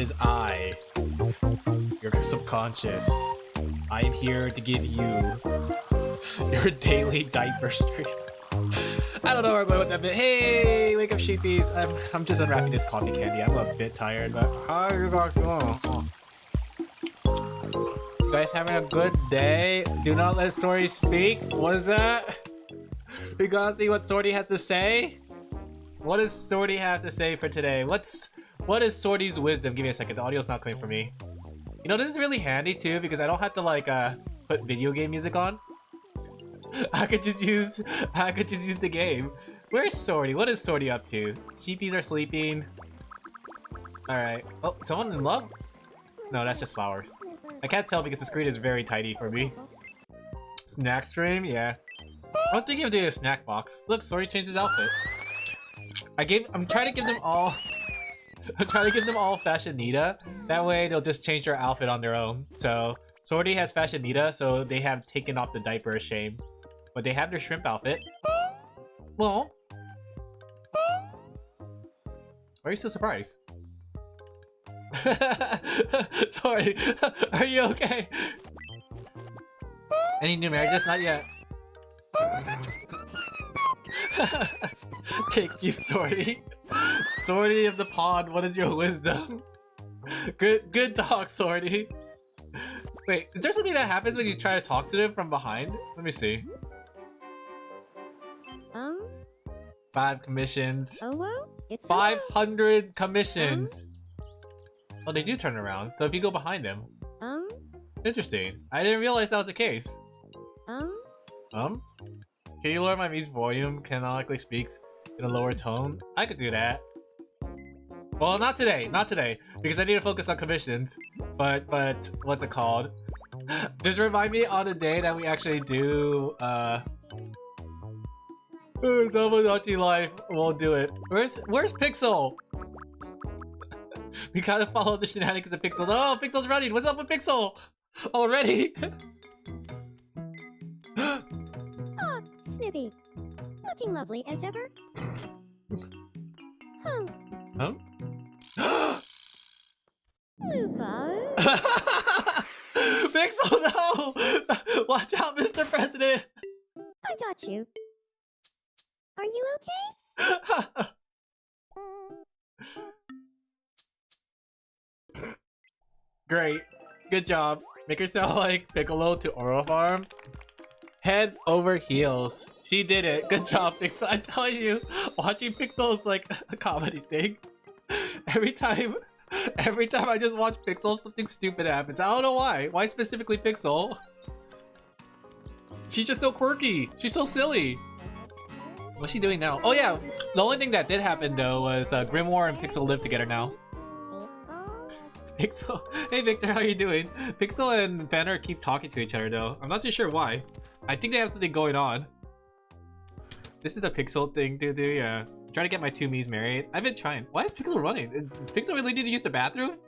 is I, your subconscious. I am here to give you your daily diaper stream. I don't know where I'm going with that bit. Hey, wake up sheepies. I'm just unwrapping this coffee candy. I'm a bit tired, but how are you guys doing? You guys having a good day? Do not let Sorty speak. What is that? We gotta see what Sorty has to say. What does Sorty have to say for today? What is Sorty's wisdom? Give me a second. The audio's not coming from me. You know, this is really handy too because I don't have to like put video game music on. I could just use the game. Where's Sorty? What is Sorty up to? Sheepies are sleeping. All right. Oh, someone in love? No, that's just flowers. I can't tell because the screen is very tiny for me. Snack stream? Yeah. I was thinking of doing a snack box. Look, Sorty changed his outfit. I'm trying to give them all fashionita. That way they'll just change their outfit on their own. So Sorty has fashionita, so they have taken off the diaper of shame. But they have their shrimp outfit. Well, why are you so surprised? Sorry, are you okay? Any new marriages? Not yet. Take you, Sorty. Sorty of the pond, what is your wisdom? Good talk, Sorty. Wait, is there something that happens when you try to talk to them from behind? Let me see. 5 commissions. Oh, well, it's 500 commissions. Oh, they do turn around. So if you go behind them. Interesting. I didn't realize that was the case. Can you lower my music volume? Canonically speaks in a lower tone. I could do that. Well, not today. Not today. Because I need to focus on commissions. But what's it called? Just remind me on the day that we actually do Tomodachi Life. We'll do it. Where's Pixel? We gotta follow the shenanigans of Pixel. Oh, Pixel's running. What's up with Pixel? Already? Oh, Snippy. Looking lovely as ever. Huh? Luca. Pixel, no! Watch out, Mr. President! I got you. Are you okay? Great. Good job. Make her sound like Piccolo to Oro Farm. Heads over heels. She did it. Good job, Pixel. I tell you, watching Pixel is like a comedy thing. Every time I just watch Pixel, something stupid happens. I don't know why. Why specifically Pixel? She's just so quirky. She's so silly. What's she doing now? Oh yeah, the only thing that did happen though was Grimoire and Pixel live together now. Pixel, hey Victor, how are you doing? Pixel and Banner keep talking to each other though. I'm not too sure why. I think they have something going on. This is a Pixel thing to do, yeah. Trying to get my 2 Miis married. I've been trying. Why is Pixel running? Does Pixel really need to use the bathroom?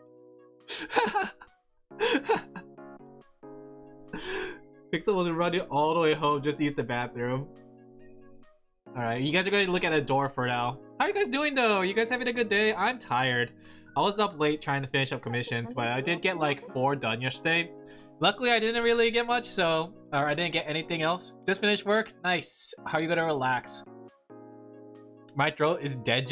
Pixel was running all the way home just to use the bathroom. Alright, you guys are going to look at a door for now. How are you guys doing though? You guys having a good day? I'm tired. I was up late trying to finish up commissions, but I did get like 4 done yesterday. Luckily, I didn't really get much, or I didn't get anything else. Just finished work? Nice. How are you gonna relax? My throat is dead.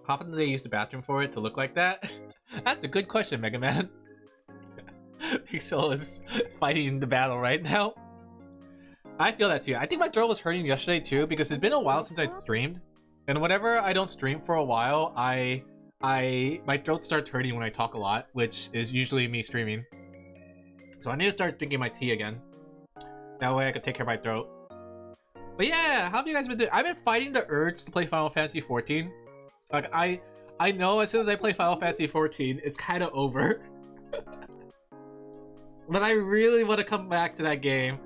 How often do they use the bathroom for it to look like that? That's a good question, Mega Man. Pixel is fighting the battle right now. I feel that too. I think my throat was hurting yesterday too because it's been a while since I streamed. And whenever I don't stream for a while, my throat starts hurting when I talk a lot, which is usually me streaming. So I need to start drinking my tea again. That way I can take care of my throat. But yeah, how have you guys been doing? I've been fighting the urge to play Final Fantasy 14. Like I know as soon as I play Final Fantasy 14, it's kind of over. But I really want to come back to that game.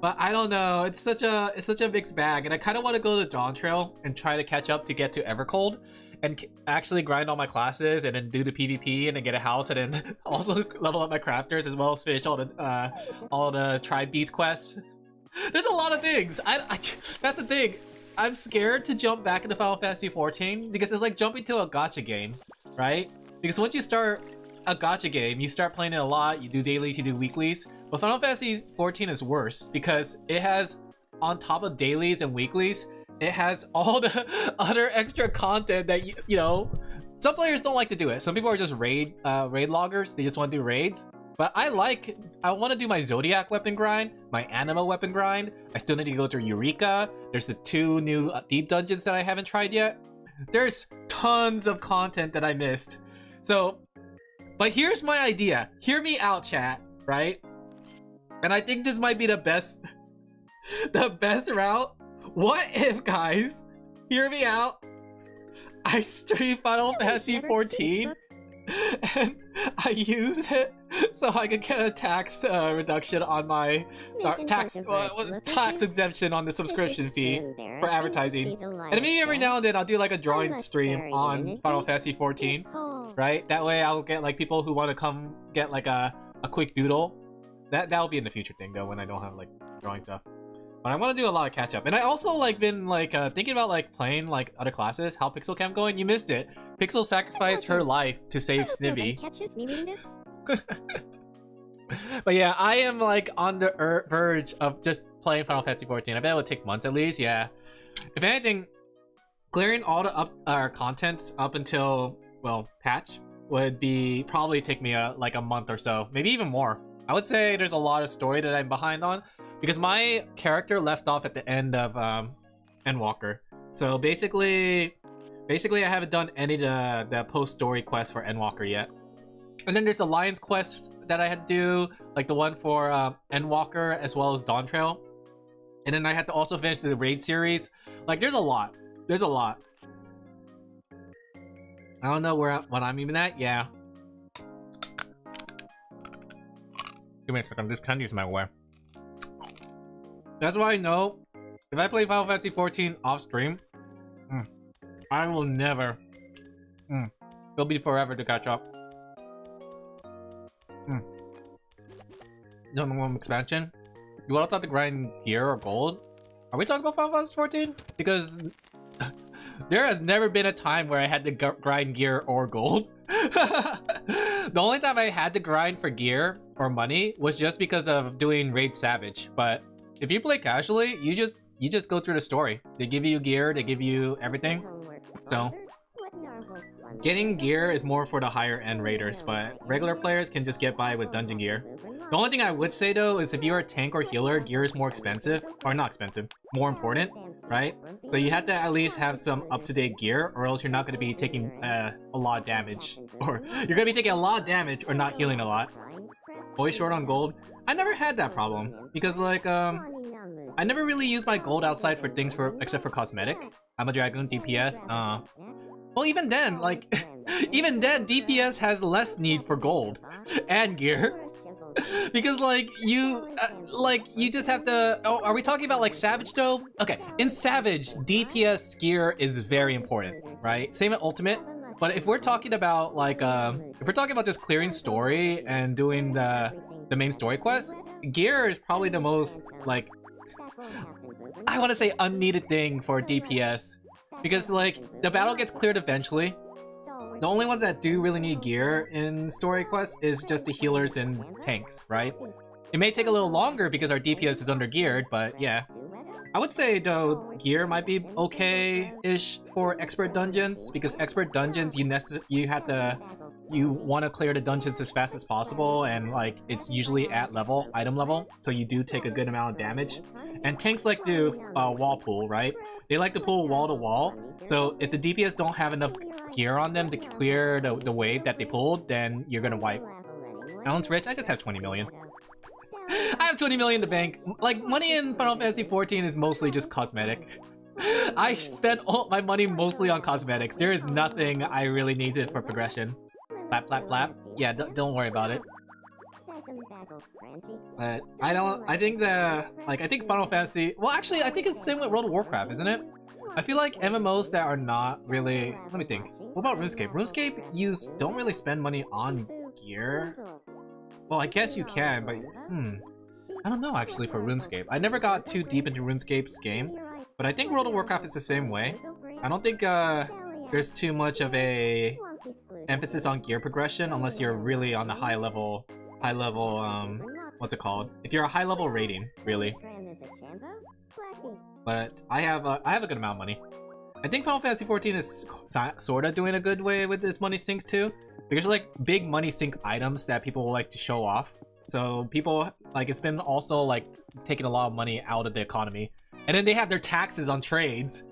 But I don't know, it's such a mixed bag, and I kind of want to go to Dawn Trail and try to catch up to get to Evercold and actually grind all my classes and then do the PvP and then get a house and then also level up my crafters as well as finish all the Tribe Beast quests. There's a lot of things. That's the thing. I'm scared to jump back into Final Fantasy 14 because it's like jumping to a gacha game, right? Because once you start a gacha game, you start playing it a lot, you do dailies, you do weeklies. But Final Fantasy 14 is worse because it has, on top of dailies and weeklies, it has all the other extra content that you know, some players don't like to do it. Some people are just raid loggers, they just want to do raids. But I want to do my Zodiac weapon grind, my Anima weapon grind. I still need to go through Eureka. There's the 2 new deep dungeons that I haven't tried yet. There's tons of content that I missed. So, but here's my idea. Hear me out, chat, right? And I think this might be the best route. What if, guys, hear me out, I stream Final Fantasy 14 and I use it so I could get a tax reduction on my tax exemption on the subscription fee for advertising. And maybe every now and then I'll do like a drawing stream on Final Fantasy 14, right? That way I'll get like people who want to come get like a quick doodle. That'll be in the future thing though, when I don't have like drawing stuff. But I want to do a lot of catch up. And I also like been like thinking about like playing like other classes. How Pixel Camp going? You missed it. Pixel sacrificed her life to save Snivy. But yeah, I am like on the verge of just playing Final Fantasy 14. I bet it would take months at least. Yeah. If anything, clearing all the contents up until, well, patch would be probably take me like a month or so, maybe even more. I would say there's a lot of story that I'm behind on because my character left off at the end of Endwalker. So basically I haven't done any of the post-story quests for Endwalker yet. And then there's alliance quests that I had to do, like the one for Endwalker as well as Dawn Trail. And then I had to also finish the raid series. Like there's a lot. There's a lot. I don't know what I'm even at. Yeah. Give me a second. This candy's my way. That's why I know if I play Final Fantasy 14 off stream, I will never. It'll be forever to catch up. No more expansion. You also have to grind gear or gold. Are we talking about Final Fantasy 14? Because there has never been a time where I had to grind gear or gold. The only time I had to grind for gear or money was just because of doing Raid Savage. But if you play casually, you just go through the story. They give you gear, they give you everything. So getting gear is more for the higher end raiders, but regular players can just get by with dungeon gear. The only thing I would say though is if you're a tank or healer, gear is more expensive, or not expensive, more important, right? So you have to at least have some up-to-date gear, or else you're not going to be taking a lot of damage, or you're going to be taking a lot of damage or not healing a lot. Always short on gold. I never had that problem because like I never really used my gold outside for things except for cosmetic. I'm a dragoon DPS. Well, even then, like, even then, DPS has less need for gold and gear. Because, like, you just have to... Oh, are we talking about, like, Savage, though? Okay, in Savage, DPS gear is very important, right? Same at Ultimate. But if we're talking about, like, if we're talking about just clearing story and doing the main story quest, gear is probably the most, like, I want to say unneeded thing for DPS. Because, like, the battle gets cleared eventually. The only ones that do really need gear in story quests is just the healers and tanks, right? It may take a little longer because our DPS is under geared, but yeah. I would say, though, gear might be okay-ish for expert dungeons, because expert dungeons, you want to clear the dungeons as fast as possible, and like it's usually at item level, so you do take a good amount of damage. And tanks like to wall pull, right? They like to pull wall to wall, so if the DPS don't have enough gear on them to clear the wave that they pulled, then you're gonna wipe. Alan's rich? I just have 20 million. I have 20 million in the bank. Like, money in Final Fantasy 14 is mostly just cosmetic. I spent all my money mostly on cosmetics. There is nothing I really needed for progression. Flap, flap, flap. Yeah, don't worry about it. But I think Final Fantasy... Well, actually, I think it's the same with World of Warcraft, isn't it? I feel like MMOs that are not really... Let me think. What about RuneScape? RuneScape, you don't really spend money on gear. Well, I guess you can, but I don't know actually for RuneScape. I never got too deep into RuneScape's game, but I think World of Warcraft is the same way. I don't think there's too much of a emphasis on gear progression unless you're really on the high level, what's it called? If you're a high level rating, really. But I have a good amount of money. I think Final Fantasy XIV is sorta doing a good way with its money sink too, because like big money sink items that people like to show off. So people like it's been also like taking a lot of money out of the economy, and then they have their taxes on trades.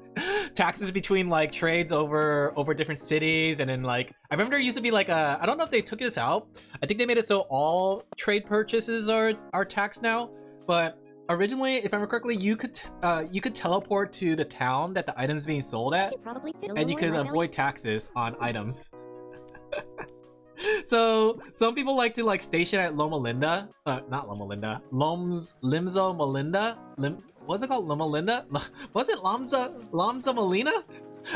Taxes between like trades over different cities, and then like I remember there used to be like a, I don't know if they took this out. I think they made it so all trade purchases are taxed now, but originally, if I remember correctly, you could teleport to the town that the item's being sold at, and you could avoid taxes on items. So some people like to like station at Loma Linda, not Loma Linda, Limzo Melinda. What's it called? Loma Linda? Was it Lamza Molina?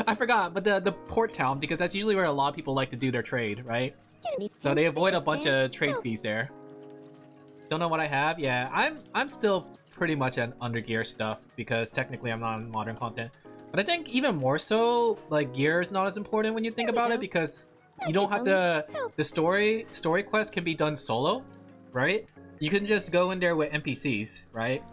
I forgot, but the port town, because that's usually where a lot of people like to do their trade, right? So they avoid a bunch of trade fees there. Don't know what I have. Yeah, I'm still pretty much an under gear stuff because technically I'm not on modern content. But I think even more so, like gear is not as important when you think about it, because you don't have to. The story quest can be done solo, right? You can just go in there with NPCs, right?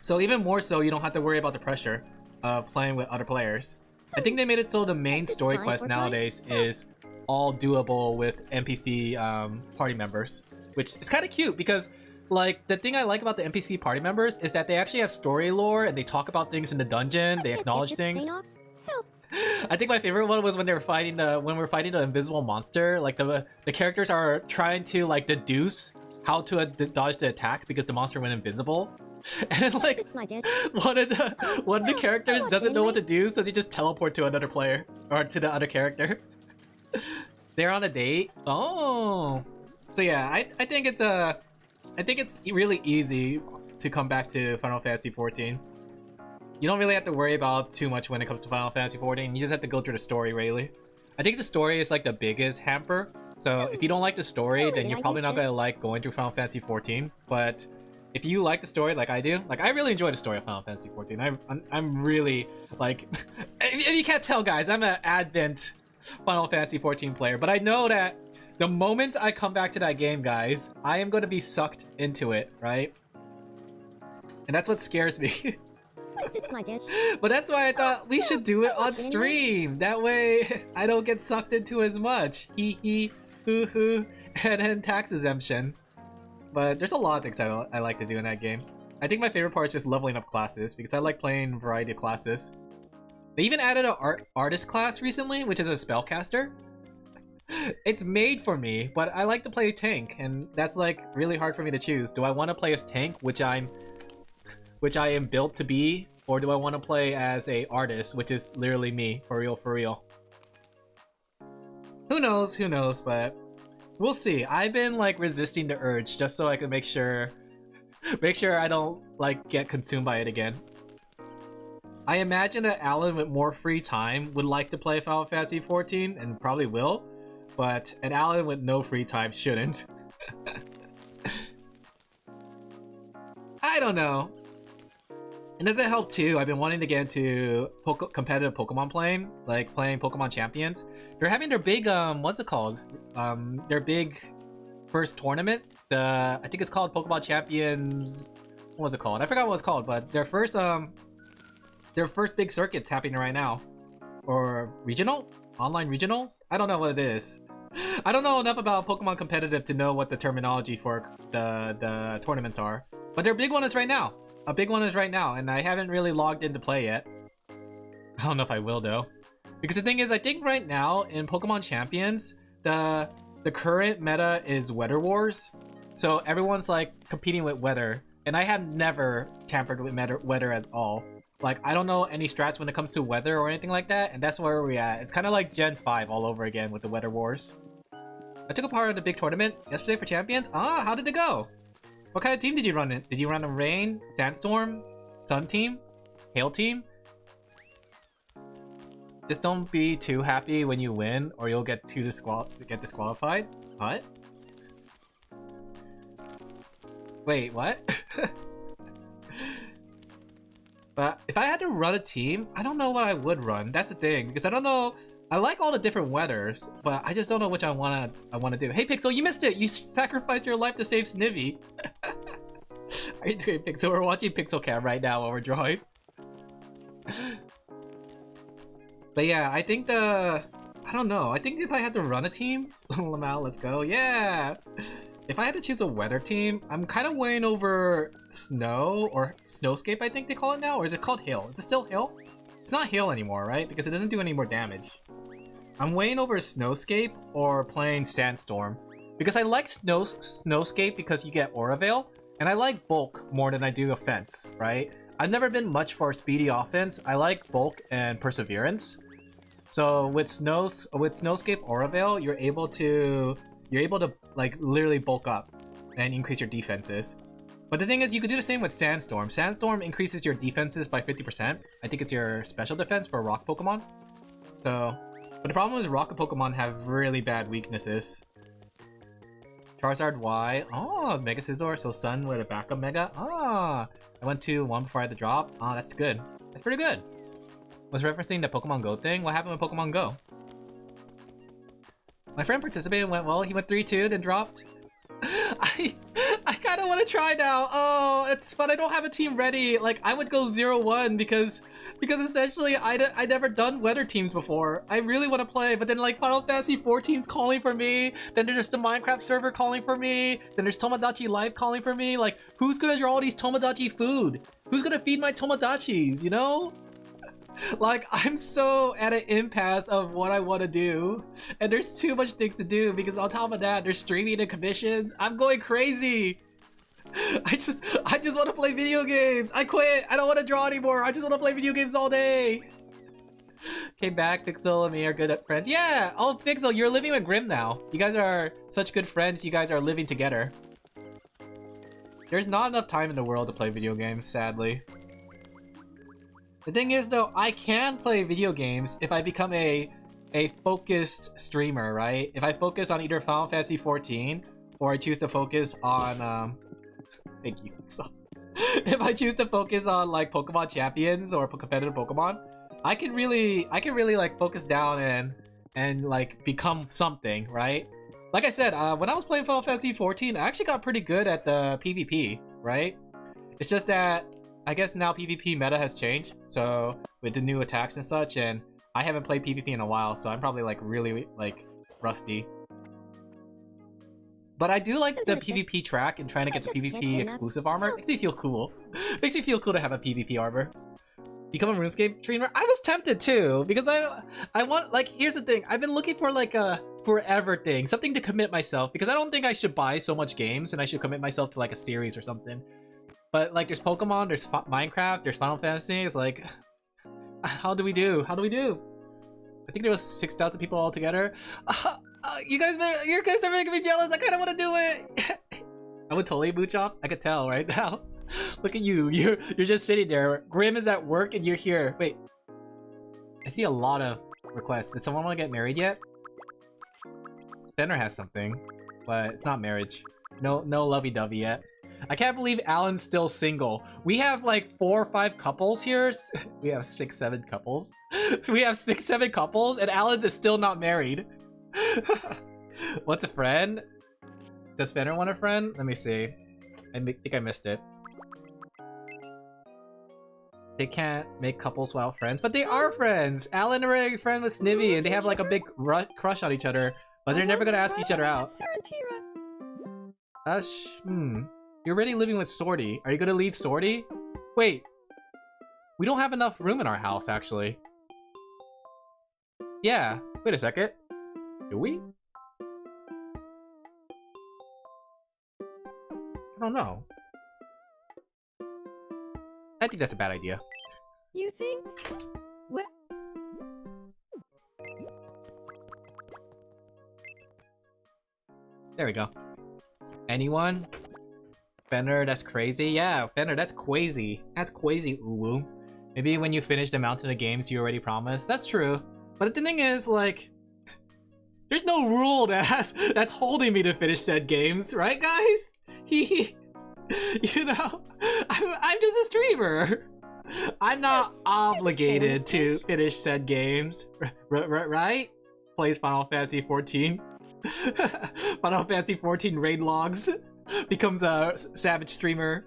So even more so, you don't have to worry about the pressure of playing with other players. I think they made it so the main story quest nowadays is all doable with NPC party members, which is kind of cute because like the thing I like about the NPC party members is that they actually have story lore and they talk about things in the dungeon, they acknowledge things. I think my favorite one was when they were fighting the invisible monster. Like the characters are trying to like deduce how to dodge the attack because the monster went invisible. And like one of the characters doesn't know what to do, so they just teleport to another player or to the other character. They're on a date. Oh, so yeah, I think it's really easy to come back to Final Fantasy XIV. You don't really have to worry about too much when it comes to Final Fantasy XIV. You just have to go through the story, really. I think the story is like the biggest hamper. So if you don't like the story, then you're probably not gonna like going through Final Fantasy XIV. But if you like the story like I do, like I really enjoy the story of Final Fantasy XIV. I'm really like, if you can't tell, guys, I'm an Advent Final Fantasy XIV player. But I know that the moment I come back to that game, guys, I am going to be sucked into it, right? And that's what scares me. But that's why I thought we should do it on stream. That way I don't get sucked into as much. Hee hee, hoo hoo, and then tax exemption. But there's a lot of things I like to do in that game. I think my favorite part is just leveling up classes because I like playing a variety of classes. They even added an artist class recently, which is a spellcaster. It's made for me, but I like to play tank, and that's like really hard for me to choose. Do I want to play as tank, which I am built to be, or do I want to play as a artist, which is literally me, for real, for real? Who knows, but we'll see. I've been like resisting the urge just so I can make sure I don't like get consumed by it again. I imagine that Alan with more free time would like to play Final Fantasy XIV and probably will, but an Alan with no free time shouldn't. I don't know. And does it help too? I've been wanting to get into competitive Pokemon playing, like playing Pokemon Champions. They're having their big what's it called? Their big first tournament. I think it's called Pokemon Champions. What was it called? I forgot what it's called, but their first big circuit's happening right now. Or regional? Online regionals? I don't know what it is. I don't know enough about Pokemon competitive to know what the terminology for the tournaments are. But their big one is right now. A big one is right now, and I haven't really logged in to play yet. I don't know if I will though. Because the thing is, I think right now in Pokemon Champions, the current meta is Weather Wars. So everyone's like competing with weather. And I have never tampered with weather at all. Like, I don't know any strats when it comes to weather or anything like that, and that's where we're at. It's kind of like Gen 5 all over again with the Weather Wars. I took a part of the big tournament yesterday for Champions. Ah, how did it go? What kind of team did you run in? Did you run a Rain, Sandstorm, Sun team, Hail team? Just don't be too happy when you win, or you'll get disqualified. What? Wait, what? But if I had to run a team, I don't know what I would run. That's the thing, because I don't know I like all the different weathers, but I just don't know which I wanna do. Hey Pixel, you missed it! You sacrificed your life to save Snivy! How you doing, Pixel? We're watching Pixel Cam right now while we're drawing. But yeah, I think I don't know. I think if I had to run a team, Lamal, let's go. Yeah! If I had to choose a weather team, I'm kind of weighing over snow or snowscape, I think they call it now, or is it called hail? Is it still hail? It's not hail anymore, right? Because it doesn't do any more damage. I'm weighing over snowscape or playing sandstorm because I like snowscape because you get aura veil, and I like bulk more than I do offense, right? I've never been much for speedy offense. I like bulk and perseverance. So with snowscape aura veil, you're able to like literally bulk up and increase your defenses. But the thing is, you could do the same with Sandstorm. Sandstorm increases your defenses by 50%. I think it's your special defense for rock Pokemon. So, but the problem is rock Pokemon have really bad weaknesses. Charizard Y. Oh, Mega Scizor. So Sun with a backup Mega. Ah, I went to 1 before I had to drop. Ah, that's good. That's pretty good. Was referencing the Pokemon Go thing. What happened with Pokemon Go? My friend participated and went well. He went 3-2, then dropped. I kind of want to try now. Oh, it's but I don't have a team ready. Like I would go 0-1 because essentially I never done weather teams before. I really want to play, but then like Final Fantasy 14's calling for me. Then there's the Minecraft server calling for me. Then there's Tomodachi Life calling for me. Like who's gonna draw all these Tomodachi food? Who's gonna feed my Tomodachis? You know? Like, I'm so at an impasse of what I want to do, and there's too much things to do because on top of that, there's streaming and commissions. I'm going crazy. I just want to play video games. I quit. I don't want to draw anymore. I just want to play video games all day. Came back. Pixel and me are good friends. Yeah. Oh, Pixel, you're living with Grim now. You guys are such good friends. You guys are living together. There's not enough time in the world to play video games, sadly. The thing is though, I can play video games if I become a focused streamer, right? If I focus on either Final Fantasy 14 or I choose to focus on thank you. If I choose to focus on like Pokemon Champions or competitive Pokemon, I can really like focus down and like become something, right? Like I said, when I was playing Final Fantasy 14, I actually got pretty good at the PvP, right? It's just that I guess now PvP meta has changed, so with the new attacks and such, and I haven't played PvP in a while, so I'm probably like really like rusty. But I do like the PvP track and trying to get the PvP exclusive armor. It makes me feel cool. Makes me feel cool to have a PvP armor. Become a RuneScape streamer? I was tempted too, because I want, like, here's the thing. I've been looking for like a forever thing, something to commit myself, because I don't think I should buy so much games and I should commit myself to like a series or something. But like, there's Pokemon, there's Minecraft, there's Final Fantasy. It's like, how do we do? How do we do? I think there was 6,000 people all together. You guys are making me jealous. I kind of want to do it. I would totally mooch off. I could tell right now. Look at you. You're just sitting there. Grim is at work and you're here. Wait. I see a lot of requests. Does someone want to get married yet? Spinner has something, but it's not marriage. No lovey-dovey yet. I can't believe Alan's still single. We have like 4 or 5 couples here. We have 6, 7 couples. We have 6, 7 couples, and Alan's is still not married. What's a friend? Does Fenner want a friend? Let me see. I think I missed it. They can't make couples without friends, but they are friends. Alan are a friend with Snivy, and they have like a big crush on each other, but they're never gonna ask each other out. You're already living with Sorty. Are you gonna leave Sorty? Wait. We don't have enough room in our house, actually. Yeah. Wait a second. Do we? I don't know. I think that's a bad idea. You think? Well, there we go. Anyone? Fenner, that's crazy. Yeah, Fenner, that's crazy. That's crazy, uwu. Maybe when you finish the Mountain of Games you already promised. That's true. But the thing is, like, there's no rule that's holding me to finish said games, right, guys? You know, I'm just a streamer. I'm not obligated to finish said games, right? Plays Final Fantasy 14. Final Fantasy 14 raid logs. Becomes a savage streamer.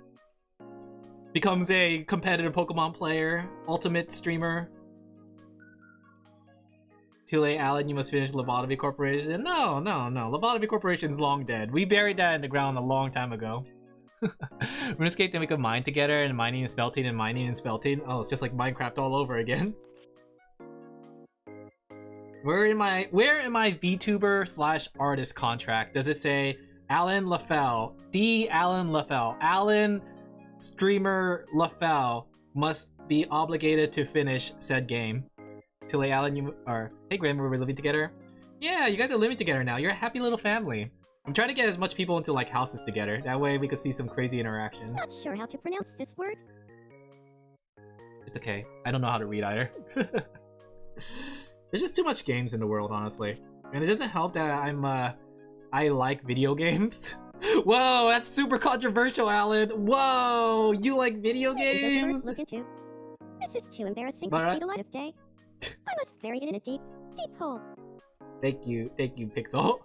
Becomes a competitive Pokemon player. Ultimate streamer. Too late, Alan, you must finish Lobotomy Corporation. No. Lobotomy Corporation's long dead. We buried that in the ground a long time ago. RuneScape, then we could mine together, and mining and smelting and mining and smelting. Oh, it's just like Minecraft all over again. Where in my VTuber / artist contract does it say Alin Laphel, the Alin Laphel, Alin streamer Laphel must be obligated to finish said game? Too late, Alan, you are. Hey, Graham, we're living together. Yeah, you guys are living together now. You're a happy little family. I'm trying to get as much people into like houses together. That way we could see some crazy interactions. Not sure how to pronounce this word. It's okay. I don't know how to read either. There's just too much games in the world, honestly. And it doesn't help that I like video games. Whoa, that's super controversial, Alan. Whoa, you like video games? Look into. This is too embarrassing to see the light of day. I must bury it in a deep, deep hole. Thank you, Pixel.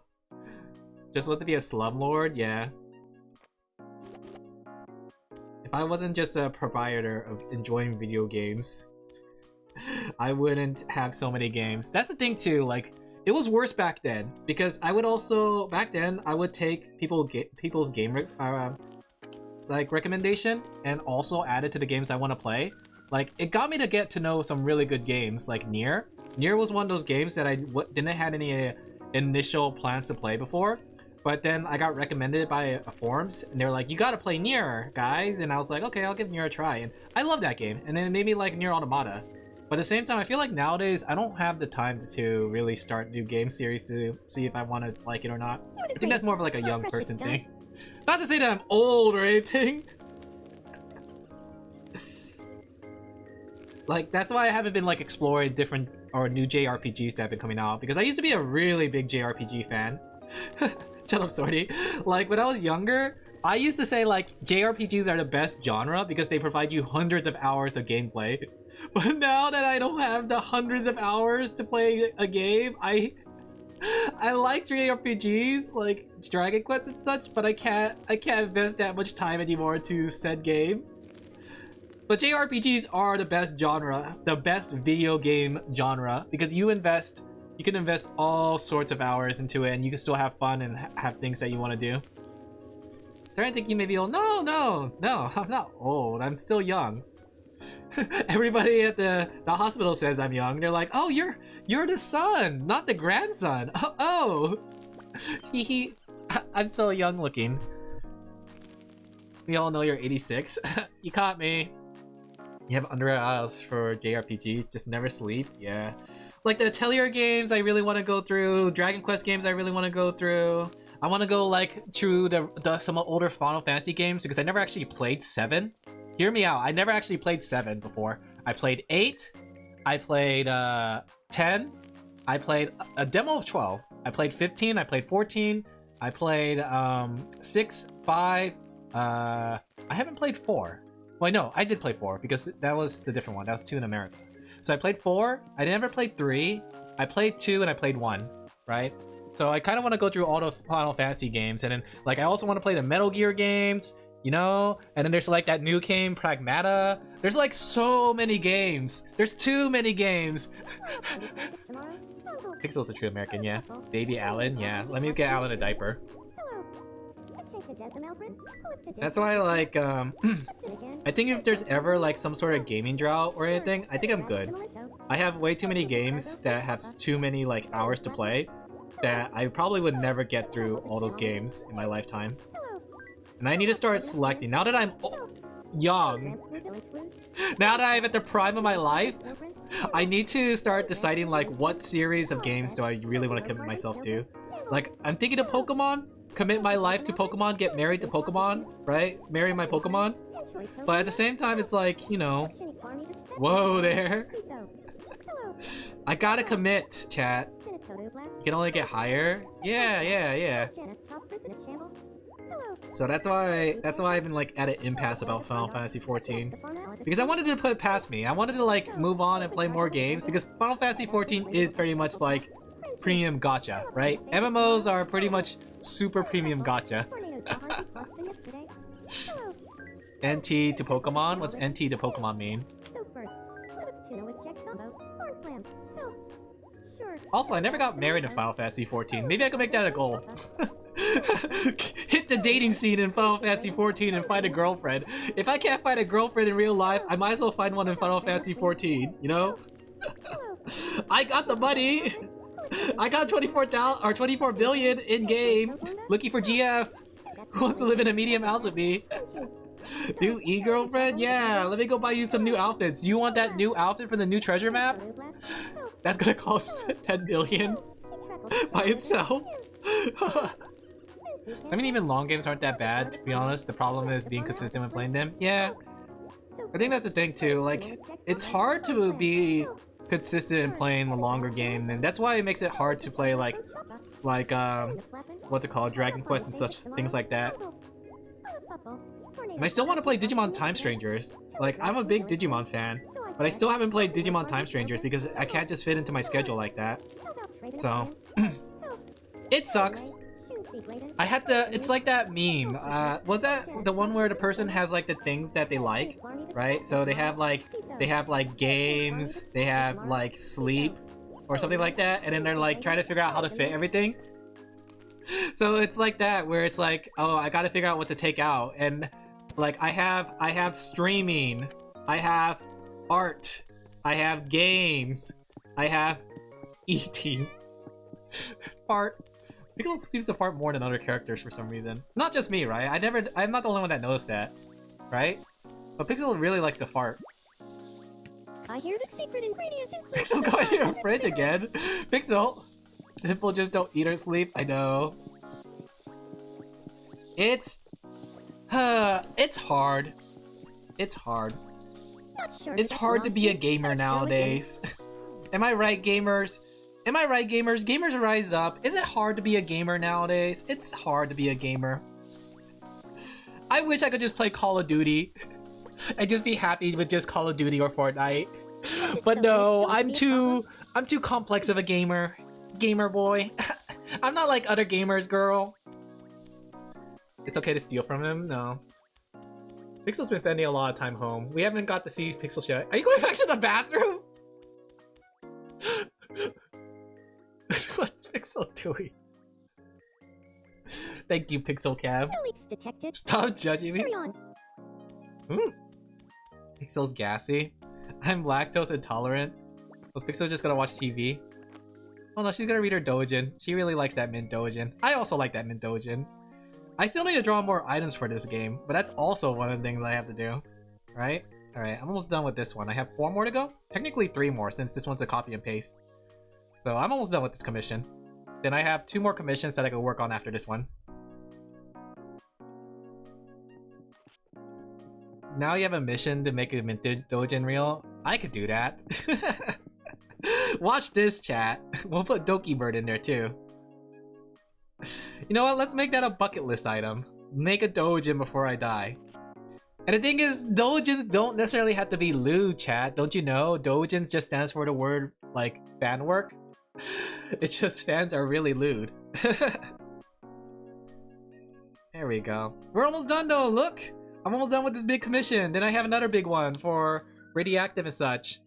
Just want to be a slumlord? Yeah. If I wasn't just a proprietor of enjoying video games, I wouldn't have so many games. That's the thing too, like, it was worse back then, because I would also, back then, I would take people's game like recommendation and also add it to the games I want to play. Like, it got me to get to know some really good games, like Nier. Nier was one of those games that I didn't have any initial plans to play before. But then I got recommended by forums, and they were like, you gotta play Nier, guys. And I was like, okay, I'll give Nier a try. And I love that game. And then it made me like Nier Automata. But at the same time, I feel like nowadays, I don't have the time to really start new game series to see if I want to like it or not. I think that's more of like a young person thing. Not to say that I'm old or anything. Like, that's why I haven't been like exploring different or new JRPGs that have been coming out. Because I used to be a really big JRPG fan. Shut up, Sorty. Like, when I was younger, I used to say, like, JRPGs are the best genre because they provide you hundreds of hours of gameplay. But now that I don't have the hundreds of hours to play a game, I like JRPGs, like Dragon Quest and such, but I can't invest that much time anymore to said game. But JRPGs are the best genre, the best video game genre, because you can invest all sorts of hours into it and you can still have fun and have things that you want to do. Starting to think you may be old. No, I'm not old. I'm still young. Everybody at the hospital says I'm young. They're like, oh, you're the son, not the grandson. Oh. I'm so young looking. We all know you're 86. You caught me. You have under eyes for JRPGs, just never sleep. Yeah. Like the Atelier games I really want to go through, Dragon Quest games I really want to go through. I want to go like through some older Final Fantasy games because I never actually played 7. Hear me out, I never actually played 7 before. I played 8, I played 10, I played a demo of 12, I played 15, I played 14, I played 6, 5, I haven't played 4. Well, no, I did play 4 because that was the different one. That was 2 in America. So I played 4. I never played 3. I played 2 and I played 1, right? So I kind of want to go through all the Final Fantasy games, and then like I also want to play the Metal Gear games, you know? And then there's like that new game, Pragmata. There's like so many games. There's too many games. Pixel's a true American, yeah. Baby Alan, yeah. Let me get Alan a diaper. That's why, like, I think if there's ever, like, some sort of gaming drought or anything, I think I'm good. I have way too many games that have too many, like, hours to play that I probably would never get through all those games in my lifetime. And I need to start selecting. Now that I'm young, now that I'm at the prime of my life, I need to start deciding, like, what series of games do I really want to commit myself to. Like, I'm thinking of Pokemon. Commit my life to Pokemon, get married to Pokemon, right? Marry my Pokemon. But at the same time, it's like, you know, whoa there. I gotta commit, chat. You can only get higher. Yeah. So that's why I've been like at an impasse about Final Fantasy 14. Because I wanted to put it past me. I wanted to like move on and play more games because Final Fantasy 14 is pretty much like premium gacha, right? MMOs are pretty much super premium gacha. NT to Pokemon? What's NT to Pokemon mean? Also, I never got married in Final Fantasy 14. Maybe I could make that a goal. Hit the dating scene in Final Fantasy 14 and find a girlfriend. If I can't find a girlfriend in real life, I might as well find one in Final Fantasy 14, you know? I got the money! I got 24 billion in game. Looking for GF. Who wants to live in a medium house with me? New e-girlfriend? Yeah, let me go buy you some new outfits. You want that new outfit for the new treasure map? That's gonna cost 10 billion by itself. I mean, even long games aren't that bad, to be honest. The problem is being consistent when playing them. Yeah, I think that's the thing too. Like, it's hard to be consistent in playing the longer game, and that's why it makes it hard to play like what's it called, Dragon Quest and such things like that. And I still want to play Digimon Time Strangers. Like, I'm a big Digimon fan, but I still haven't played Digimon Time Strangers because I can't just fit into my schedule like that. So, it sucks. I had to, it's like that meme. Was that the one where the person has like the things that they like, right? So they have like games, they have like sleep, or something like that, and then they're like trying to figure out how to fit everything. So it's like that, where it's like, oh, I gotta figure out what to take out, and like I have streaming, I have art, I have games, I have eating. Fart. Piccolo seems to fart more than other characters for some reason. Not just me, right? I'm not the only one that noticed that, right? But Piccolo really likes to fart. I hear the secret ingredient includes Pixel going to your fridge again. Pixel, simple, just don't eat or sleep. I know. It's hard. It's hard. It's hard to be a gamer nowadays. Am I right, gamers? Am I right, gamers? Gamers rise up. Is it hard to be a gamer nowadays? It's hard to be a gamer. I wish I could just play Call of Duty. I'd just be happy with just Call of Duty or Fortnite. But no, I'm too complex of a gamer. Gamer boy. I'm not like other gamers, girl. It's okay to steal from him? No. Pixel's been spending a lot of time home. We haven't got to see Pixel yet. Are you going back to the bathroom? What's Pixel doing? Thank you, Pixel Cab. Stop judging me. Pixel's gassy. I'm lactose intolerant. Was Pixel just gonna watch TV? Oh no, she's gonna read her doujin. She really likes that mint doujin. I also like that mint doujin. I still need to draw more items for this game, but that's also one of the things I have to do. Right? Alright, I'm almost done with this one. I have 4 more to go? Technically 3 more, since this one's a copy and paste. So I'm almost done with this commission. Then I have 2 more commissions that I can work on after this one. Now you have a mission to make a minted doujin reel. I could do that. Watch this, chat. We'll put Doki Bird in there too. You know what? Let's make that a bucket list item. Make a doujin before I die. And the thing is, doujins don't necessarily have to be lewd, chat. Don't you know? Doujins just stands for the word, like, fan work. It's just fans are really lewd. There we go. We're almost done though, look! I'm almost done with this big commission. Then I have another big one for Radioactive and such.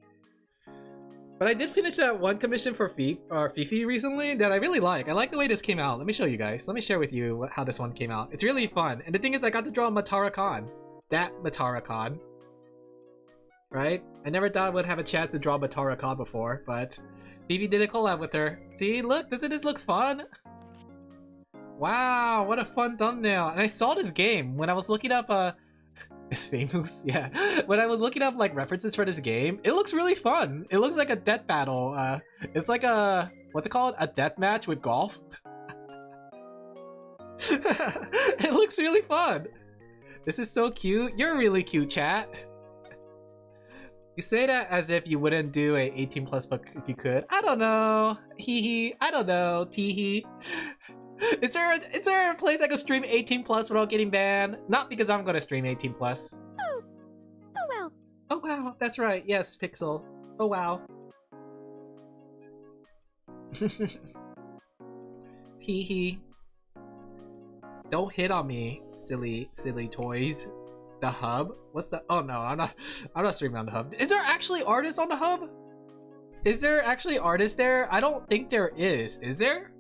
But I did finish that one commission for Fifi recently that I really like. I like the way this came out. Let me show you guys. Let me share with you how this one came out. It's really fun. And the thing is, I got to draw Matara Khan. That Matara Khan. Right? I never thought I would have a chance to draw Matara Khan before, but Fifi did a collab with her. See, look, doesn't this look fun? Wow, what a fun thumbnail. And I saw this game when I was looking up, it's famous, yeah. When I was looking up like references for this game, it looks really fun. It looks like a death battle. It's like a, what's it called? A death match with golf? It looks really fun. This is so cute. You're really cute, chat. You say that as if you wouldn't do a 18+ book if you could. I don't know. Hee hee. I don't know. Tee hee. Is there a place I could stream 18 plus without getting banned? Not because I'm gonna stream 18 plus. Oh well. Oh wow, that's right. Yes, Pixel. Oh wow. Hee hee. Don't hit on me, silly toys. The hub? What's the? Oh no, I'm not streaming on the hub. Is there actually artists on the hub? Is there actually artists there? I don't think there is. Is there?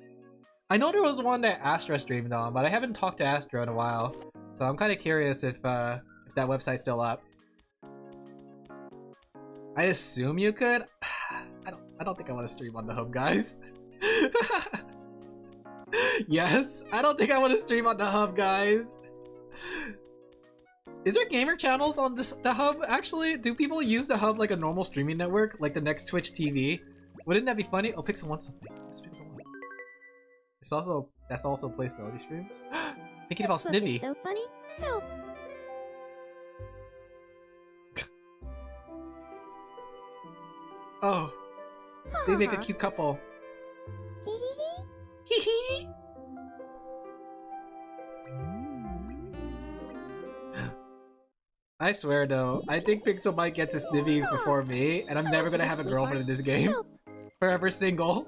I know there was one that Astra streamed on, but I haven't talked to Astra in a while, so I'm kind of curious if that website's still up. I assume you could. I don't think I want to stream on the hub, guys. Yes, I don't think I want to stream on the hub, guys. Is there gamer channels on the hub? Actually, do people use the hub like a normal streaming network, like the next Twitch TV? Wouldn't that be funny? Oh, Pixel wants something. Yes, Pixel wants. That's also a place for all these streams. Thinking about Snivy. So funny. Help. Oh, they make a cute couple. Hee hee hee. Hee hee. I swear though, I think Pixel might get to Snivy before me, and I'm never gonna have a girlfriend in this game. Forever single.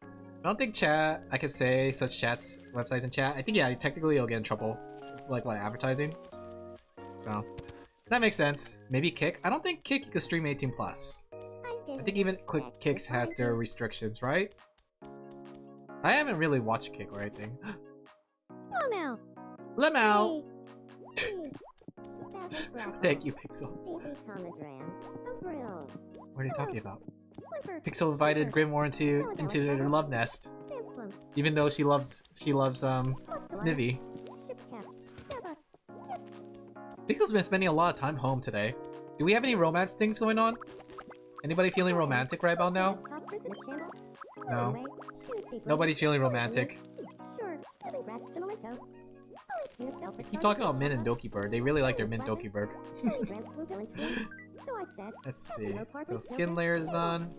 I don't think I could say such websites in chat. I think yeah, technically you'll get in trouble. It's like what, advertising? So that makes sense. Maybe Kick. I don't think Kick you could stream 18 plus. I think even Kicks has their restrictions, right? I haven't really watched Kick or anything. Lamau. Lamau. Thank you, Pixel. What are you talking about? Pixel invited Grimoire into their love nest, even though she loves Snivy. Pixel's been spending a lot of time home today. Do we have any romance things going on? Anybody feeling romantic right about now? No. Nobody's feeling romantic. I keep talking about Min and Dokibird. They really like their Min Dokibird. Let's see. So skin layer is done.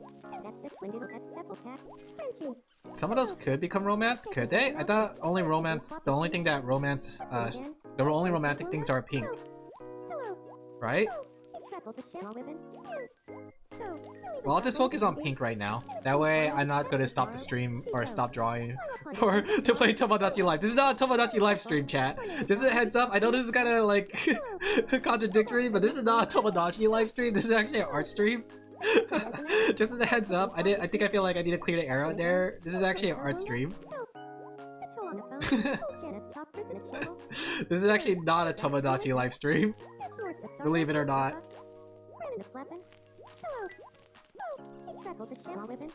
Some of those could become romance, could they? I thought only romance. The only thing that romance. The only romantic things are pink. Right? Well, I'll just focus on pink right now. That way, I'm not gonna stop the stream or stop drawing to play Tomodachi Live. This is not a Tomodachi Live stream, chat. This is a heads up. I know this is kind of like contradictory, but this is not a Tomodachi Live stream. This is actually an art stream. Just as a heads up, I feel like I need to clear the air out there. This is actually an art stream. This is actually not a Tomodachi Live stream. Believe it or not.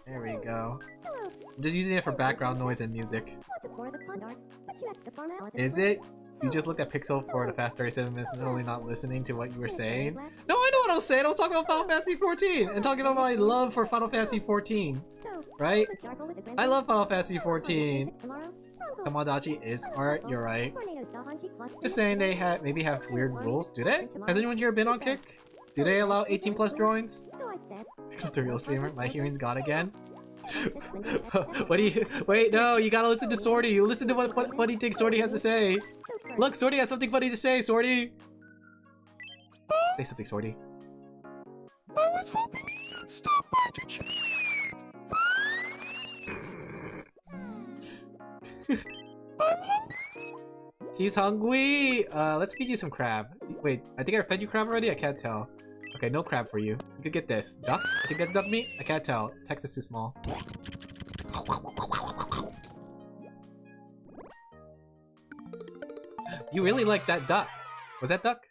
There we go. I'm just using it for background noise and music. Is it? You just looked at Pixel for the past 37 minutes and totally not listening to what you were saying? No, I know what I was saying! I was talking about Final Fantasy 14! And talking about my love for Final Fantasy 14! Right? I love Final Fantasy 14! Tomodachi is art, you're right. Just saying they maybe have weird rules. Do they? Has anyone here been on Kick? Do they allow 18 plus drawings? Pixel's the real streamer. My hearing's gone again. What do you? Wait, no! You gotta listen to Swordy. You listen to what funny thing Swordy has to say. Look, Swordy has something funny to say. Swordy, say something, Swordy. I was hoping you'd stop by to check. I'm hungry. She's hungry. Let's feed you some crab. Wait, I think I fed you crab already. I can't tell. Okay, no crab for you. You could get this. Duck? I think that's duck meat? I can't tell. Text is too small. You really like that duck. Was that duck?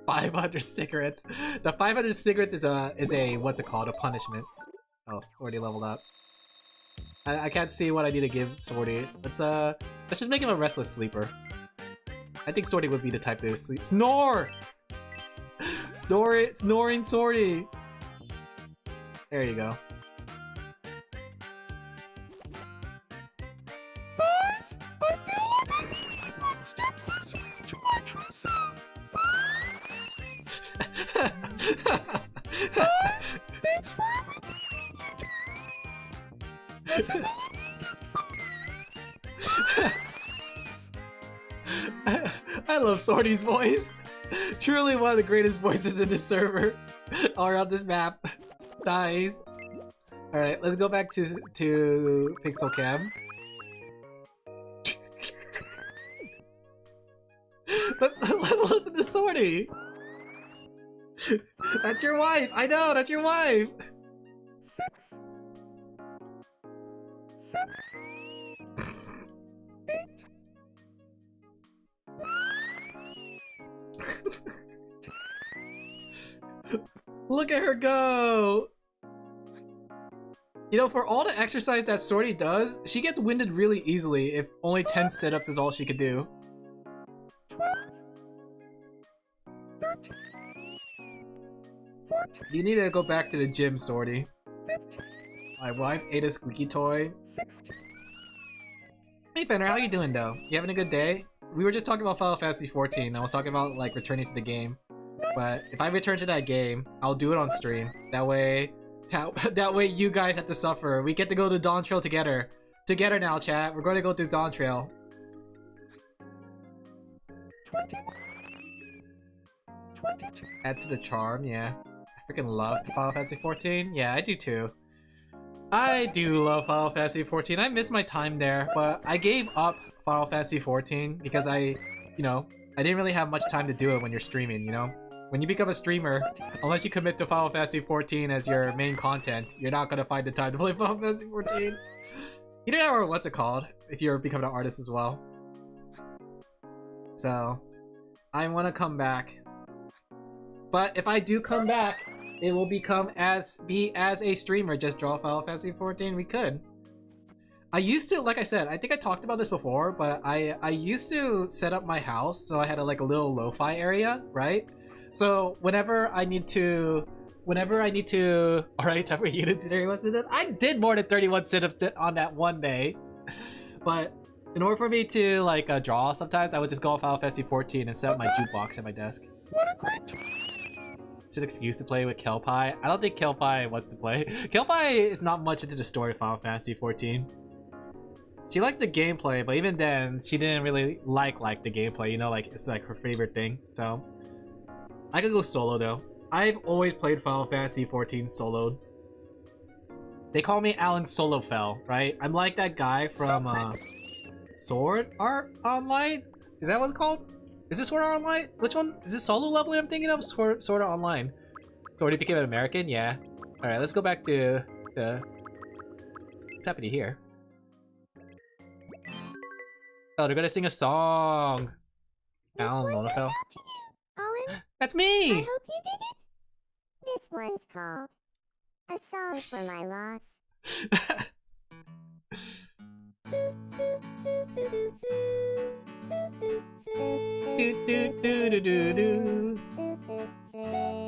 500 cigarettes. The 500 cigarettes is a what's it called? A punishment. Oh, Swordy leveled up. I can't see what I need to give Swordy. Let's just make him a restless sleeper. I think Swordy would be the type to sleep. Snore! Snoring Swordy! There you go. Guys, I feel like one step closer to my true self. Guys, thanks for everything you do. This is a little gift from me. I love Sorty's voice. Truly one of the greatest voices in this server or on this map. Nice. All right, let's go back to Pixel Cam. let's listen to Sorty. That's your wife. I know, that's your wife. 6, 7, 8. Look at her go! You know, for all the exercise that Sorty does, she gets winded really easily if only 10 sit-ups is all she could do. 12, 13, 14, You need to go back to the gym, Sorty. 15, My wife ate a squeaky toy. 16. Hey Fenner, how you doing though? You having a good day? We were just talking about Final Fantasy 14. I was talking about like returning to the game. But if I return to that game, I'll do it on stream. That way you guys have to suffer. We get to go to Dawn Trail together. Together now, chat. We're going to go to Dawn Trail. 21, 22. Adds to the charm, yeah. I freaking love Final Fantasy 14. Yeah, I do too. I do love Final Fantasy 14. I miss my time there, but I gave up Final Fantasy 14 because I didn't really have much time to do it when you're streaming, you know? When you become a streamer, unless you commit to Final Fantasy 14 as your main content, you're not gonna find the time to play Final Fantasy 14. You don't know, or what's it called, if you're becoming an artist as well. So, I want to come back. But if I do come back, it will be as a streamer, just draw Final Fantasy 14, we could. I used to, like I said, I think I talked about this before, but I used to set up my house so I had a little lo-fi area, right? So whenever I need to, alright, time for you to do 31 sit-ups. I did more than 31 sit-ups on that one day. But in order for me to draw sometimes, I would just go on Final Fantasy 14 and set up my jukebox at my desk. What a great time. It's an excuse to play with Kelpie. I don't think Kelpie wants to play. Kelpie is not much into the story of Final Fantasy 14. She likes the gameplay, but even then, she didn't really like the gameplay, you know, it's her favorite thing, so. I could go solo though. I've always played Final Fantasy 14 soloed. They call me Alin Laphel, right? I'm like that guy from Sword Art Online? Is that what it's called? Is this Sword Art Online? Which one? Is this solo level I'm thinking of? Sword Art Online. So he became an American? Yeah. Alright, let's go back to the... What's happening here? Oh, they're gonna sing a song! Alin Laphel. Alin, That's I me! hope you dig it. This one's called A Song for My Loss.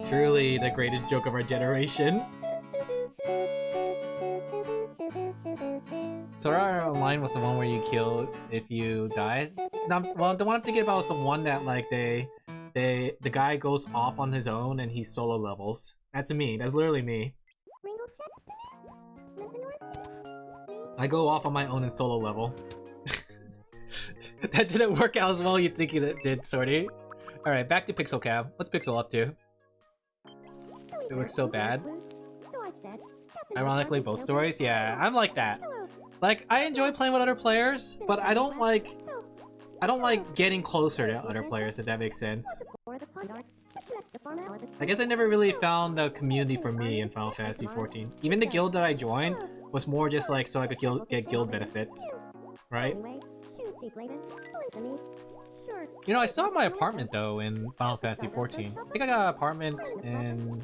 Truly the greatest joke of our generation. Sword Art Online was the one where you kill if you died. No, well, the one I'm thinking about was the one that the guy goes off on his own and he solo levels. That's me. That's literally me. I go off on my own and solo level. That didn't work out as well as you think it did, Sorty. Alright, back to Pixel Cam. What's Pixel up to? It looks so bad. Ironically, both stories? Yeah, I'm like that. Like, I enjoy playing with other players, but I don't like getting closer to other players, if that makes sense. I guess I never really found a community for me in Final Fantasy 14. Even the guild that I joined was more just like so I could get guild benefits, right? You know, I still have my apartment though in Final Fantasy 14. I think I got an apartment in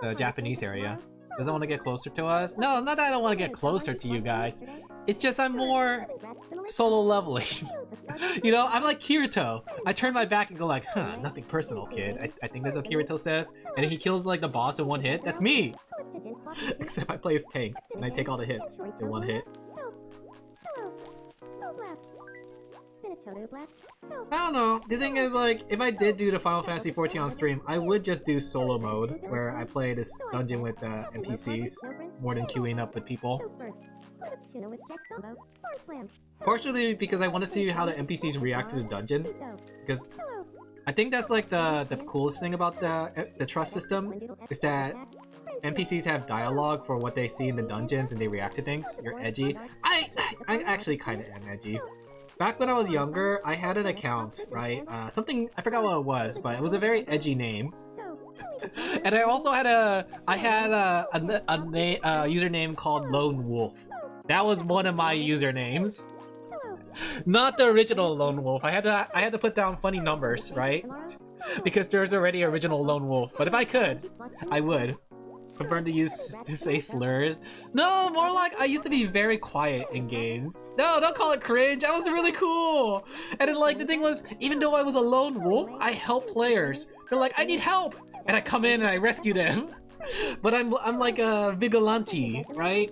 the Japanese area. Doesn't want to get closer to us? No, not that I don't want to get closer to you guys. It's just I'm more solo leveling. You know, I'm like Kirito. I turn my back and go like, huh, nothing personal, kid. I think that's what Kirito says. And then he kills like the boss in one hit. That's me! Except I play as tank, and I take all the hits in one hit. I don't know. The thing is, like, if I did do the Final Fantasy 14 on stream, I would just do solo mode, where I play this dungeon with NPCs, more than queuing up with people. Tuna with check combo. Forward slam. Partially because I want to see how the NPCs react to the dungeon. Because I think that's like the coolest thing about the trust system is that NPCs have dialogue for what they see in the dungeons and they react to things. You're edgy. I actually kind of am edgy. Back when I was younger, I had an account, right? Something I forgot what it was, but it was a very edgy name. And I also had a username called Lone Wolf. That was one of my usernames. Not the original Lone Wolf. I had to put down funny numbers, right? Because there's already original Lone Wolf. But if I could, I would prefer to say slurs. No, more like I used to be very quiet in games. No, don't call it cringe. I was really cool. And then like the thing was, even though I was a lone wolf, I helped players. They're like, I need help, and I come in and I rescue them. But I'm like a vigilante, right?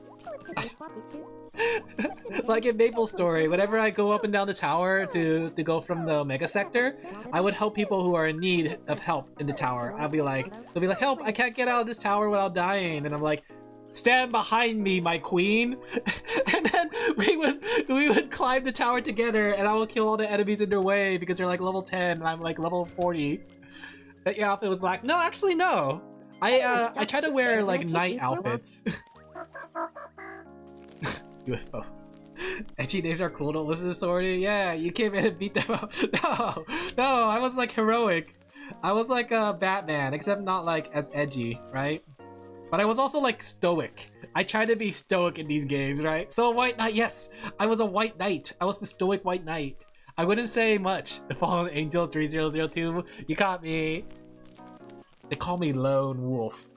Like in Maple Story, whenever I go up and down the tower to go from the mega sector, I would help people who are in need of help in the tower. They'll be like, help, I can't get out of this tower without dying. And I'm like, stand behind me, my queen. And then we would climb the tower together and I will kill all the enemies in their way because they're like level 10 and I'm like level 40. That your outfit was black. No, actually no. I try to wear like night outfits. UFO. Edgy names are cool, don't listen to the story. Yeah, you came in and beat them up. No, I was like heroic. I was like a Batman, except not like as edgy, right? But I was also like stoic. I try to be stoic in these games, right? So a white knight, yes, I was a white knight. I was the stoic white knight. I wouldn't say much. The Fallen Angel 3002, you caught me. They call me Lone Wolf.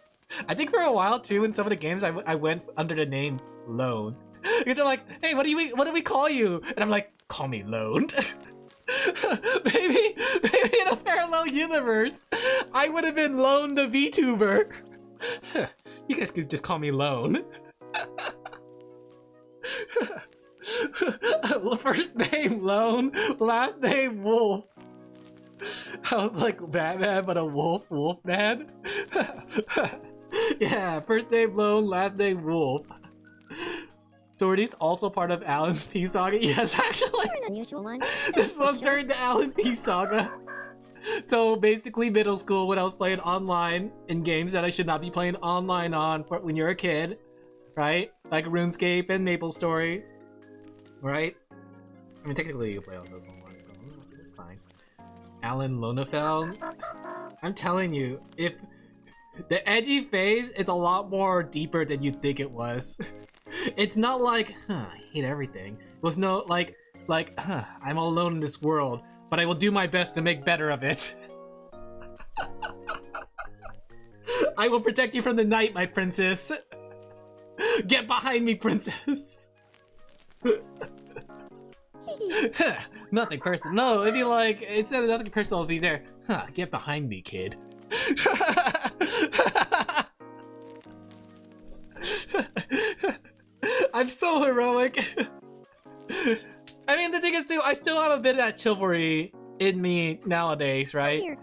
I think for a while too, in some of the games, I went under the name Lone. Because they're like, hey, what do we call you? And I'm like, call me Lone. maybe in a parallel universe, I would have been Lone the VTuber. You guys could just call me Lone. First name Lone, last name Wolf. I was like Batman, but a wolf man. Yeah, first name Lone, last name Wolf. So are these also part of Alan's P Saga? Yes, actually. An unusual one. This one's turned to Alan P Saga. So basically middle school when I was playing online in games that I should not be playing online on when you're a kid, right? Like RuneScape and MapleStory, right? I mean, technically you play on those online, so it's fine. Alin Laphel. I'm telling you, if the edgy phase is a lot more deeper than you think it was. It's not like, I hate everything. It was no like, I'm alone in this world, but I will do my best to make better of it. I will protect you from the night, my princess. Get behind me, princess. Nothing personal. No, it'd be like, instead of nothing personal, it'd be there. Get behind me, kid. I'm so heroic. I mean, the thing is too, I still have a bit of that chivalry in me nowadays, right?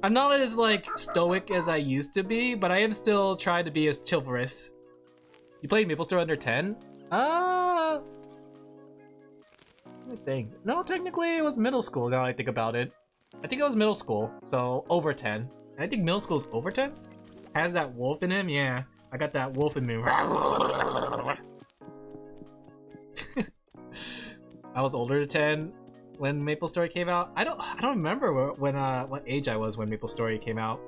I'm not as like stoic as I used to be, but I am still trying to be as chivalrous. You played MapleStory under 10? I think. No, technically it was middle school now I think about it. I think it was middle school, so over 10. I think middle school's over 10? Has that wolf in him? Yeah, I got that wolf in me. I was older than 10 when MapleStory came out. I don't remember when what age I was when MapleStory came out.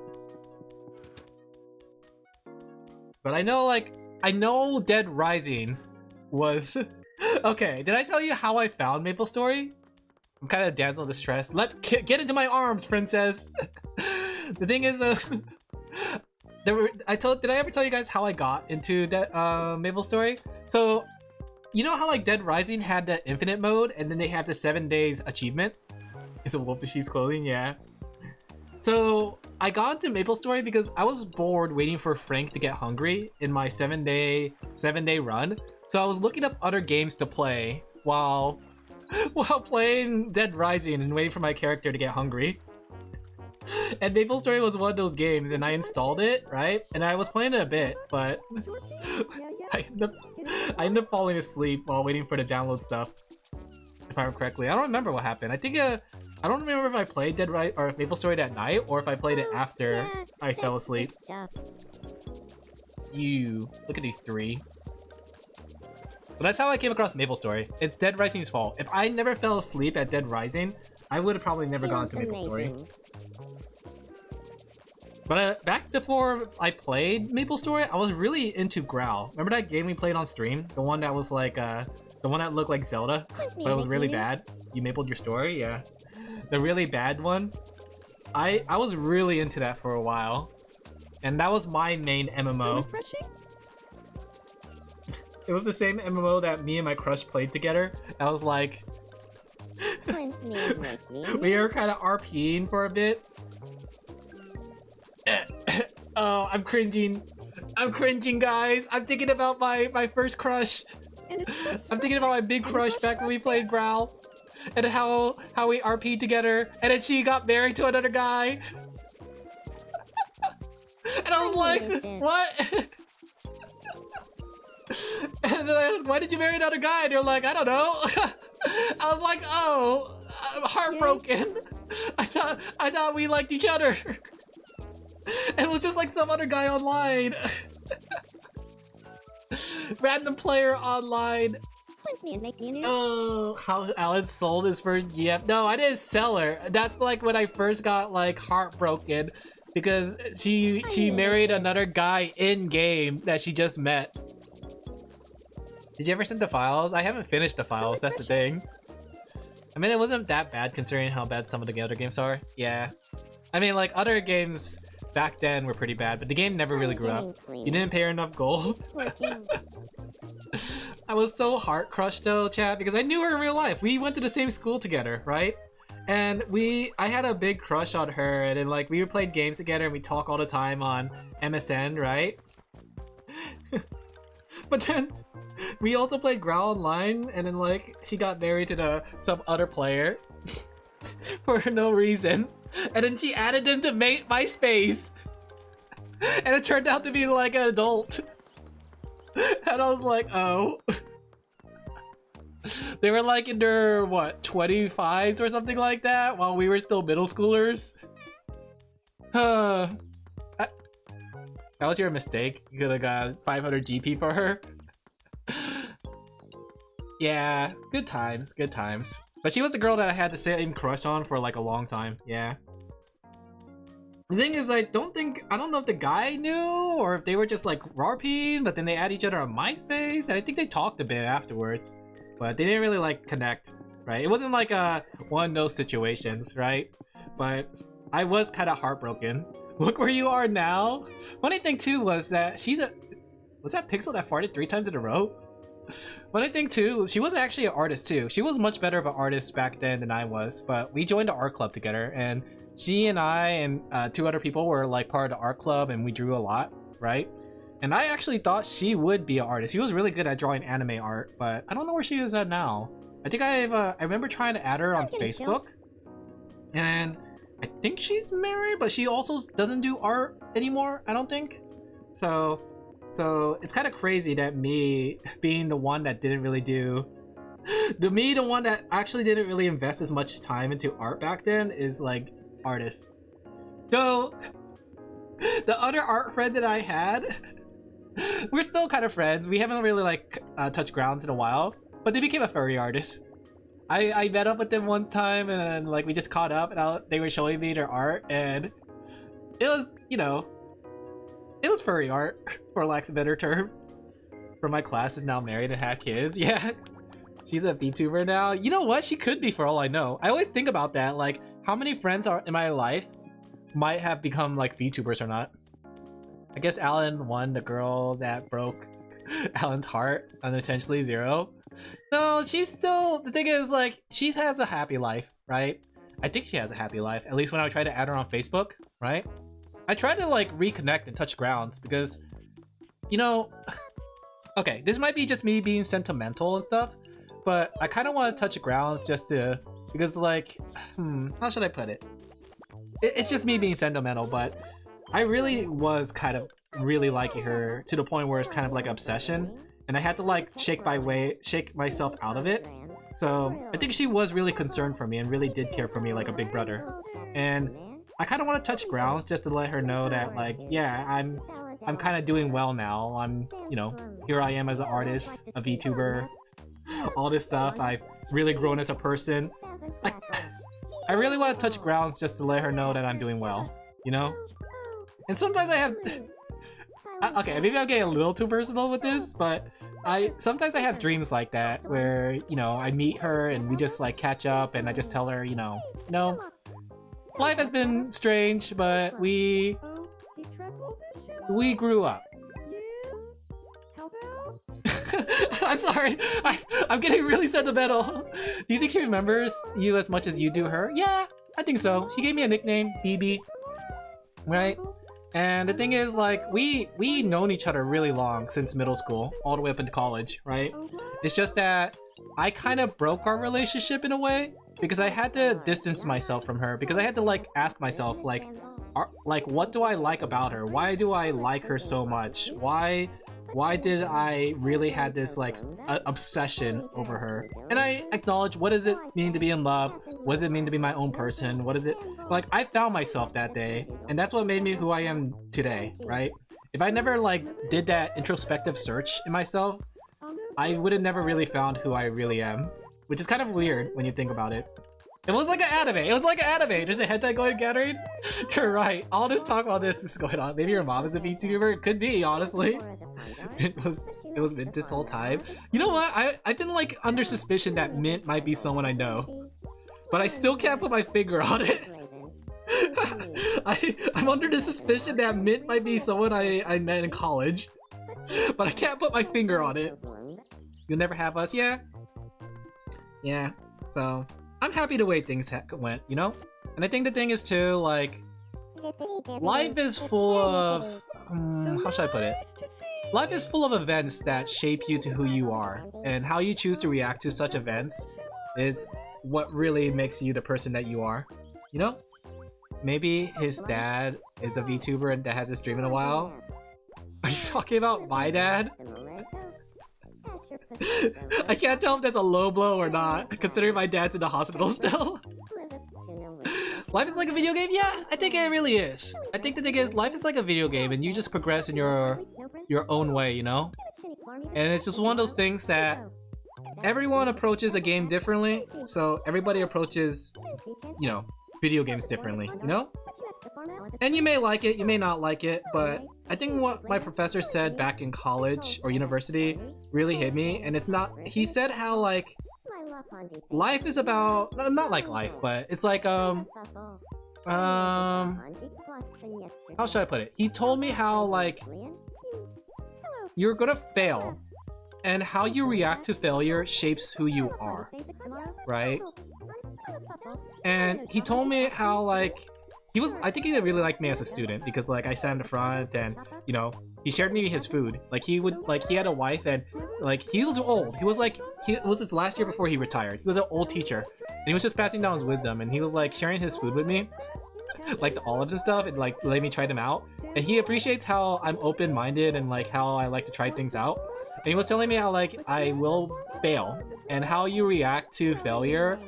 But I know Dead Rising was okay, did I tell you how I found MapleStory? I'm kind of damsel in distress. Get into my arms, princess. The thing is, did I ever tell you guys how I got into that MapleStory? So, you know how like Dead Rising had that infinite mode, and then they have the 7 days achievement? It's a wolf in sheep's clothing, yeah. So I got into MapleStory because I was bored waiting for Frank to get hungry in my 7-day run. So I was looking up other games to play while playing Dead Rising and waiting for my character to get hungry. And MapleStory was one of those games, and I installed it, right? And I was playing it a bit, but I ended up falling asleep while waiting for the download stuff. If I remember correctly. I don't remember what happened. I think I don't remember if I played Dead Right or Maple Story that night or if I played it after Yeah, I fell that's asleep. the stuff. You look at these three. But that's how I came across Maple Story. It's Dead Rising's fault. If I never fell asleep at Dead Rising, I would have probably never gone to Feels Maple Story. amazing. But back before I played Maple Story, I was really into Growl. Remember that game we played on stream? The one that was like, the one that looked like Zelda, but it was really bad. You mapled your story? Yeah. The really bad one. I was really into that for a while. And that was my main So MMO. refreshing. It was the same MMO that me and my crush played together. I was like, Cleanse me and make me. we were kind of RPing for a bit. Oh, I'm cringing. I'm cringing, guys. I'm thinking about my first crush. And it's so I'm thinking about my big crush back when we played Growl. And how we RP'd together. And then she got married to another guy. And I was like, what? And then I asked, why did you marry another guy? And they're like, I don't know. I was like, oh, I'm heartbroken. I thought we liked each other. And it was just like some other guy online. Random player online. Cleanse me and make me anew. Oh, how Alin sold his first GF. No, I didn't sell her. That's like when I first got like heartbroken because she married another guy in game that she just met. Did you ever send the files? I haven't finished the files, that's the thing. I mean, it wasn't that bad considering how bad some of the other games are. Yeah. I mean, like, other games back then were pretty bad, but the game never really grew up. You didn't pay her enough gold. Working. I was so heart crushed though, chat, because I knew her in real life. We went to the same school together, right? And I had a big crush on her, and then like we played games together and we talk all the time on MSN, right? But then we also played Growl Online, and then like she got married to some other player for no reason, and then she added them to MySpace, and it turned out to be like an adult. And I was like, oh. They were like in their, what, 25s or something like that, while we were still middle schoolers. That was your mistake. You could have got 500 GP for her. Yeah, good times, good times. But she was the girl that I had the same crush on for like a long time, yeah. The thing is, I don't know if the guy knew or if they were just like RARPing, but then they add each other on MySpace, and I think they talked a bit afterwards, but they didn't really like connect, right? It wasn't like one of those situations, right? But I was kind of heartbroken. Look where you are now. Funny thing too was that was that Pixel that farted 3 times in a row? Funny thing too, she was actually an artist too. She was much better of an artist back then than I was, but we joined the art club together, and she and I and 2 other people were like part of the art club, and we drew a lot, right? And I actually thought she would be an artist. She was really good at drawing anime art, but I don't know where she is at now. I think I remember trying to add her on Facebook, and I think she's married, but she also doesn't do art anymore, I don't think. So it's kind of crazy that me being the one that didn't really do the one that actually didn't really invest as much time into art back then is like artist. Though the other art friend that I had, we're still kind of friends. We haven't really like touched grounds in a while, but they became a furry artist. I met up with them one time, and like we just caught up, and they were showing me their art, and it was, you know, it was furry art, for lack of a better term. For my class is now married and had kids. Yeah, she's a VTuber now. You know what? She could be, for all I know. I always think about that, like how many friends are in my life might have become like VTubers or not. I guess Alin won, the girl that broke Alan's heart unintentionally, 0. No, she's still, the thing is, like, she has a happy life, right? I think she has a happy life, at least when I try to add her on Facebook, right? I try to like reconnect and touch grounds because, you know, okay, this might be just me being sentimental and stuff, but I kind of want to touch grounds just to, because like, how should I put it? It's just me being sentimental, but I really was kind of really liking her to the point where it's kind of like obsession. and I had to like shake myself out of it. So I think she was really concerned for me and really did care for me like a big brother. And I kind of want to touch grounds just to let her know that like, yeah, I'm kind of doing well now. I'm, you know, here I am as an artist, a VTuber, all this stuff. I've really grown as a person. I really want to touch grounds just to let her know that I'm doing well, you know? And sometimes I have... okay, maybe I'm getting a little too personal with this, but sometimes I have dreams like that where, you know, I meet her and we just like catch up and I just tell her, you know, life has been strange, but we grew up. I'm sorry, I'm getting really sentimental. Do you think she remembers you as much as you do her? Yeah, I think so. She gave me a nickname, BB, right? And the thing is, like, we known each other really long, since middle school, all the way up into college, right? It's just that I kind of broke our relationship in a way, because I had to distance myself from her, because I had to, like, ask myself, like, what do I like about her? Why do I like her so much? Why did I really have this, like, obsession over her? And I acknowledge, what does it mean to be in love? What does it mean to be my own person? What is it? Like, I found myself that day, and that's what made me who I am today, right? If I never, like, did that introspective search in myself, I would have never really found who I really am. Which is kind of weird when you think about it. It was like an anime. It was like an anime. There's a hentai going gathering. You're right. All this talk about this is going on. Maybe your mom is a VTuber. It could be, honestly. It was Mint this whole time. You know what? I've been like under suspicion that Mint might be someone I know, but I still can't put my finger on it. I'm under the suspicion that Mint might be someone I met in college, but I can't put my finger on it. You'll never have us, yeah. Yeah. So I'm happy the way things went, you know? And I think the thing is too, like, life is full of, how should I put it? Life is full of events that shape you to who you are, and how you choose to react to such events is what really makes you the person that you are, you know? Maybe his dad is a VTuber and that hasn't streamed in a while. Are you talking about my dad? I can't tell if that's a low blow or not, considering my dad's in the hospital still. Life is like a video game? Yeah, I think it really is. I think the thing is, life is like a video game and you just progress in your own way, you know? And it's just one of those things that everyone approaches a game differently, so everybody approaches, you know, video games differently, you know? And you may like it, you may not like it, but I think what my professor said back in college or university really hit me, and it's not, he said how like, life is about, not like life, but it's like, how should I put it? He told me how like, you're gonna fail, and how you react to failure shapes who you are, right? And he told me how like, I think he really liked me as a student because like I sat in the front and, you know, he shared me his food. Like he had a wife and like he was old. He was like, it was his last year before he retired. He was an old teacher and he was just passing down his wisdom and he was like sharing his food with me, like the olives and stuff, and like let me try them out. And he appreciates how I'm open-minded and like how I like to try things out. And he was telling me how like I will fail and how you react to failure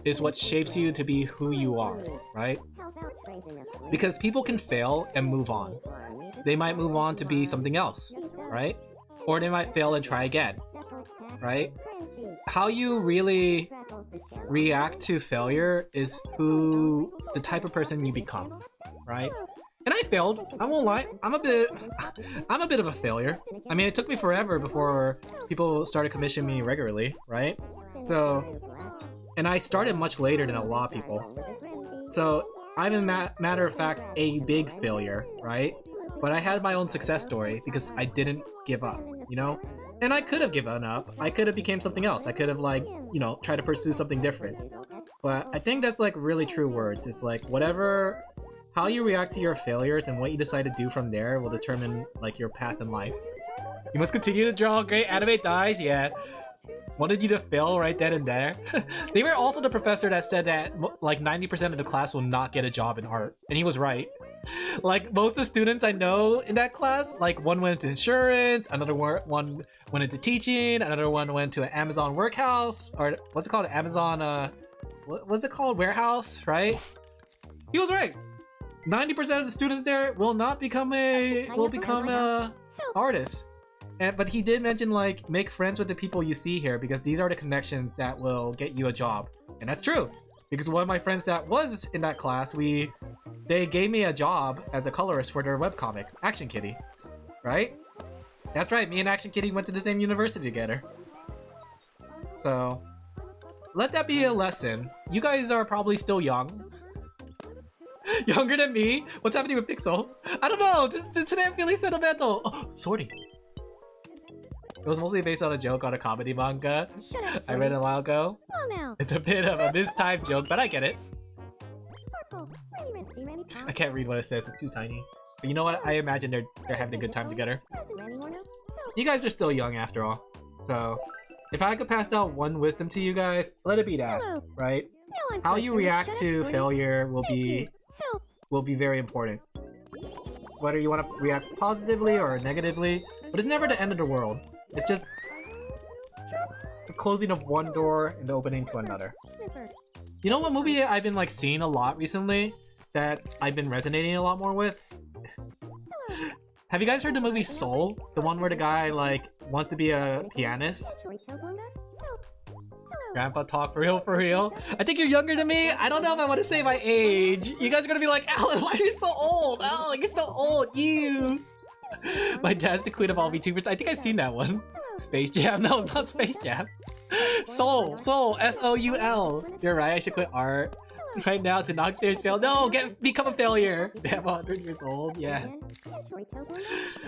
is what shapes you to be who you are, right? Because people can fail and move on. They might move on to be something else, right? Or they might fail and try again, right? How you really react to failure is the type of person you become, right? And I failed, I won't lie, I'm a bit of a failure. I mean, it took me forever before people started commissioning me regularly, right? So, and I started much later than a lot of people. So, I'm a matter of fact a big failure, right? But I had my own success story because I didn't give up, you know? And I could have given up. I could have became something else. I could have like, you know, tried to pursue something different. But I think that's like really true words. It's like whatever, how you react to your failures and what you decide to do from there will determine like your path in life. You must continue to draw great anime dies, yeah. Wanted you to fail right then and there. They were also the professor that said that like 90% of the class will not get a job in art. And he was right. Like most of the students I know in that class, like one went into insurance, another one went into teaching, another one went to an Amazon workhouse, or what's it called? Amazon, what's it called? Warehouse, right? He was right. 90% of the students there will not become artists. But he did mention like make friends with the people you see here because these are the connections that will get you a job, and that's true. Because one of my friends that was in that class, they gave me a job as a colorist for their webcomic, Action Kitty, right? That's right, me and Action Kitty went to the same university together. So, let that be a lesson. You guys are probably still young. Younger than me? What's happening with Pixel? I don't know, today I'm feeling sentimental. Oh, Sorty. It was mostly based on a joke on a comedy manga I read a while ago. It's a bit of a mistimed joke, but I get it. I can't read what it says, it's too tiny. But you know what? I imagine they're having a good time together. You guys are still young after all. So, if I could pass down one wisdom to you guys, let it be that, right? How you react to failure will be very important. Whether you want to react positively or negatively, but it's never the end of the world. It's just the closing of one door and the opening to another. You know what movie I've been like seeing a lot recently that I've been resonating a lot more with? Have you guys heard the movie Soul? The one where the guy like wants to be a pianist? Grandpa talk for real? I think you're younger than me. I don't know if I want to say my age. You guys are gonna be like, Alan, why are you so old? Oh, you're so old, you. My dad's the queen of all VTubers. I think I've seen that one. Space Jam? No, not Space Jam. Soul, S-O-U-L. You're right, I should quit art right now to not experience fail. No, become a failure. Damn, 100 years old, yeah.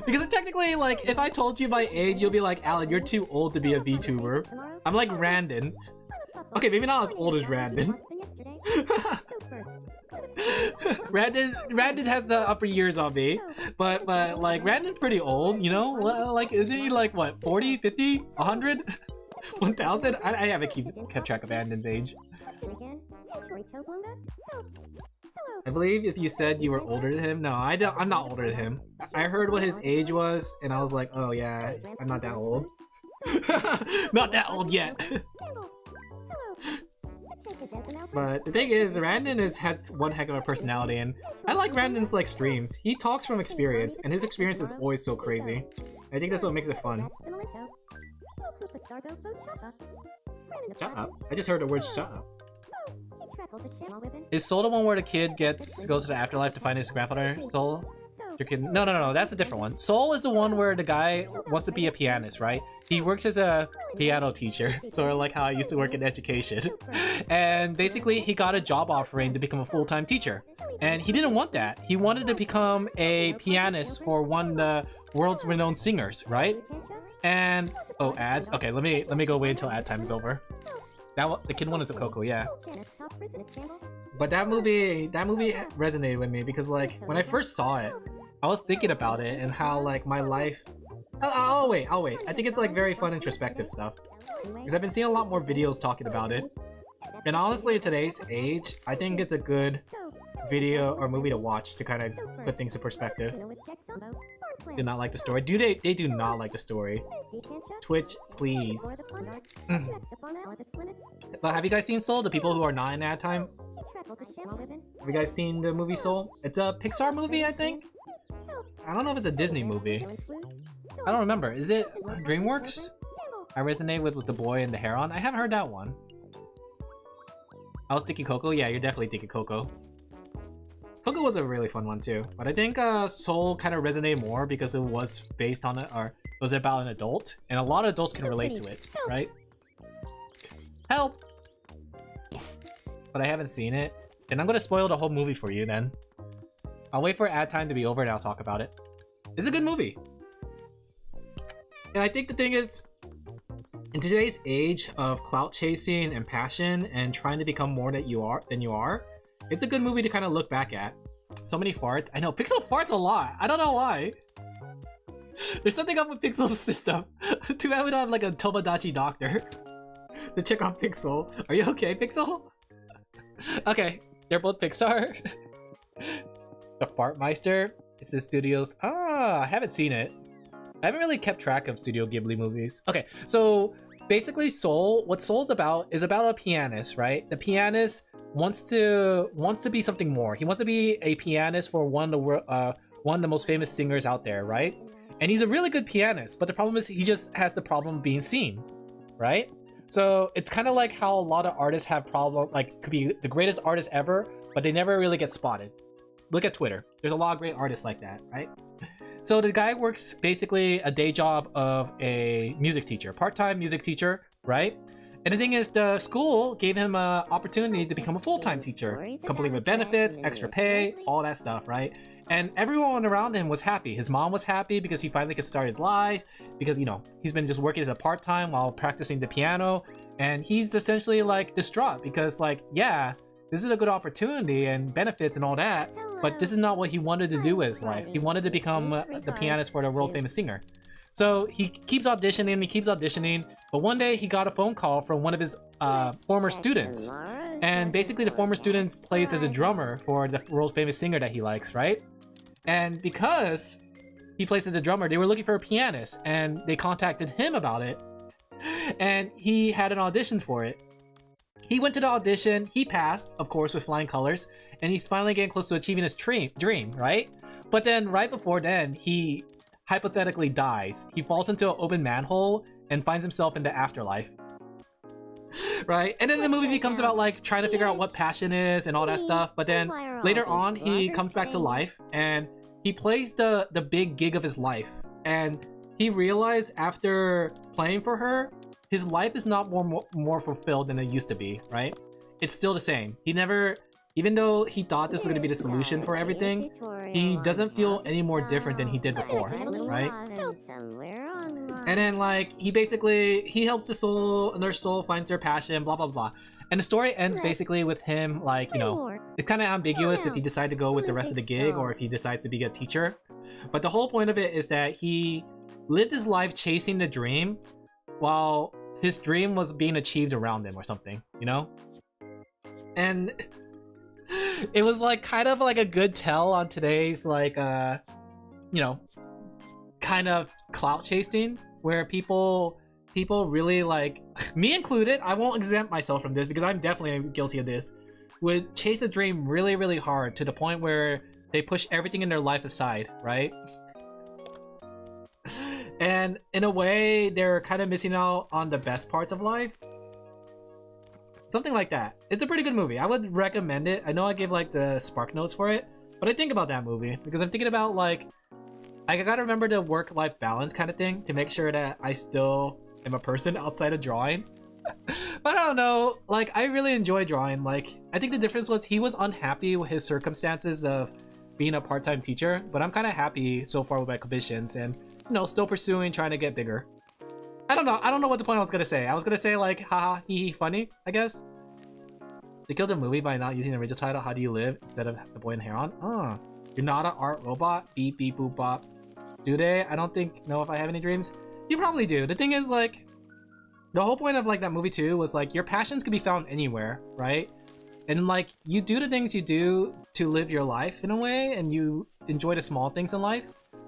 Because technically, like, if I told you my age, you'll be like, Alan, you're too old to be a VTuber. I'm like Randon. Okay, maybe not as old as Randon. Randon has the upper years on me, but like Randon's pretty old, you know? Like, is he like what, 40, 50, 100, 1000? I haven't kept track of Randon's age. I believe if you said you were older than him, no, I'm not older than him. I heard what his age was, and I was like, oh yeah, I'm not that old. Not that old yet. But the thing is, Randon has one heck of a personality, and I like Randon's like streams. He talks from experience, and his experience is always so crazy. I think that's what makes it fun. Shut up. I just heard the word shut up. Is Soul the one where the kid goes to the afterlife to find his grandfather? Soul? No, that's a different one. Soul is the one where the guy wants to be a pianist, right? He works as a piano teacher, sort of like how I used to work in education. And basically, he got a job offering to become a full-time teacher. And he didn't want that. He wanted to become a pianist for one of the world's renowned singers, right? And oh, ads. Okay, let me go wait until ad time is over. That one, the kid one is a Coco, yeah. But that movie resonated with me because like when I first saw it, I was thinking about it and how like my life. I'll wait. I think it's like very fun introspective stuff because I've been seeing a lot more videos talking about it. And honestly, at today's age, I think it's a good video or movie to watch to kind of put things in perspective. Do not like the story. They do not like the story. Twitch, please. But have you guys seen Soul? The people who are not in ad time? Have you guys seen the movie Soul? It's a Pixar movie, I think? I don't know if it's a Disney movie. I don't remember. Is it DreamWorks? I resonate with the boy and the heron. I haven't heard that one. I was thinking Coco. Yeah, you're definitely thinking Coco. Coco was a really fun one too, but I think Soul kind of resonated more because it was based on it, or it was about an adult, and a lot of adults can relate to it, right? Help! But I haven't seen it, and I'm gonna spoil the whole movie for you then. I'll wait for ad time to be over and I'll talk about it. It's a good movie. And I think the thing is, in today's age of clout chasing and passion and trying to become more than you are, it's a good movie to kind of look back at. So many farts. I know, Pixel farts a lot. I don't know why. There's something up with Pixel's system. Too bad we don't have like a Tomodachi doctor to check on Pixel. Are you okay, Pixel? Okay, they're both Pixar. The Fartmeister. It's the studio's. Ah, I haven't seen it. I haven't really kept track of Studio Ghibli movies. Okay, so basically Soul, what Soul's about is about a pianist, right? The pianist wants to be something more. He wants to be a pianist for one of the most famous singers out there, right? And he's a really good pianist, but the problem is he just has the problem of being seen, right? So it's kind of like how a lot of artists have problem, like could be the greatest artist ever, but they never really get spotted. Look at Twitter. There's a lot of great artists like that, right? So the guy works basically a day job of a music teacher, part-time music teacher, right? And the thing is, the school gave him an opportunity to become a full-time teacher, complete with benefits, extra pay, all that stuff, right? And everyone around him was happy. His mom was happy because he finally could start his life, because, you know, he's been just working as a part-time while practicing the piano, and he's essentially like distraught because, like, yeah, this is a good opportunity and benefits and all that, but this is not what he wanted to do with his life. He wanted to become the pianist for the world-famous singer. So he keeps auditioning, but one day he got a phone call from one of his former students. And basically the former student plays as a drummer for the world-famous singer that he likes, right? And because he plays as a drummer, they were looking for a pianist, and they contacted him about it. And he had an audition for it. He went to the audition, he passed, of course, with flying colors, and he's finally getting close to achieving his dream, right? But then right before then, he hypothetically dies. He falls into an open manhole and finds himself in the afterlife. Right? And then the movie becomes about like trying to figure out what passion is and all that stuff. But then later on, he comes back to life and he plays the big gig of his life. And he realized after playing for her, his life is not more fulfilled than it used to be, right? It's still the same. He never, even though he thought this was going to be the solution for everything, he doesn't feel any more different than he did before, right? And then like, he helps the soul, and their soul finds their passion, blah, blah, blah. And the story ends basically with him like, you know, it's kind of ambiguous if he decides to go with the rest of the gig or if he decides to be a teacher. But the whole point of it is that he lived his life chasing the dream while his dream was being achieved around him or something, you know? And it was like kind of like a good tell on today's like, you know, kind of clout chasing where people really like, me included, I won't exempt myself from this because I'm definitely guilty of this, would chase a dream really, really hard to the point where they push everything in their life aside, right? And in a way, they're kind of missing out on the best parts of life. Something like that. It's a pretty good movie. I would recommend it. I know I gave like the spark notes for it, but I think about that movie because I'm thinking about like, I gotta remember the work-life balance kind of thing to make sure that I still am a person outside of drawing. But I don't know, like I really enjoy drawing. Like I think the difference was he was unhappy with his circumstances of being a part-time teacher, but I'm kind of happy so far with my commissions and, you know, still pursuing trying to get bigger. I don't know what the point I was gonna say. I was gonna say like, haha, hee hee, funny, I guess. They killed the movie by not using the original title, How Do You Live, instead of The Boy in the Heron. Oh, you're not an art robot? Beep beep boop bop. Do they? I don't know if I have any dreams. You probably do. The thing is like, the whole point of like that movie too was like your passions can be found anywhere, right? And like you do the things you do to live your life in a way, and you enjoy the small things in life.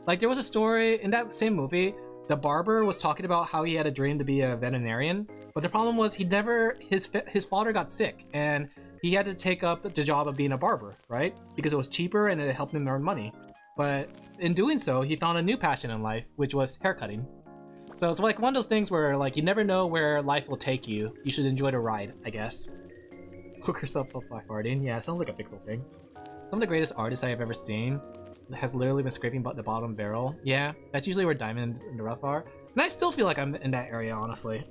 Like there was a story in that same movie, the barber was talking about how he had a dream to be a veterinarian, but the problem was his father got sick and he had to take up the job of being a barber, right? Because it was cheaper and it helped him earn money. But in doing so, he found a new passion in life, which was haircutting. So it's like one of those things where like you never know where life will take you. You should enjoy the ride, I guess. Hook herself up by farting. Yeah, it sounds like a pixel thing. Some of the greatest artists I have ever seen has literally been scraping the bottom barrel. Yeah, that's usually where Diamond and the Rough are. And I still feel like I'm in that area, honestly.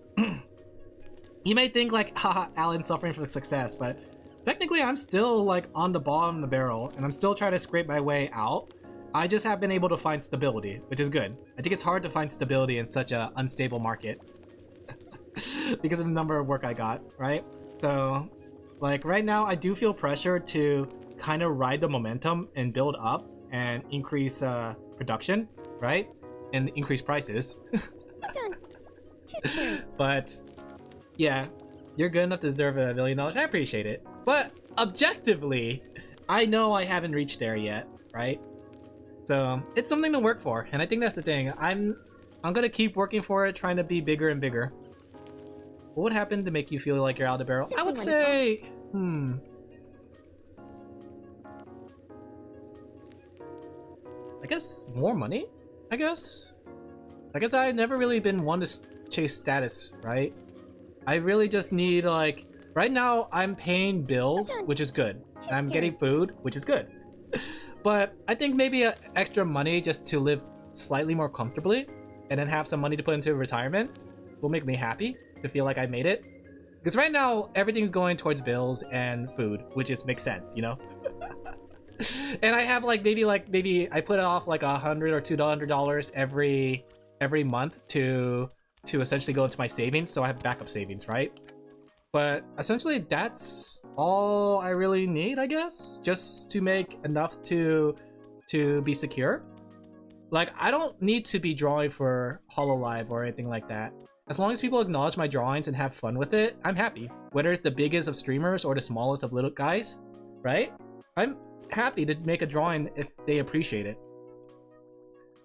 You may think like, haha, Alan's suffering from success, but technically I'm still like on the bottom of the barrel and I'm still trying to scrape my way out. I just have been able to find stability, which is good. I think it's hard to find stability in such an unstable market because of the number of work I got, right? So like right now I do feel pressure to kind of ride the momentum and build up and increase production, right? And increase prices. But yeah, you're good enough to deserve $1 million. I appreciate it. But objectively, I know I haven't reached there yet, right? So it's something to work for, and I think that's the thing. I'm gonna keep working for it, trying to be bigger and bigger. What would happen to make you feel like you're out of the barrel? I would say, I guess more money. I guess I've never really been one to chase status, right? I really just need, like, right now I'm paying bills, which is good. And I'm getting food, which is good. But I think maybe extra money just to live slightly more comfortably and then have some money to put into retirement will make me happy to feel like I made it. Because right now everything's going towards bills and food, which just makes sense, you know? And I have maybe I put off like $100 or $200 every month to essentially go into my savings, so I have backup savings, right? But essentially that's all I really need, I guess, just to make enough to be secure. Like, I don't need to be drawing for Hololive or anything like that. As long as people acknowledge my drawings and have fun with it, I'm happy. Whether it's the biggest of streamers or the smallest of little guys, right? I'm happy to make a drawing if they appreciate it.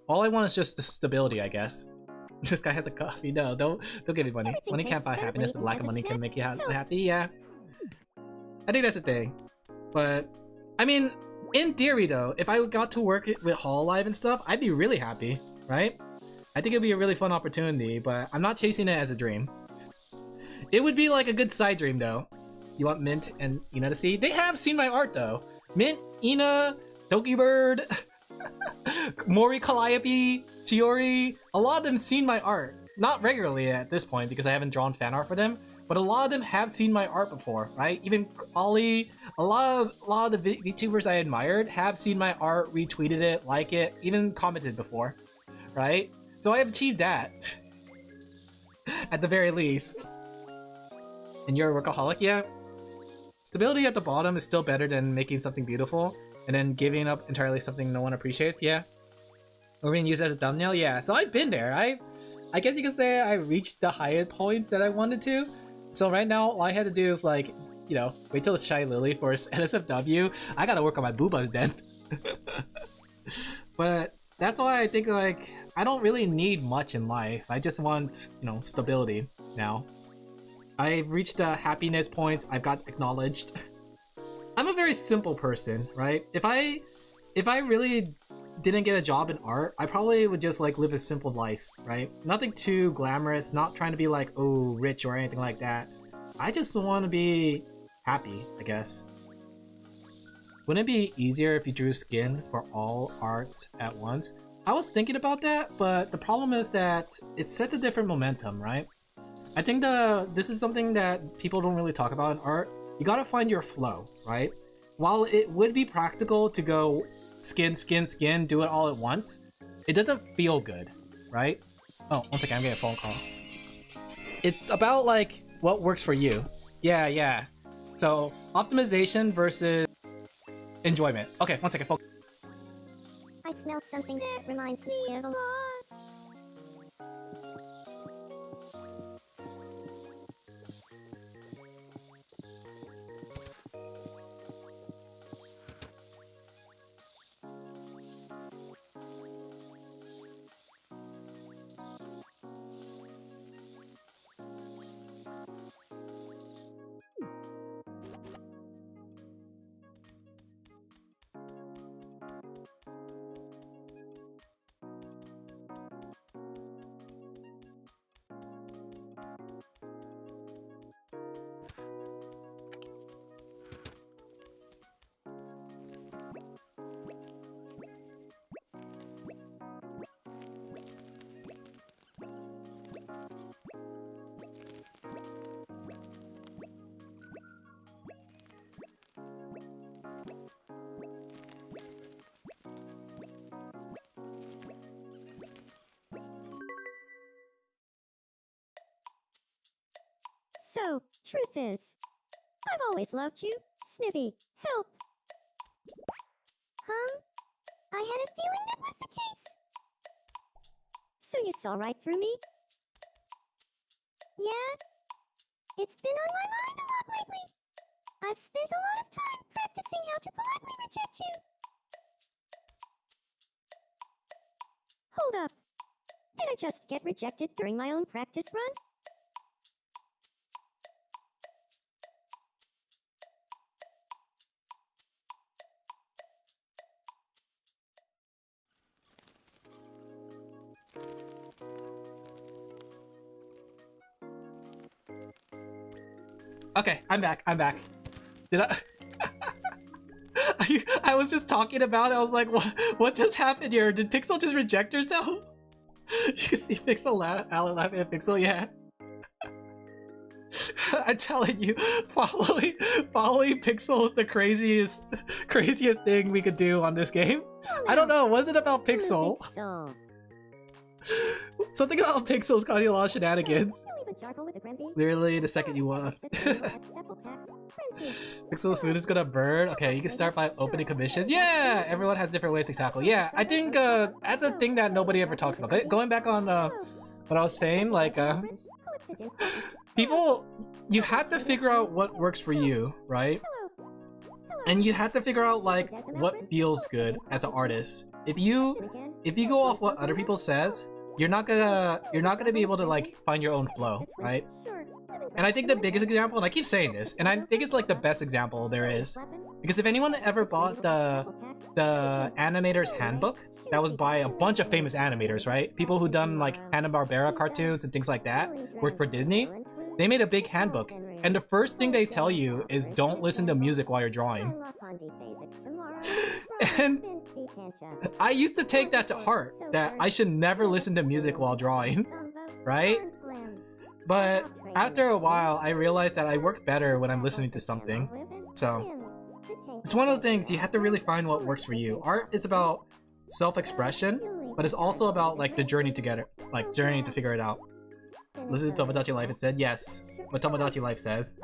All I want is just the stability, I guess. This guy has a coffee. No, don't give me money. Money can't buy happiness, but lack of money can make you happy. Yeah, I think that's the thing. But I mean, in theory though, if I got to work with Hololive and stuff, I'd be really happy, right? I think it'd be a really fun opportunity, but I'm not chasing it as a dream. It would be like a good side dream though. You want Mint and Ina to see? They have seen my art though. Mint, Ina, Tokibird, Mori Calliope, Chiori, a lot of them seen my art. Not regularly at this point because I haven't drawn fan art for them, but a lot of them have seen my art before, right? Even Ollie, a lot of the VTubers I admired have seen my art, retweeted it, like it, even commented before, right? So I have achieved that, at the very least. And you're a workaholic, yeah? Stability at the bottom is still better than making something beautiful and then giving up entirely something no one appreciates, yeah? Or being used as a thumbnail, yeah. So I've been there. I guess you could say I reached the higher points that I wanted to. So right now, all I had to do is like, you know, wait till it's Shy Lily for NSFW. I gotta work on my boobas then. But that's why I think, like, I don't really need much in life. I just want, you know, stability now. I've reached the happiness points. I've got acknowledged. I'm a very simple person, right? If I really didn't get a job in art, I probably would just like live a simple life, right? Nothing too glamorous, not trying to be like, oh, rich or anything like that. I just want to be happy, I guess. Wouldn't it be easier if you drew skin for all arts at once? I was thinking about that, but the problem is that it sets a different momentum, right? I think this is something that people don't really talk about in art. You gotta find your flow, right? While it would be practical to go skin, skin, skin, do it all at once, it doesn't feel good, right? Oh, one second, I'm getting a phone call. It's about like what works for you. Yeah. So optimization versus enjoyment. Okay, one second, focus. I smell something that reminds me of a loss. So, truth is, I've always loved you. Snippy, help! I had a feeling that was the case. So you saw right through me? Yeah? It's been on my mind a lot lately. I've spent a lot of time prepping practicing how to politely reject you. Hold up. Did I just get rejected during my own practice run? Okay, I'm back. I'm back. Did I? I was just talking about it. I was like, what just happened here? Did Pixel just reject herself? You see Pixel Alin laughing at Pixel? Yeah. I'm telling you, following Pixel is the craziest thing we could do on this game. I don't know. Was it about Pixel? Something about Pixel's causing a lot of shenanigans. Literally the second you left. Pixel's food is gonna burn. Okay, you can start by opening commissions. Yeah, everyone has different ways to tackle. Yeah, I think that's a thing that nobody ever talks about. Going back on what I was saying, like people, you have to figure out what works for you, right? And you have to figure out like what feels good as an artist. If you go off what other people says, you're not gonna be able to like find your own flow, right? And I think the biggest example, and I keep saying this, and I think it's like the best example there is, because if anyone ever bought the animator's handbook, that was by a bunch of famous animators, right? People who done like Hanna-Barbera cartoons and things like that, worked for Disney. They made a big handbook, and the first thing they tell you is don't listen to music while you're drawing. And I used to take that to heart, that I should never listen to music while drawing, right? But after a while, I realized that I work better when I'm listening to something. So it's one of those things, you have to really find what works for you. Art is about self-expression, but it's also about like the journey together, like journey to figure it out. Listen to Tomodachi Life instead? Yes. What Tomodachi Life says.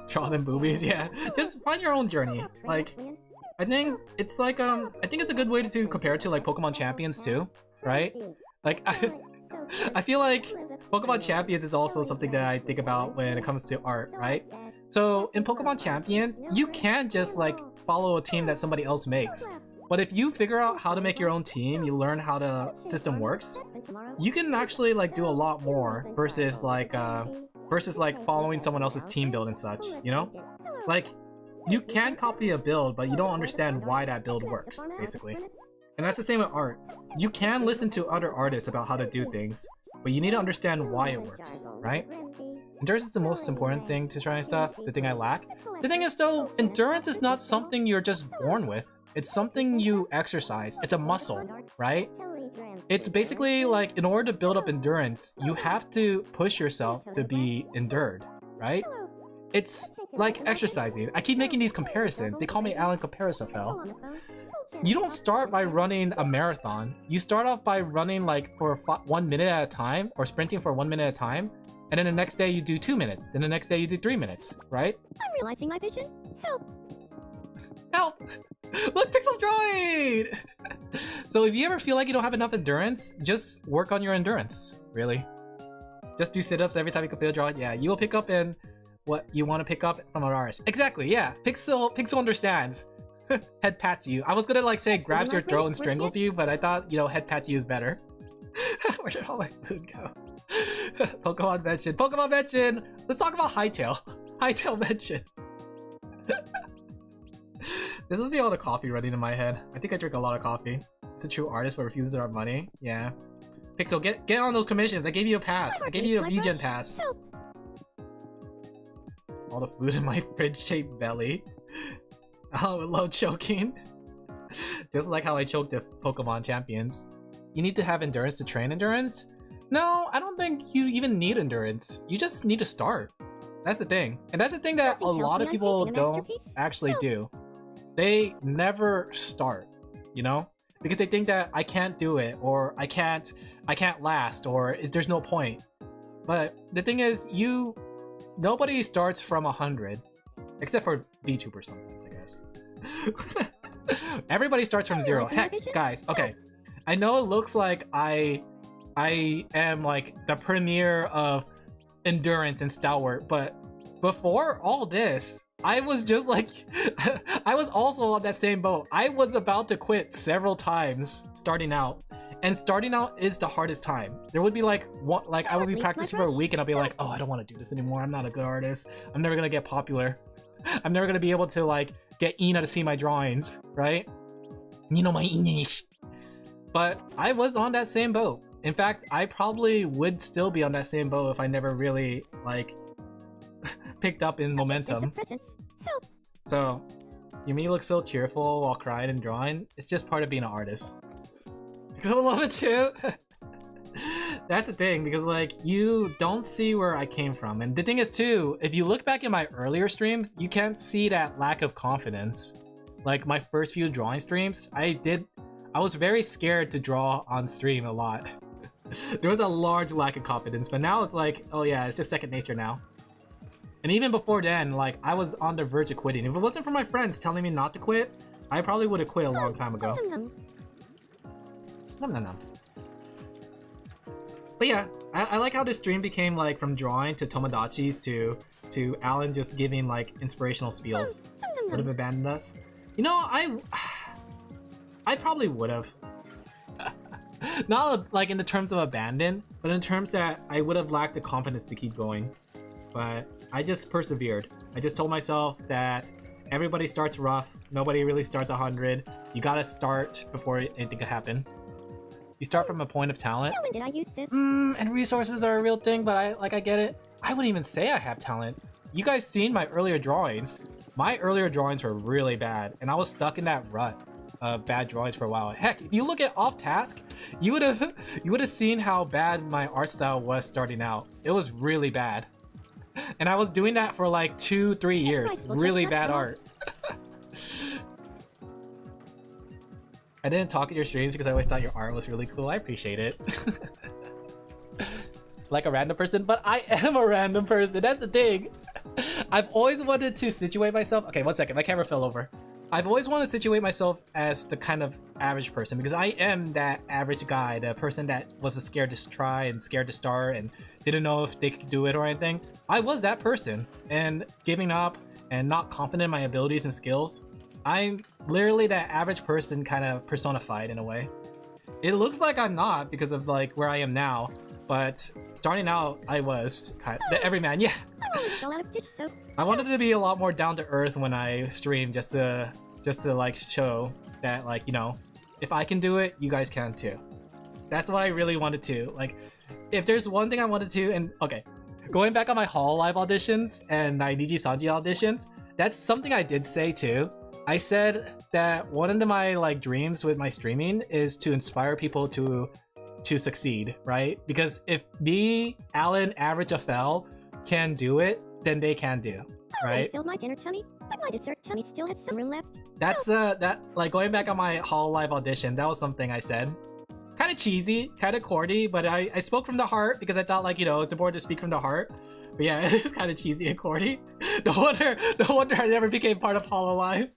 Trauma and boobies, yeah. Just find your own journey. Like, I think it's like I think it's a good way to compare it to like Pokemon Champions too, right? Like I feel like Pokemon Champions is also something that I think about when it comes to art, right? So in Pokemon Champions, you can't just like follow a team that somebody else makes. But if you figure out how to make your own team, you learn how the system works, you can actually like do a lot more versus like following someone else's team build and such, you know? Like, you can copy a build, but you don't understand why that build works, basically. And that's the same with art. You can listen to other artists about how to do things, but you need to understand why it works, right? Endurance is the most important thing to trying stuff, the thing I lack. The thing is though, endurance is not something you're just born with. It's something you exercise. It's a muscle, right? It's basically like, in order to build up endurance, you have to push yourself to be endured, right? It's like exercising. I keep making these comparisons. They call me Alin Laphel. You don't start by running a marathon. You start off by running like for 1 minute at a time, or sprinting for 1 minute at a time, and then the next day you do 2 minutes, then the next day you do 3 minutes, right? I'm realizing my vision. Help! Help! Look, Pixel's drawing! So if you ever feel like you don't have enough endurance, just work on your endurance, really. Just do sit-ups every time you complete a drawing. Yeah, you will pick up in what you want to pick up from an artist. Exactly, yeah. Pixel understands. Head pats you. I was gonna like say grabs your throat and strangles you, but I thought, you know, head pats you is better. Where did all my food go? Pokemon mention. Pokemon mention! Let's talk about Hytale. Hytale mention. This must be all the coffee running in my head. I think I drink a lot of coffee. It's a true artist but refuses our money. Yeah. Pixel, get on those commissions. I gave you a pass. I gave you a regen pass. All the food in my fridge-shaped belly. Oh, I love choking. Just like how I choked the Pokemon champions. You need to have endurance to train endurance? No, I don't think you even need endurance. You just need to start. That's the thing. And that's the thing that a lot of people don't actually do. They never start, you know? Because they think that I can't do it, or I can't last, or there's no point. But the thing is, nobody starts from 100. Except for VTubers sometimes, I guess. Everybody starts from 0. Heck, guys, okay. I know it looks like I am like the premier of endurance and stalwart, but before all this, I was just like, I was also on that same boat. I was about to quit several times starting out. And starting out is the hardest time. There would be like, I would be practicing for a week and I'll be like, oh, I don't want to do this anymore. I'm not a good artist. I'm never gonna get popular. I'm never gonna be able to like get Ina to see my drawings, right? You know my English. But I was on that same boat. In fact, I probably would still be on that same boat if I never really like picked up in momentum. So, Yumi looks so cheerful while crying and drawing. It's just part of being an artist. Because I love it too. That's the thing, because like you don't see where I came from. And the thing is too, if you look back in my earlier streams, you can't see that lack of confidence. Like my first few drawing streams, I was very scared to draw on stream a lot. There was a large lack of confidence, but now it's like, oh yeah, it's just second nature now. And even before then, like I was on the verge of quitting. If it wasn't for my friends telling me not to quit, I probably would have quit a long time ago. Nom nom nom. But yeah, I like how this stream became like from drawing to Tomodachi's to Alin just giving like inspirational spiels. Would have abandoned us. You know, I probably would have. Not like in the terms of abandon, but in terms that I would have lacked the confidence to keep going. But I just persevered. I just told myself that everybody starts rough. Nobody really starts 100. You gotta start before anything could happen. You start from a point of talent. When did I use this? And resources are a real thing, but I get it. I wouldn't even say I have talent. You guys seen my earlier drawings. My earlier drawings were really bad, and I was stuck in that rut of bad drawings for a while. Heck, if you look at Offtask, you would have seen how bad my art style was starting out. It was really bad. And I was doing that for like 2-3 years. Really bad art. I didn't talk at your streams because I always thought your art was really cool. I appreciate it. Like a random person, but I am a random person. That's the thing. I've always wanted to situate myself. Okay, 1 second. My camera fell over. I've always wanted to situate myself as the kind of average person because I am that average guy, the person that was scared to try and scared to start and didn't know if they could do it or anything. I was that person, and giving up and not confident in my abilities and skills. I'm literally that average person kind of personified in a way. It looks like I'm not because of like where I am now, but starting out I was kind of the everyman. Yeah. I wanted to be a lot more down to earth when I stream, just to like show that like, you know, if I can do it, you guys can too. That's what I really wanted to. Like, if there's one thing I wanted to, and okay, going back on my Hall Live auditions and my Niji Sanji auditions, that's something I did say too. I said that one of my like dreams with my streaming is to inspire people to succeed, right? Because if me, Alin, Average Laphel can do it, then they can do, right? I filled my dinner tummy, but my dessert tummy still has some room left. That's that like going back on my Hall Live audition, that was something I said. Kind of cheesy, kind of corny, but I spoke from the heart because I thought like, you know, it's important to speak from the heart. But yeah, it's kind of cheesy and corny. No wonder I never became part of Hall Live.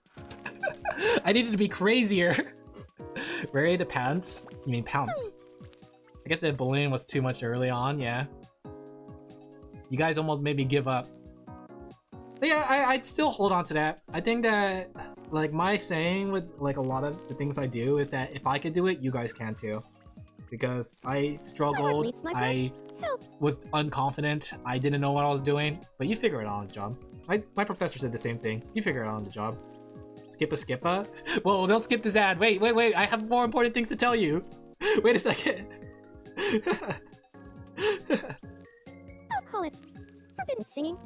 I needed to be crazier. Ready the pants? You mean pounce? I guess the balloon was too much early on, yeah. You guys almost made me give up. But yeah, I'd still hold on to that. I think that like my saying with like a lot of the things I do is that if I could do it, you guys can too. Because I struggled, I was unconfident, I didn't know what I was doing, but you figure it out on the job. My professor said the same thing. You figure it out on the job. Skippa? Whoa, don't skip this ad. Wait, I have more important things to tell you. Wait a second. I'll call it forbidden singing.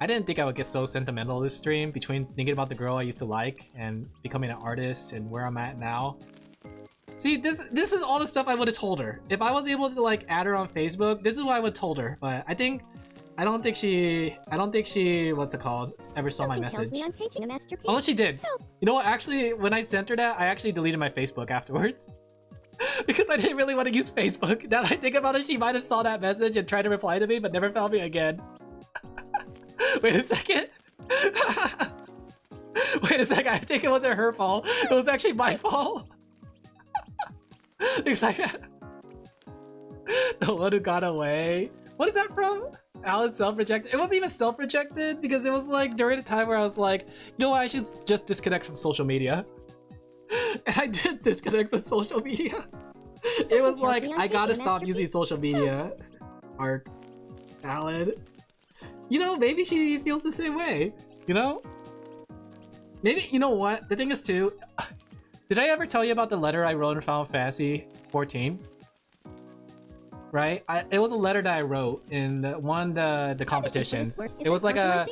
I didn't think I would get so sentimental this stream between thinking about the girl I used to like and becoming an artist and where I'm at now. See, this is all the stuff I would have told her. If I was able to like add her on Facebook, this is what I would have told her. But I don't think she what's it called, ever saw my message. I'm painting a masterpiece. Unless she did. You know what, actually, when I sent her that, I actually deleted my Facebook afterwards. Because I didn't really want to use Facebook. Now that I think about it, she might have saw that message and tried to reply to me, but never found me again. Wait a second. Wait a second, I think it wasn't her fault. It was actually my fault. It's like the one who got away. What is that from? Alan self-rejected. It wasn't even self-rejected because it was like during a time where I was like, you know what, I should just disconnect from social media. And I did disconnect from social media. It was like, I gotta stop using social media. Arc. Alan. You know, maybe she feels the same way. You know? Maybe, you know what? The thing is too, did I ever tell you about the letter I wrote in Final Fantasy 14? Right? It was a letter that I wrote in one of the competitions. It was like a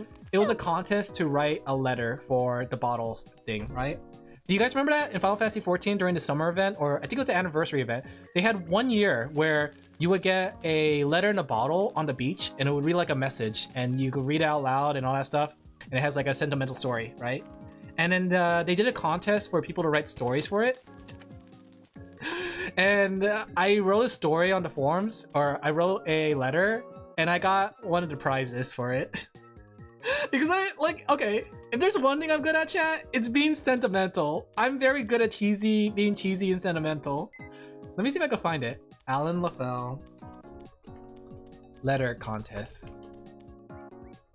contest to write a letter for the bottles thing, right? Do you guys remember that in Final Fantasy 14 during the summer event, or I think it was the anniversary event? They had 1 year where you would get a letter in a bottle on the beach, and it would read like a message, and you could read it out loud and all that stuff, and it has like a sentimental story, right? And then they did a contest for people to write stories for it. And I wrote a story on the forums, or I wrote a letter, and I got one of the prizes for it. Because I, like, okay, if there's one thing I'm good at, chat, it's being sentimental. I'm very good at being cheesy and sentimental. Let me see if I can find it. Alin Laphel letter contest.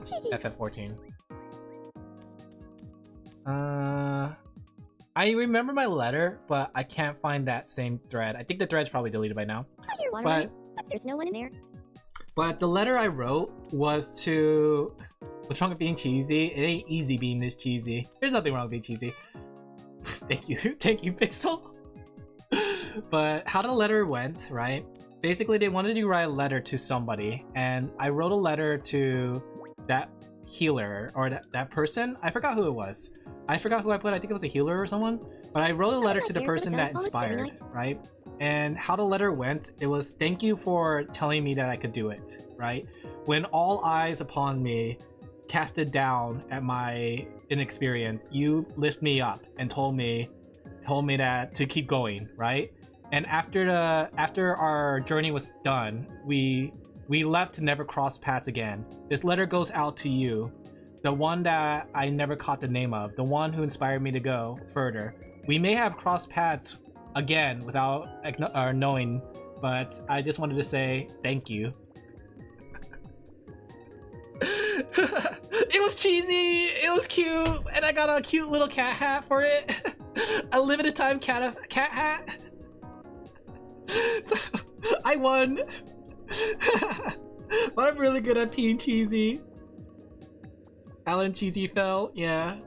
FF14. I remember my letter, but I can't find that same thread. I think the thread's probably deleted by now. But there's no one in there. But the letter I wrote was to... What's wrong with being cheesy? It ain't easy being this cheesy. There's nothing wrong with being cheesy. Thank you, Pixel. But how the letter went, right? Basically, they wanted to write a letter to somebody, and I wrote a letter to that healer, or that person. I forgot who it was. I forgot who I put. I think it was a healer or someone. But I wrote a letter to the person that inspired, right? And how the letter went, it was, thank you for telling me that I could do it, right? When all eyes upon me casted down at my inexperience, you lift me up and told me that to keep going, right? And after our journey was done, we left to never cross paths again. This letter goes out to you, the one that I never caught the name of, the one who inspired me to go further. We may have crossed paths again without knowing, but I just wanted to say thank you. It was cheesy, it was cute, and I got a cute little cat hat for it. A limited time cat hat. So I won. But I'm really good at being cheesy. Alan Cheesy fell, yeah.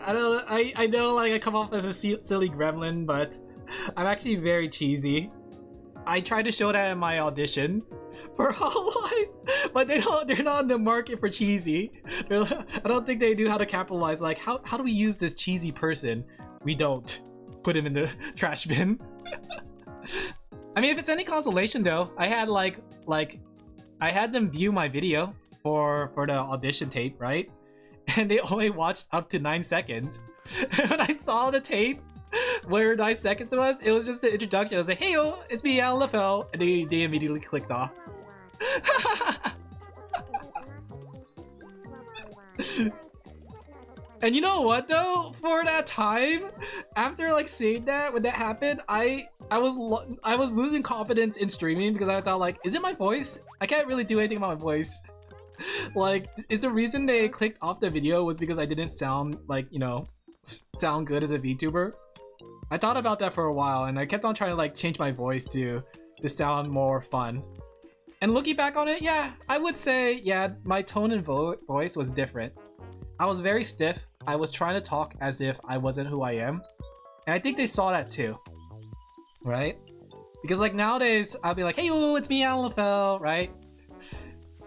I know like I come off as a silly gremlin, but I'm actually very cheesy. I tried to show that in my audition for Hololive, but they're not in the market for cheesy. I don't think they knew how to capitalize, like how do we use this cheesy person? We don't. Put him in the trash bin. I mean, if it's any consolation though, I had I had them view my video for the audition tape, right? And they only watched up to 9 seconds. When I saw the tape where 9 seconds was, it was just an introduction. I was like, hey yo, it's me, Alin Laphel, and they immediately clicked off. And you know what though? For that time, after like seeing that, when that happened, I was losing confidence in streaming because I thought like, is it my voice? I can't really do anything about my voice. Like, is the reason they clicked off the video was because I didn't sound like, you know, sound good as a VTuber? I thought about that for a while, and I kept on trying to like change my voice to sound more fun. And looking back on it, yeah, I would say, yeah, my tone and voice was different. I was very stiff. I was trying to talk as if I wasn't who I am. And I think they saw that too, right? Because like nowadays, I'll be like, hey, yo, it's me, Alin Laphel, right?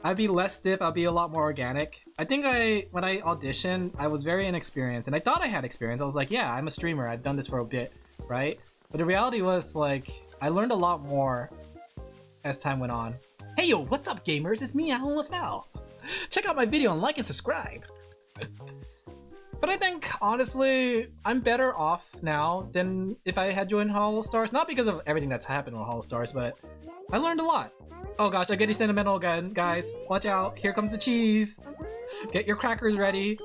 I'd be less stiff, I'd be a lot more organic. I think when I auditioned, I was very inexperienced, and I thought I had experience. I was like, yeah, I'm a streamer, I've done this for a bit, right? But the reality was like, I learned a lot more as time went on. Hey yo, what's up gamers? It's me, Alin Laphel. Check out my video and like and subscribe. But I think, honestly, I'm better off now than if I had joined Hollow Stars. Not because of everything that's happened on Hollow Stars, but I learned a lot. Oh gosh, I get sentimental again, guys. Watch out, here comes the cheese. Get your crackers ready.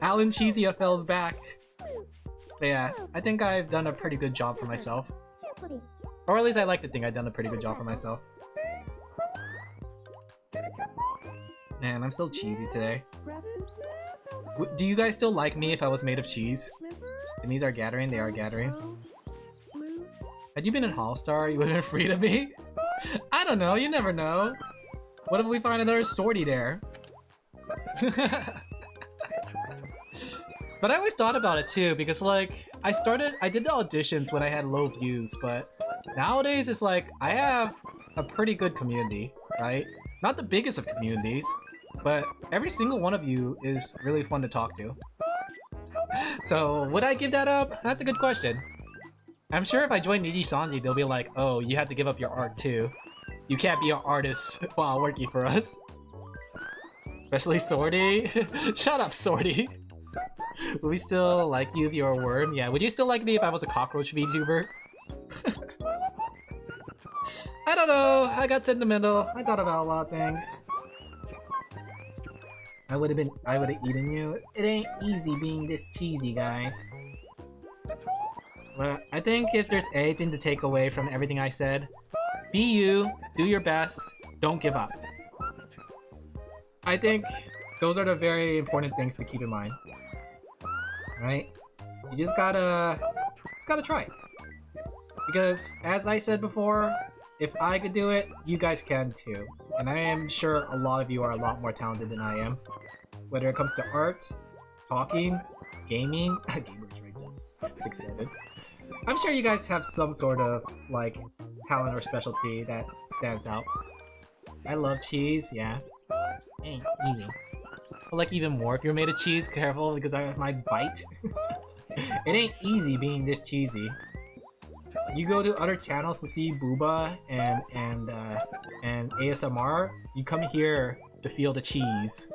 Alan Cheesy Laphell's back. But yeah, I think I've done a pretty good job for myself. Or at least I like to think I've done a pretty good job for myself. Man, I'm so cheesy today. Do you guys still like me if I was made of cheese? And these are gathering, they are gathering. Had you been in Hallstar, you would have been free to me? I don't know, you never know. What if we find another sortie there? But I always thought about it too, because like, I did the auditions when I had low views, but nowadays it's like, I have a pretty good community, right? Not the biggest of communities, but every single one of you is really fun to talk to. So, would I give that up? That's a good question. I'm sure if I join Niji Sanji, they'll be like, oh, you have to give up your art too. You can't be an artist while working for us. Especially Sorty. Shut up, Sorty. Would we still like you if you were a worm? Yeah, would you still like me if I was a cockroach VTuber? I don't know, I got sentimental. I thought about a lot of things. I would have eaten you. It ain't easy being this cheesy, guys. But I think if there's anything to take away from everything I said, be you, do your best, don't give up. I think those are the very important things to keep in mind. Right? You just gotta try it. Because, as I said before, if I could do it, you guys can too. And I am sure a lot of you are a lot more talented than I am. Whether it comes to art, talking, gaming, gamer traits 6-7. I'm sure you guys have some sort of, like, talent or specialty that stands out. I love cheese, yeah. Ain't easy. But like even more if you're made of cheese, careful because I might bite. It ain't easy being this cheesy. You go to other channels to see Booba and ASMR, you come here to feel the cheese.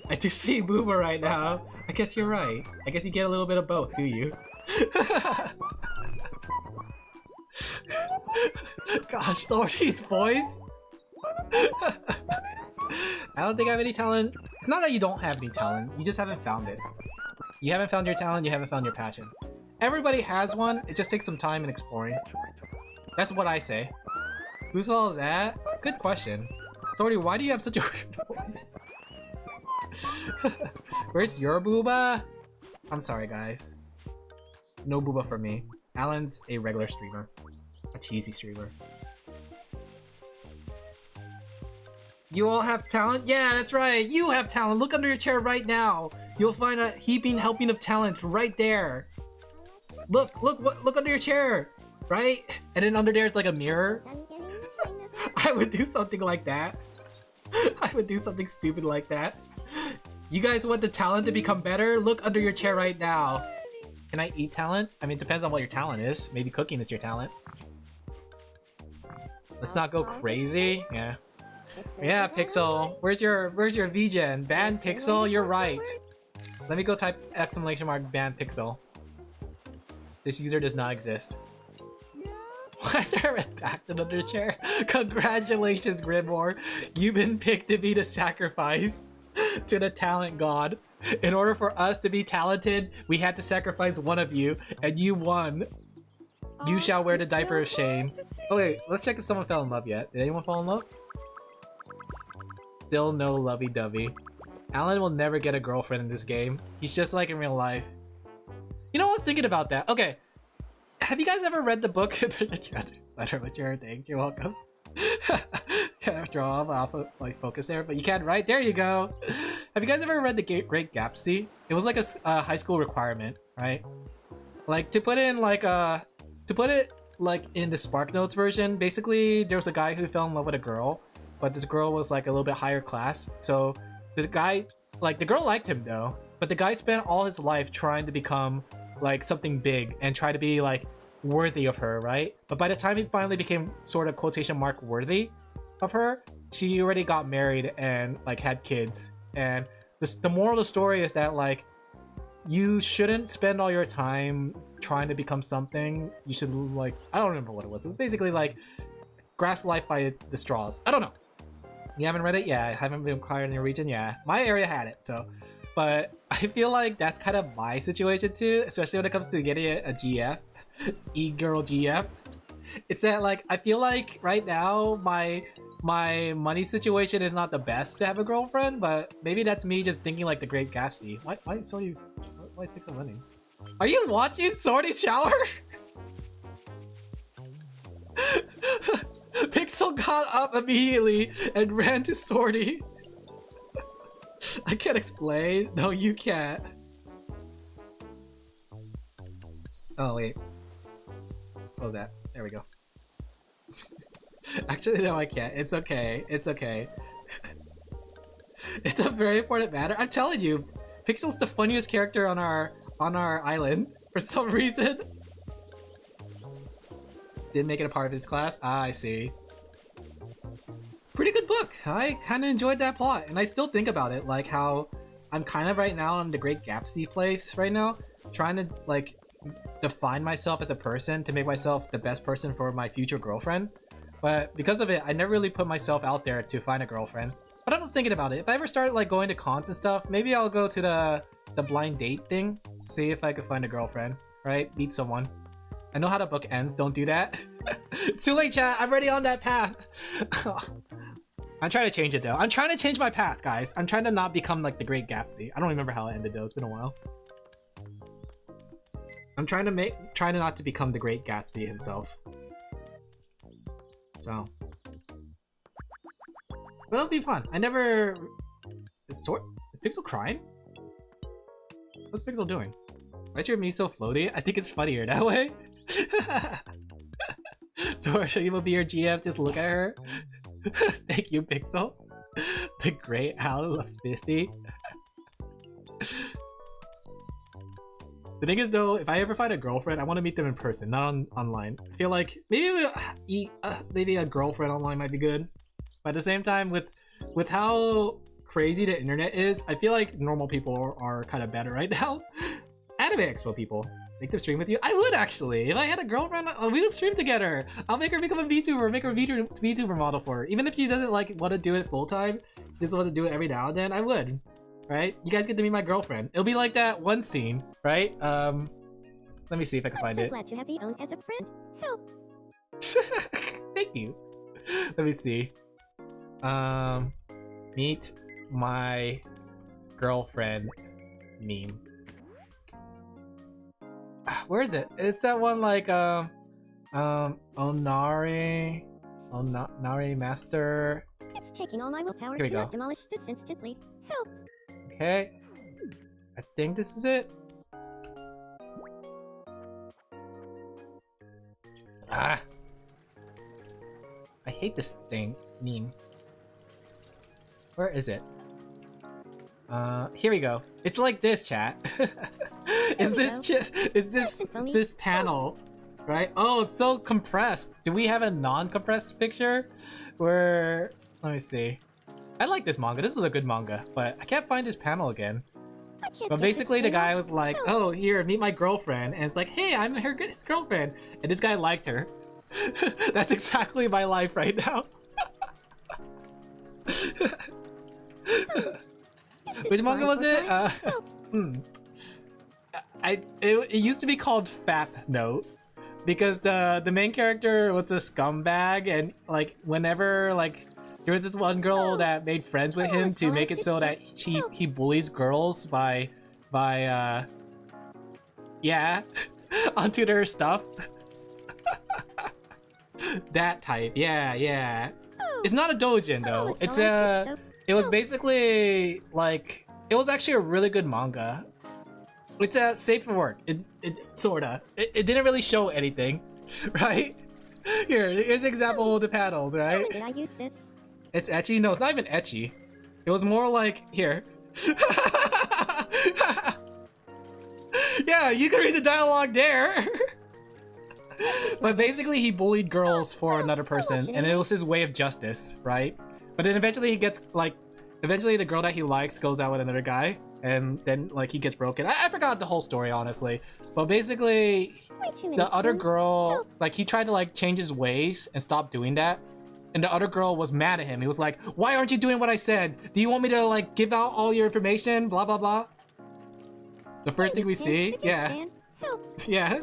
I do see Booba right now. I guess you're right. I guess you get a little bit of both, do you? Gosh, Sorty's voice! I don't think I have any talent. It's not that you don't have any talent, you just haven't found it. You haven't found your talent, you haven't found your passion. Everybody has one, it just takes some time and exploring. That's what I say. Whose fault is that? Good question. Sorty, why do you have such a weird voice? Where's your booba? I'm sorry, guys. No booba for me. Alan's a regular streamer. A cheesy streamer. You all have talent? Yeah, that's right. You have talent. Look under your chair right now. You'll find a heaping helping of talent right there. Look under your chair. Right? And then under there is like a mirror. I would do something like that. I would do something stupid like that. You guys want the talent to become better? Look under your chair right now. Can I eat talent? I mean, it depends on what your talent is. Maybe cooking is your talent. Let's not go crazy. Yeah. Yeah, Pixel. Where's your VGen? Ban Pixel? You're right. Let me go type exclamation mark ban Pixel. This user does not exist. Why is there a redacted under the chair? Congratulations, Grimore. You've been picked to be the sacrifice to the talent god. In order for us to be talented, we had to sacrifice one of you, and you won. You shall wear the diaper of shame. Oh wait, let's check if someone fell in love yet. Did anyone fall in love? Still no lovey-dovey. Alan will never get a girlfriend in this game. He's just like in real life. You know, I was thinking about that. Okay, have you guys ever read the book? Better mature things. You're welcome. Draw off of like focus there, but you can, right? There you go. Have you guys ever read the Great Gatsby? It was like a high school requirement, right? Like to put it like in the Spark Notes version. Basically, there was a guy who fell in love with a girl, but this girl was like a little bit higher class. So the guy, like the girl liked him though, but the guy spent all his life trying to become like something big and try to be like worthy of her, right? But by the time he finally became sort of quotation mark worthy of her, she already got married and like had kids. And the moral of the story is that like you shouldn't spend all your time trying to become something. You should like, I don't remember what it was. It was basically like grasp life by the straws. I don't know. You haven't read it? Yeah. I haven't been acquired in your region? Yeah. My area had it, so. But I feel like that's kind of my situation too, especially when it comes to getting a GF. E-girl GF. It's that like I feel like right now my money situation is not the best to have a girlfriend, but maybe that's me just thinking like the Great Gatsby. Why is Pixel running? Are you watching Swordy shower? Pixel got up immediately and ran to Swordy. I can't explain. No, you can't. Oh wait. What was that? There we go. Actually, no, I can't. It's okay. It's okay. It's a very important matter. I'm telling you, Pixel's the funniest character on our island for some reason. Didn't make it a part of his class. Ah, I see. Pretty good book. I kind of enjoyed that plot, and I still think about it, like how I'm kind of right now in the Great Gatsby place right now, trying to like define myself as a person to make myself the best person for my future girlfriend. But because of it, I never really put myself out there to find a girlfriend. But I was thinking about it. If I ever start like going to cons and stuff, maybe I'll go to the blind date thing, see if I could find a girlfriend, right? Meet someone. I know how the book ends. Don't do that. It's too late, chat. I'm already on that path. I'm trying to change it though. I'm trying to change my path, guys. I'm trying to not become like the Great Gatsby. I don't remember how it ended though. It's been a while. I'm trying to not to become the Great Gatsby himself. So, but it'll be fun. I never. Is Pixel crying? What's Pixel doing? Why is your me so floaty? I think it's funnier that way. So you will be your GF. Just look at her. Thank you, Pixel. The great Alin Laphel. The thing is though, if I ever find a girlfriend, I want to meet them in person, not online. I feel like maybe maybe a girlfriend online might be good. But at the same time, with how crazy the internet is, I feel like normal people are kind of better right now. Anime Expo people, make them stream with you. I would actually. If I had a girlfriend, we would stream together. I'll make her become a VTuber, make her a VTuber model for her. Even if she doesn't like want to do it full time, she just wants to do it every now and then, I would. Right? You guys get to meet my girlfriend. It'll be like that one scene, right? Let me see if I can find it. I'm so glad to have you own as a friend. Help. Thank you. Let me see. Meet my girlfriend meme. Where is it? It's that one like Onari Master. It's taking all my willpower Here we to go. not demolish this instantly. Help. Okay. I think this is it. Ah. I hate this thing. Meme. Where is it? Here we go. It's like this, chat. Is this panel, right? Oh, it's so compressed. Do we have a non-compressed picture? Where, let me see. I like this manga. This is a good manga, but I can't find his panel again. But basically, the guy was like, "Oh, here, meet my girlfriend," and it's like, "Hey, I'm his girlfriend," and this guy liked her. That's exactly my life right now. Which manga was it? It used to be called Fap Note because the main character was a scumbag, and like whenever like there was this one girl that made friends with him to make it so that he bullies girls by yeah onto their stuff. That type, yeah. It's not a doujin though. It's a. It was basically like it was actually a really good manga. It's a safe for work. It sorta. It didn't really show anything, right? Here's an example of the panels, right? Did I use this? It's ecchi. No, it's not even ecchi. It was more like here. Yeah, you can read the dialogue there. But basically, he bullied girls for another person, and it was his way of justice, right? But then eventually he gets like, eventually the girl that he likes goes out with another guy, and then like he gets broken. I forgot the whole story honestly, but basically the other girl, like he tried to like change his ways and stop doing that, and the other girl was mad at him. He was like, "Why aren't you doing what I said? Do you want me to like give out all your information? Blah blah blah." The first thing we see, yeah, yeah.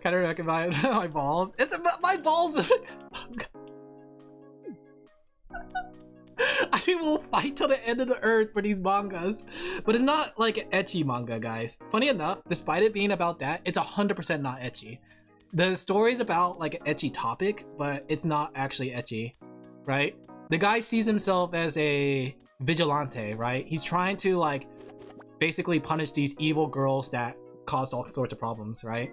Kind of recognize my balls. It's my balls. I will fight till the end of the earth for these mangas, but it's not like an ecchi manga, guys. Funny enough, despite it being about that, it's 100% not ecchi. The story's about like an ecchi topic, but it's not actually ecchi, right? The guy sees himself as a vigilante, right? He's trying to like basically punish these evil girls that caused all sorts of problems, right?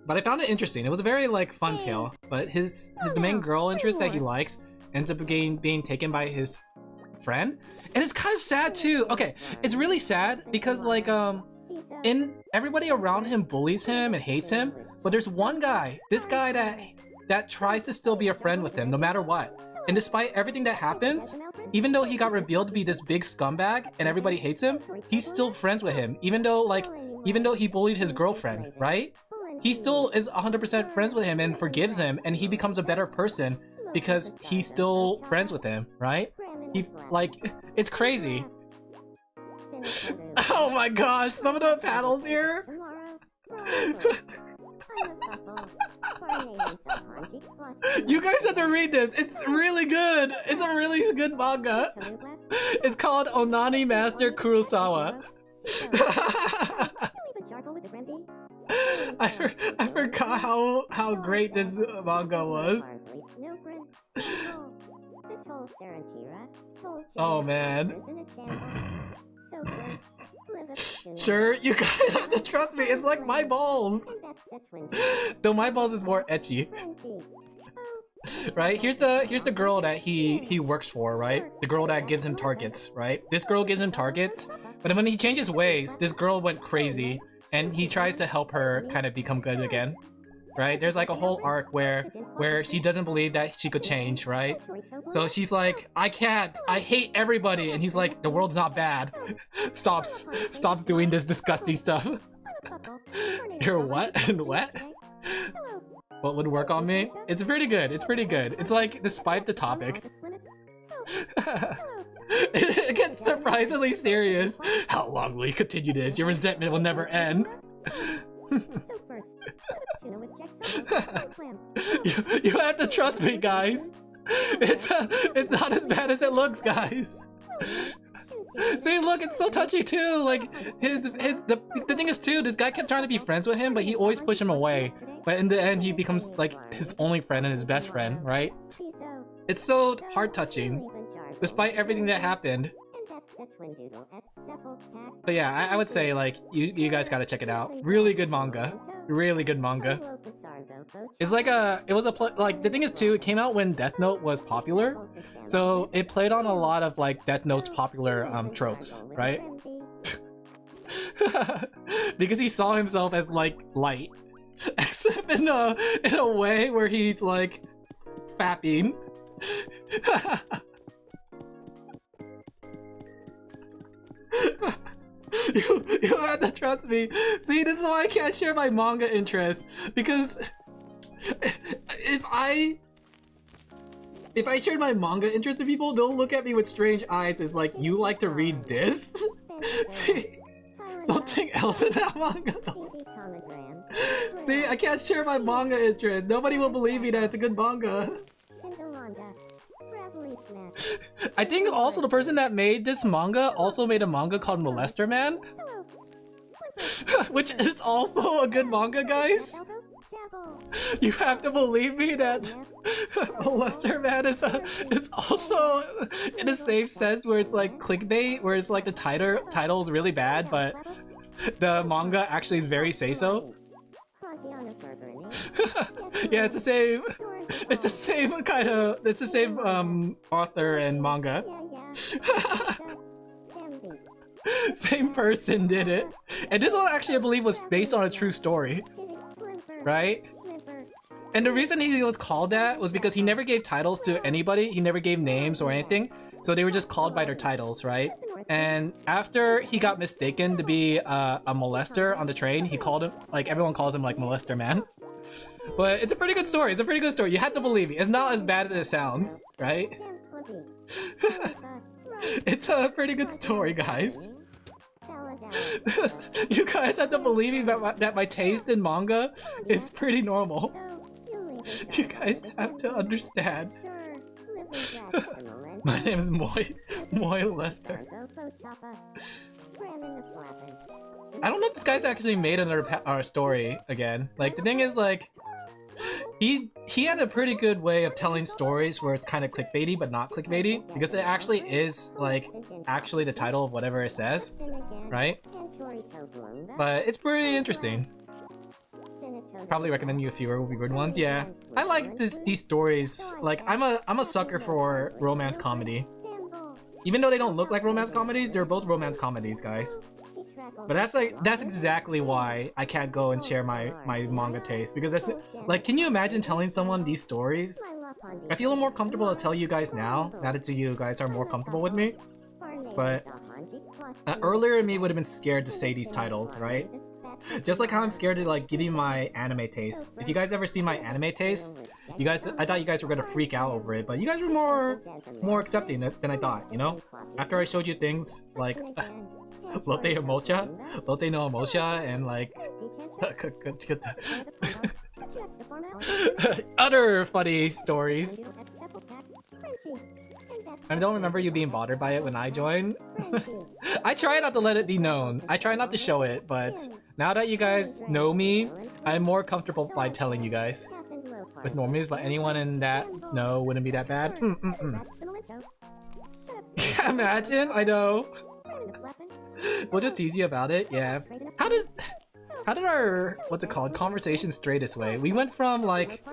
But I found it interesting. It was a very like fun tale, but the main girl interest that he likes ends up being taken by his friend, and it's kind of sad too. Okay, it's really sad because like everybody around him bullies him and hates him, but there's one guy, this guy that tries to still be a friend with him no matter what. And despite everything that happens, even though he got revealed to be this big scumbag and everybody hates him, he's still friends with him. Even though he bullied his girlfriend, right? He still is 100% friends with him and forgives him, and he becomes a better person because he's still friends with him, right? It's crazy. Oh my gosh, some of the panels here. You guys have to read this. It's really good. It's a really good manga. It's called Onani Master Kurosawa. I forgot how great this manga was. Oh man. Sure, you guys have to trust me. It's like my balls. Though my balls is more ecchi. Right? Here's the girl that he works for, right? The girl that gives him targets, right? This girl gives him targets, but when he changes ways, this girl went crazy, and he tries to help her kind of become good again. Right? There's like a whole arc where she doesn't believe that she could change, right? So she's like, I can't, I hate everybody, and he's like, the world's not bad. Stops doing this disgusting stuff. You're what? And what? What would work on me? It's pretty good, it's pretty good. It's like, despite the topic. It gets surprisingly serious. How long will you continue this? Your resentment will never end. You have to trust me, guys. It's not as bad as it looks, guys. See, look, it's so touchy too. Like the thing is too, this guy kept trying to be friends with him, but he always pushed him away. But in the end, he becomes like his only friend and his best friend, right? It's so heart-touching, despite everything that happened. But yeah, I would say like you guys gotta check it out. Really good manga. Really good manga. It's like the thing is too, it came out when Death Note was popular, so it played on a lot of like Death Note's popular tropes, right? Because he saw himself as like light, except in a way where he's like fapping. You have to trust me. See, this is why I can't share my manga interests, because if I shared my manga interests with people, they'll look at me with strange eyes as like, you like to read this? See, something else in that manga. See, I can't share my manga interests. Nobody will believe me that it's a good manga. I think also the person that made this manga also made a manga called Molester Man, which is also a good manga, guys. You have to believe me that Molester Man is also in the same sense where it's like clickbait, where it's like the title is really bad, but the manga actually is very say-so. Yeah, it's the same. It's the same kind of. It's the same author and manga. Same person did it, and this one actually I believe was based on a true story, right? And the reason he was called that was because he never gave titles to anybody. He never gave names or anything, so they were just called by their titles, right? And after he got mistaken to be a molester on the train, he called him, like everyone calls him like Molester Man. But it's a pretty good story. It's a pretty good story. You have to believe me. It's not as bad as it sounds, right? It's a pretty good story, guys. You guys have to believe me that my taste in manga is pretty normal. You guys have to understand. My name is Moy Lester. I don't know if this guy's actually made another story again. Like, the thing is, like, he had a pretty good way of telling stories where it's kind of clickbaity but not clickbaity, because it actually is, like, actually the title of whatever it says, right? But it's pretty interesting. Probably recommend you a few good ones. Yeah, I like these stories. Like, I'm a sucker for romance comedy. Even though they don't look like romance comedies, they're both romance comedies, guys. But that's exactly why I can't go and share my manga taste, because that's like, can you imagine telling someone these stories? I feel more comfortable to tell you guys now that you guys are more comfortable with me. But earlier me would have been scared to say these titles, right? Just like how I'm scared to like give you my anime taste. If you guys ever see my anime taste, I thought you guys were gonna freak out over it, but you guys were more accepting than I thought, you know? After I showed you things like Lotte no Mocha, and like other funny stories. I don't remember you being bothered by it when I joined. I try not to let it be known. I try not to show it, but now that you guys know me, I'm more comfortable by telling you guys. With normies, but anyone in that no wouldn't be that bad. Imagine, I know. We'll just tease you about it, yeah. How did our, what's it called, conversation stray this way? We went from like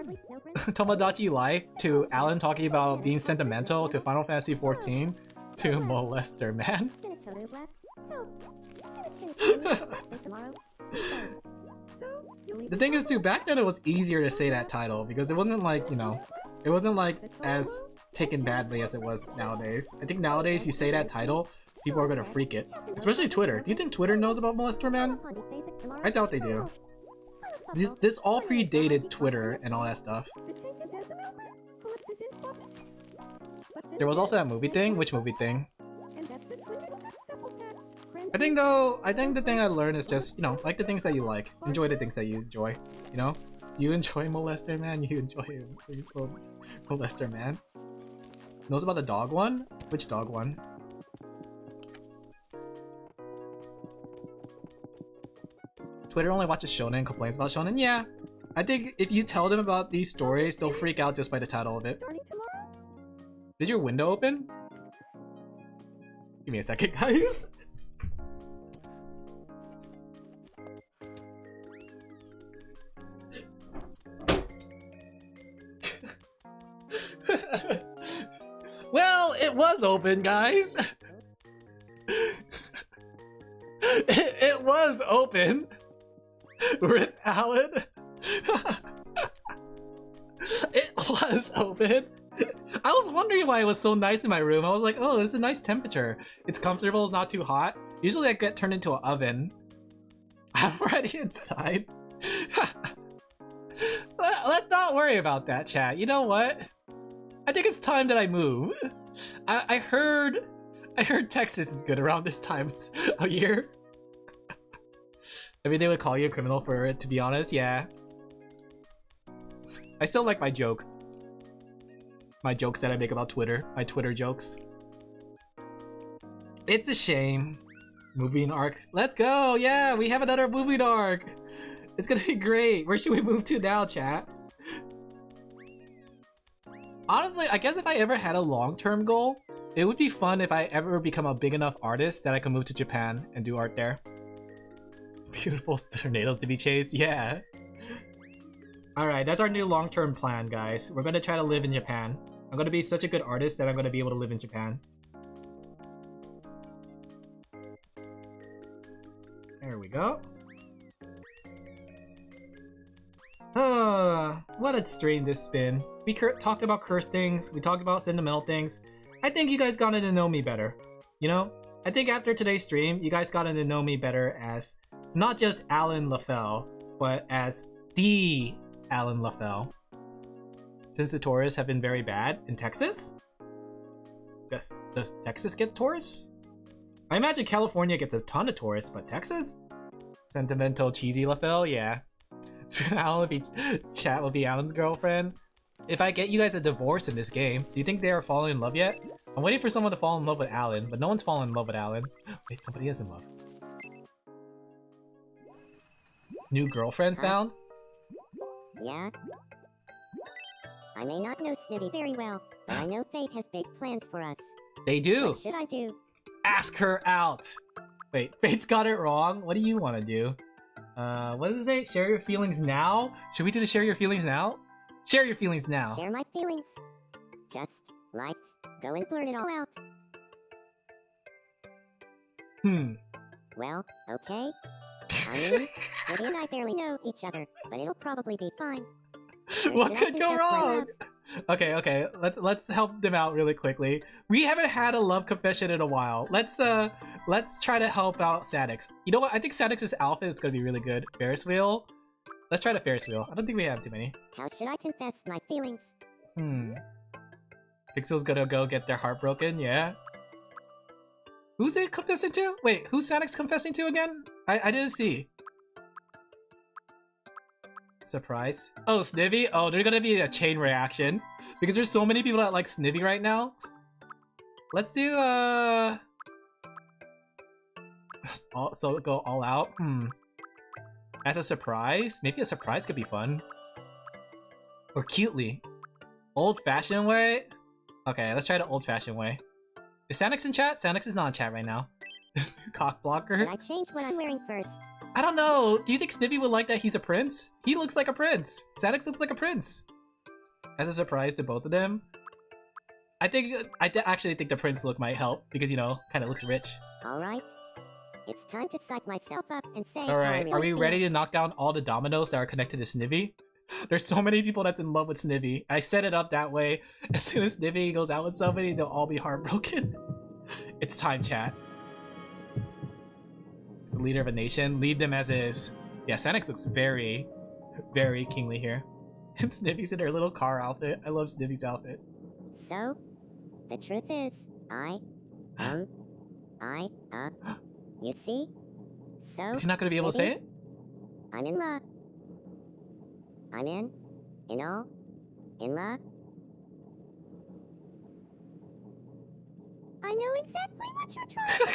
Tomodachi life to Alan talking about being sentimental to Final Fantasy 14 to molester, man. The thing is too, back then it was easier to say that title because it wasn't like, you know, it wasn't like as taken badly as it was nowadays. I think nowadays you say that title, people are gonna freak it. Especially Twitter. Do you think Twitter knows about molester, man? I doubt they do. This all predated Twitter and all that stuff. There was also that movie thing. Which movie thing? I think the thing I learned is just, you know, like the things that you like. Enjoy the things that you enjoy. You know? You enjoy molester, man. You enjoy molester, man. Knows about the dog one? Which dog one? Twitter only watches shonen and complains about shonen? Yeah. I think if you tell them about these stories, they'll freak out just by the title of it. Did your window open? Give me a second, guys. Well, it was open, guys. It was open. Rip Alan. It was open. I was wondering why it was so nice in my room. I was like, oh, it's a nice temperature. It's comfortable, it's not too hot. Usually I get turned into an oven. I'm already inside. Let's not worry about that, chat. You know what? I think it's time that I move. I heard Texas is good around this time of year. I mean, they would call you a criminal for it, to be honest, yeah. I still like my joke. My jokes that I make about Twitter. My Twitter jokes. It's a shame. Moving arc. Let's go! Yeah, we have another moving arc! It's gonna be great! Where should we move to now, chat? Honestly, I guess if I ever had a long-term goal, it would be fun if I ever become a big enough artist that I can move to Japan and do art there. Beautiful tornadoes to be chased, yeah. Alright, that's our new long-term plan, guys. We're gonna try to live in Japan. I'm gonna be such a good artist that I'm gonna be able to live in Japan. There we go. What a stream this has been. We talked about cursed things, we talked about sentimental things. I think you guys gotten to know me better. You know? I think after today's stream, you guys gotten to know me better as not just Alin Laphel, but as the Alin Laphel. Since the tourists have been very bad in Texas? Does Texas get tourists? I imagine California gets a ton of tourists, but Texas? Sentimental cheesy Laphel, yeah. So Alan would be Chat will be Alan's girlfriend. If I get you guys a divorce in this game, do you think they are falling in love yet? I'm waiting for someone to fall in love with Alan, but no one's fallen in love with Alan. Wait, somebody is in love. New girlfriend found? Yeah? I may not know Snivy very well, but I know Fate has big plans for us. They do! What should I do? Ask her out! Wait, Fate's got it wrong? What do you want to do? What does it say? Share your feelings now? Should we do the share your feelings now? Share your feelings now. Share my feelings. Just, like, go and blurt it all out. Well, okay. I mean, Snivy and I barely know each other, but it'll probably be fine. What could go wrong? Okay, let's help them out really quickly. We haven't had a love confession in a while. Let's try to help out Sadix. You know what? I think Sadix's outfit is gonna be really good. Ferris wheel. Let's try the Ferris wheel. I don't think we have too many. How should I confess my feelings? Pixel's gonna go get their heart broken, yeah? Who's it confessing to? Wait, who's Sadix confessing to again? I didn't see. Surprise. Oh, Snivy? Oh, there's gonna be a chain reaction. Because there's so many people that like Snivy right now. Let's do, so go all out? As a surprise? Maybe a surprise could be fun. Or cutely. Old-fashioned way? Okay, let's try the old-fashioned way. Is Sanix in chat? Sanix is not in chat right now. Cock blocker. Should I change what I'm wearing first? I don't know. Do you think Snivy would like that he's a prince? He looks like a prince. Sanix looks like a prince. As a surprise to both of them. I actually think the prince look might help because, you know, kind of looks rich. Alright. It's time to psych myself up and say Alright, are we ready to knock down all the dominoes that are connected to Snivy? There's so many people that's in love with Snivy. I set it up that way. As soon as Snivy goes out with somebody, they'll all be heartbroken. It's time, chat. It's the leader of a nation. Lead them as is. Yeah, Sanix looks very, very kingly here. And Snivy's in her little car outfit. I love Snivy's outfit. So, the truth is, you see? So, is he not gonna be able to say it? I'm in love. I'm in love. I know exactly what you're trying to say.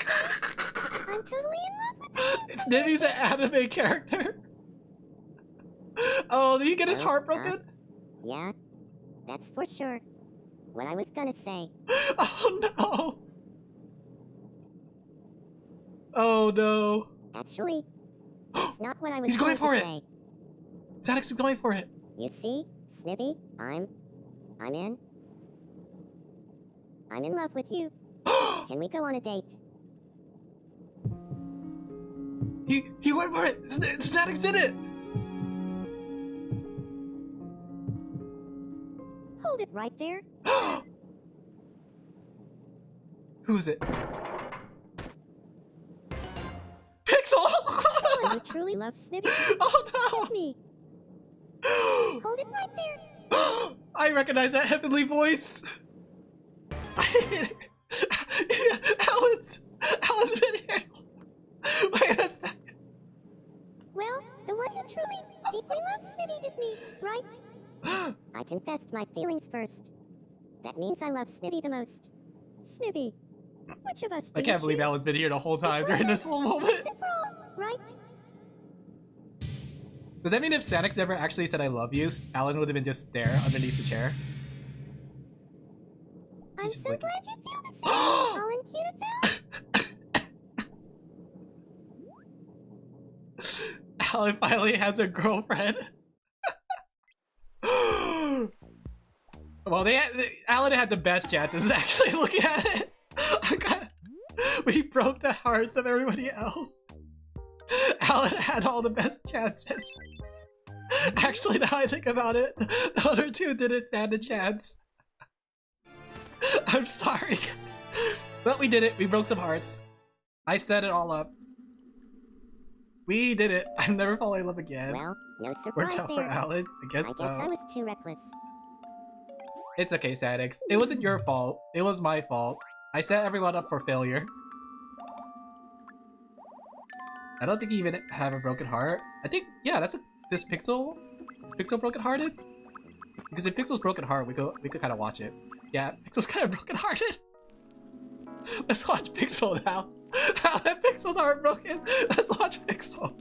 I'm totally in love with you. It's Snivy's an anime character. Oh, did he get his heart broken? Yeah, that's for sure. What I was gonna say. Oh no! Oh no! Actually, that's not what I was. He's going for it. Say. Sadix is going for it. You see, Snivy, I'm in love with you. Can we go on a date? He went for it. Sadix did it. Hold it right there. Who's it? Pixel! Someone who truly loves Snivy. Oh no! It's me. Hold it right there. I recognize that heavenly voice. Alan's been here. Wait a second. Well, the one who truly, deeply loves Snivy is me, right? I confessed my feelings first. That means I love Snivy the most. Snivy, which of us do I can't you believe choose? Alan's been here the whole time during this whole moment. Once and for all, right? Does that mean if Sanix never actually said I love you, Alan would have been just there underneath the chair? I'm so glad you feel the same, Alin Laphel. Alan finally has a girlfriend. Well, Alan had the best chances actually looking at it. We broke the hearts of everybody else. Alan had all the best chances. Actually, now I think about it, the other two didn't stand a chance. I'm sorry. But we did it. We broke some hearts. I set it all up. We did it. I'm never falling in love again. Well, no surprise We're tough for there. Alan. I guess so. I was too reckless. It's okay, Sadix. It wasn't your fault. It was my fault. I set everyone up for failure. I don't think you even have a broken heart. I think, yeah, that's this Pixel. Is Pixel broken hearted? Because if Pixel's broken heart, we could kind of watch it. Yeah, Pixel's kind of broken hearted. Let's watch Pixel now. Now that Pixel's heartbroken, let's watch Pixel.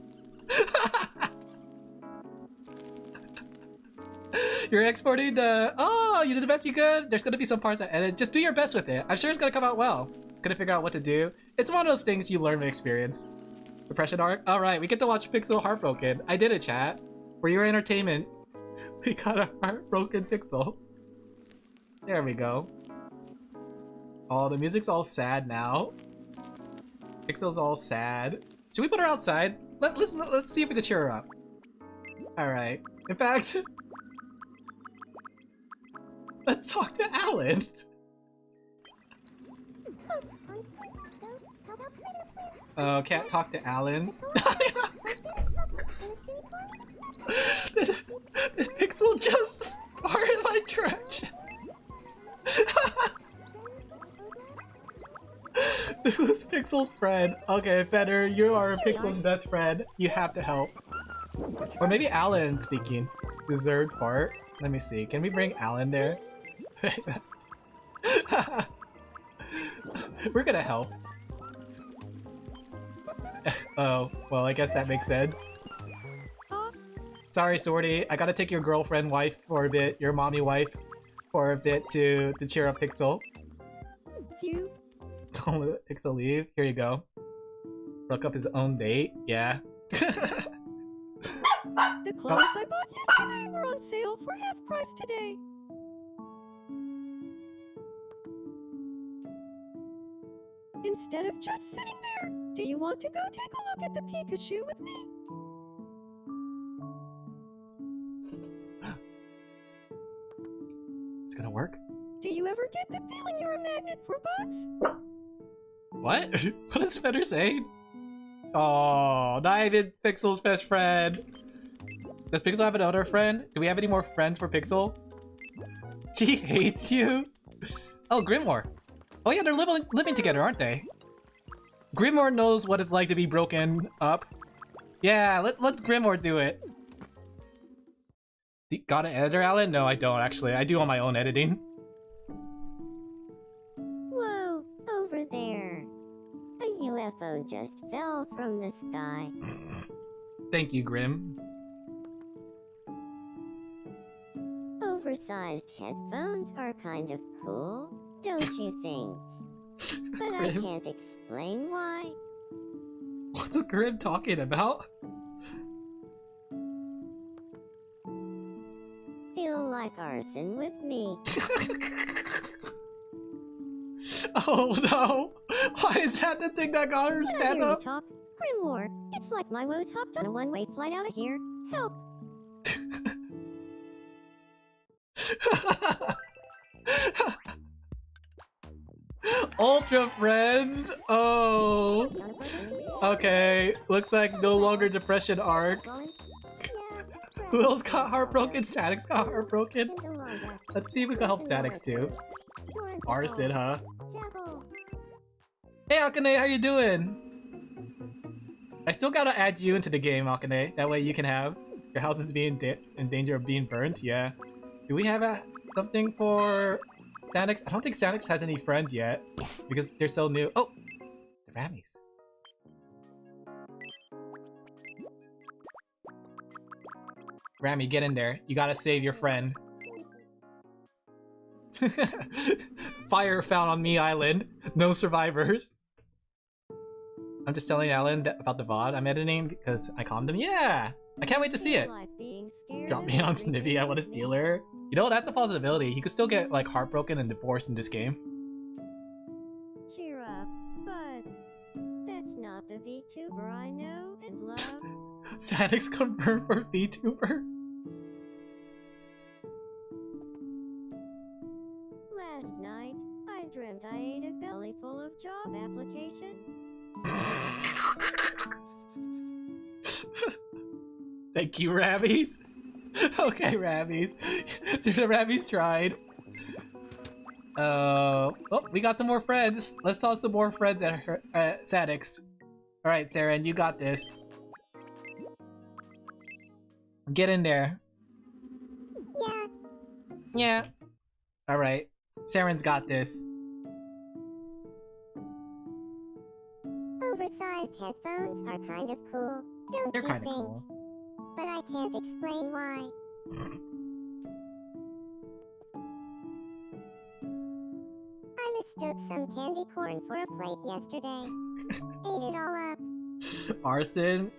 You're exporting the. Oh, you did the best you could. There's gonna be some parts that edit. Just do your best with it. I'm sure it's gonna come out well. Couldn't figure out what to do. It's one of those things you learn from experience. Depression arc. All right, we get to watch Pixel heartbroken. I did it, chat. For your entertainment, we got a heartbroken Pixel. There we go. Oh, the music's all sad now. Pixel's all sad. Should we put her outside? Let's see if we can cheer her up. All right. In fact, let's talk to Alin. Oh, can't talk to Alin. Did Pixel just fart in my direction? Who's Pixel's friend? Okay, Feder, you are Pixel's best friend. You have to help. Or maybe Alin speaking. Deserved fart. Let me see. Can we bring Alin there? We're gonna help. Oh, well, I guess that makes sense. Sorry, Sorty. I gotta take your girlfriend wife for a bit, your mommy wife for a bit to cheer up Pixel. You. Don't let Pixel leave. Here you go. Broke up his own date. Yeah. The clothes I bought yesterday were on sale for half price today. Instead of just sitting there, do you want to go take a look at the Pikachu with me? It's gonna work. Do you ever get the feeling you're a magnet for bugs? What? What is Feder saying? Oh, not even Pixel's best friend. Does Pixel have another friend? Do we have any more friends for Pixel? She hates you? Oh, Grimoire. Oh yeah, they're living together, aren't they? Grimoire knows what it's like to be broken up. Yeah, let Grimoire do it. Got an editor, Alin? No, I don't actually. I do all my own editing. Whoa, over there. A UFO just fell from the sky. Thank you, Grim. Oversized headphones are kind of cool, don't you think? But I Grim. can't explain why. What's Grim talking about? Feel like arson with me. Oh no! Why is that the thing that got her Can I stand hear you up? talk? Grimoire, it's like my woes hopped on a one-way flight out of here. Help! Ultra friends! Oh! Okay, looks like no longer depression arc. Who else got heartbroken? Static's got heartbroken. Let's see if we can help Statics too. Arson, huh? Hey Akane, how you doing? I still gotta add you into the game, Akane. That way you can have your house is being in danger of being burnt. Yeah. Do we have something for Statics? I don't think Statics has any friends yet because they're so new. Oh, the Rammies. Rammy, get in there. You gotta save your friend. Fire found on me island. No survivors. I'm just telling Alin about the VOD I'm editing because I calmed him. Yeah! I can't wait to see it. Drop me on Snivy, I want to steal her. You know, that's a possibility. He could still get like heartbroken and divorced in this game. Cheer up, but that's not the VTuber I know and love. Statics confirmed for VTuber. Last night, I dreamt I ate a belly full of job application. Thank you, Rabbies. Okay, Rabbies. The Rabbies tried. Oh, we got some more friends. Let's toss some more friends at her, Statics. Alright, Saren, you got this. Get in there. Yeah. Yeah. Alright. Saren's got this. Oversized headphones are kind of cool, don't They're you kinda think? cool. But I can't explain why. I mistook some candy corn for a plate yesterday. Ate it all up. Arson?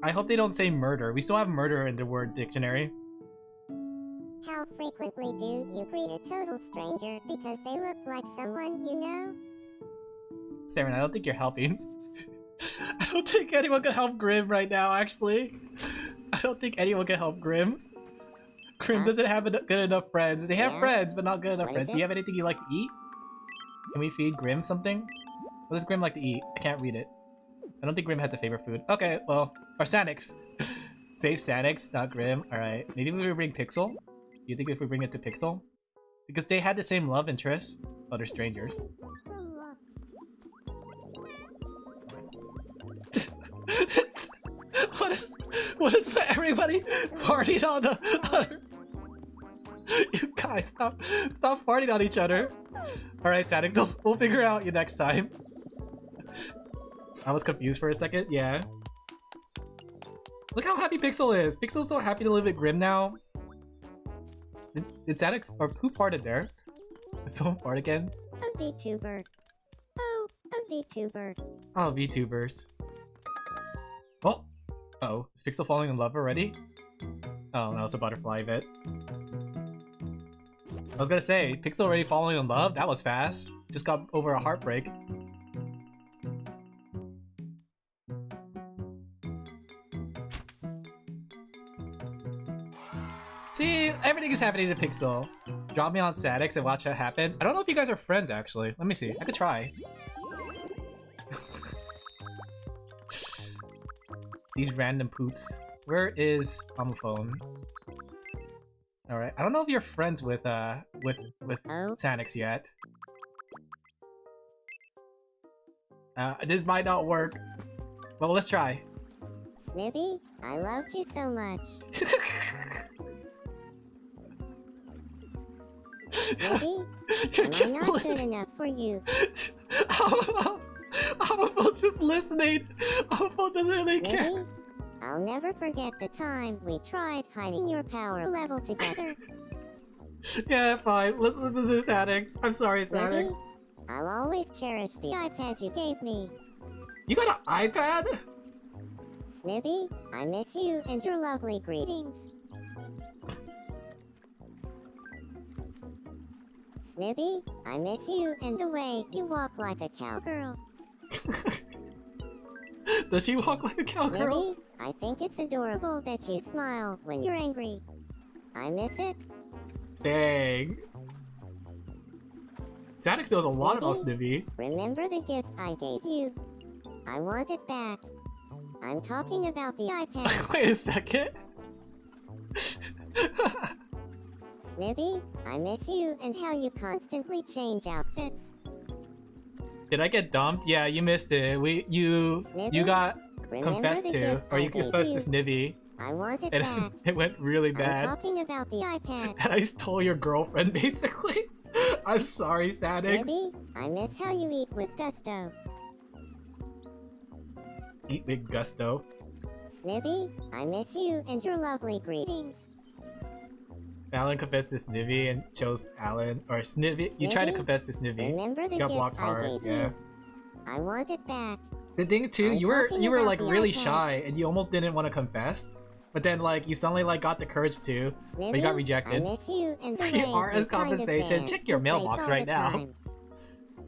I hope they don't say murder. We still have murder in the word dictionary. How frequently do you greet a total stranger because they look like someone you know? Saren, I don't think you're helping. I don't think anyone can help Grim right now, actually. I don't think anyone can help Grim. Grim doesn't have good enough friends. They have friends, but not good enough friends. Do you have anything you like to eat? Can we feed Grim something? What does Grim like to eat? I can't read it. I don't think Grim has a favorite food. Okay, well, or Sanix. Save Sanix, not Grim. Alright, maybe we bring Pixel? Do you think if we bring it to Pixel? Because they had the same love interest, but they're strangers. What is everybody farting on the other? You guys, stop farting on each other. Alright, Static, we'll figure out you next time. I was confused for a second, yeah. Look how happy Pixel is. Pixel's so happy to live at Grim now. Did Static, or who farted there? Did someone fart again? A VTuber. Oh, a VTuber. Oh, VTubers. Oh! Uh-oh, is Pixel falling in love already? Oh, no, it's a butterfly bit. I was gonna say, Pixel already falling in love? That was fast. Just got over a heartbreak. See, everything is happening to Pixel. Drop me on Sadix and watch what happens. I don't know if you guys are friends, actually. Let me see. I could try. These random poots. Where is Homophone? Alright, I don't know if you're friends with Sanix yet. This might not work. Well, let's try. Snippy, I loved you so much. Snippy, You're am just I not listening. good enough for you? Homophone's just listening. Homophone doesn't really care. Snippy, I'll never forget the time we tried hiding your power level together. Yeah, fine. Let's listen to Sanix. I'm sorry, Sanix. Snippy, I'll always cherish the iPad you gave me. You got an iPad? Snippy, I miss you and your lovely greetings. Snippy, I miss you and the way you walk like a cowgirl. Does she walk like a cowgirl? Snippy, I think it's adorable that you smile when you're angry. I miss it. Dang. Sanix knows a lot about Snippy. Remember the gift I gave you? I want it back. I'm talking about the iPad. Wait a second. Snippy, I miss you and how you constantly change outfits. Did I get dumped? Yeah, you missed it. You got Remember confessed the to, gift or I you gave confessed to you? Snippy, I want it and back. it went really I'm bad. talking about the iPad. And I stole your girlfriend, basically. I'm sorry, Sanix. Snippy, I miss how you eat with gusto. Eat with gusto. Snippy, I miss you and your lovely greetings. Alan confessed to Snippy and chose Alan, or Snippy. You tried to Snippy, confess to Snippy. Remember the You got gift blocked I hard. gave Yeah. you? I want it back. The thing too, I'm you were talking about like the really iPad. shy, and you almost didn't want to confess. But then like you suddenly like got the courage to, Snippy, but you got I rejected. miss you and the We way are as you kind of conversation. dance Check your in place mailbox all right the now. time.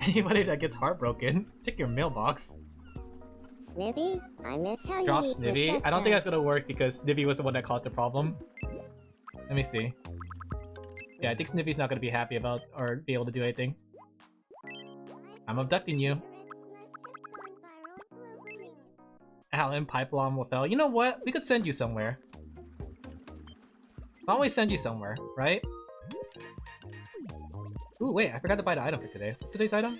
Anybody that gets heartbroken, check your mailbox. Snippy, I miss how Drop you eat with Snippy. gusto. I don't think that's gonna work because Snippy was the one that caused the problem. Let me see. Yeah, I think Snippy's not gonna be happy about or be able to do anything. I'm abducting you. Alan, Pipeline will fail. You know what? We could send you somewhere. I'll always send you somewhere, right? Ooh, wait, I forgot to buy the item for today. What's today's item?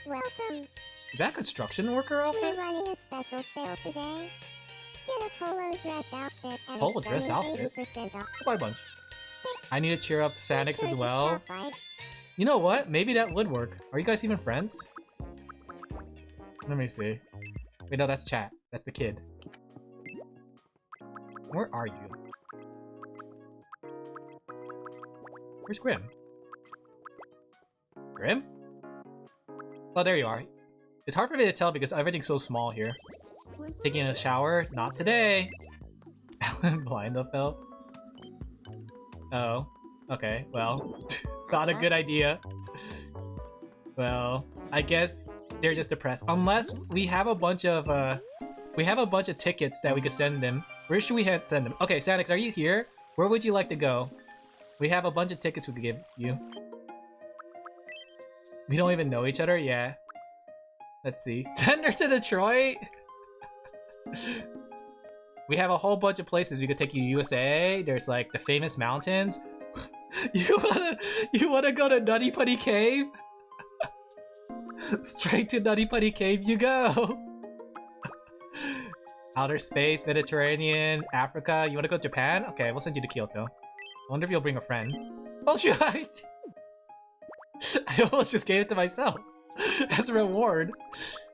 Welcome. Is that a construction worker We're outfit? running a special sale today. Get a polo dress outfit and Polo a dress stunning outfit? 80% off. Buy a bunch. I need to cheer up Be Sanix sure as to well. stop by. You know what? Maybe that would work. Are you guys even friends? Let me see. Wait, no, that's chat. That's the kid. Where are you? Where's Grim? Grim? Oh, there you are. It's hard for me to tell because everything's so small here. Taking a shower? Not today! Alin Laphel. Oh. Okay, well. Not a good idea. Well, I guess they're just depressed. Unless we have a bunch of tickets that we could send them. Where should we send them? Okay, Sanix, are you here? Where would you like to go? We have a bunch of tickets we could give you. We don't even know each other? Yeah. Let's see. Send her to Detroit? We have a whole bunch of places we could take you. USA. There's like the famous mountains. You wanna go to Nutty Putty Cave? Straight to Nutty Putty Cave you go. Outer space, Mediterranean, Africa. You wanna go to Japan? Okay, we'll send you to Kyoto. I wonder if you'll bring a friend. Oh shoot! I almost just gave it to myself as a reward.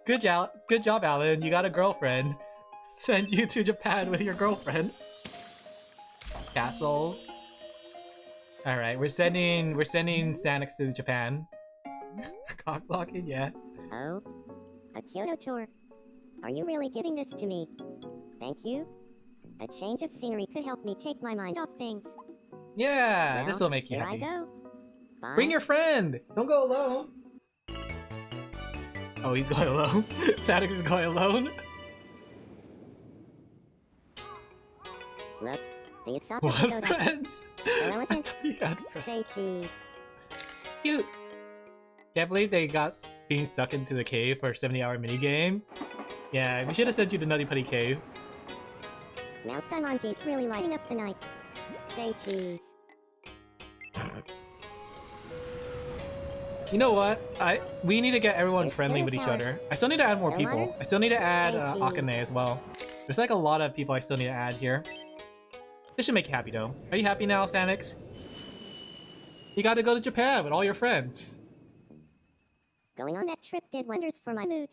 Good job, Alin. You got a girlfriend. Send you to Japan with your girlfriend. Castles. All right, we're sending Sanix to Japan. Cock blocking, yeah. Oh, a Kyoto tour. Are you really giving this to me? Thank you. A change of scenery could help me take my mind off things. Yeah, Well, this will make you here happy. I go. Bye. Bring your friend. Don't go alone. Oh, he's going alone. Sanix is going alone. Look, the Asaka What soda. friends? I Elephant. thought you had friends. Say cheese. Cute. Can't believe they got being stuck into the cave for a 70-hour minigame. Yeah, we should have sent you to Nutty Putty Cave. Now Taimonji's really lighting up the night. Say cheese. You know what? We need to get everyone There's friendly with each Tower. other. I still need to add more No people. water? I still need to add Say cheese. Akane as well. There's like a lot of people I still need to add here. This should make you happy though. Are you happy now, Sanix? You got to go to Japan with all your friends. Going on that trip did wonders for my mood.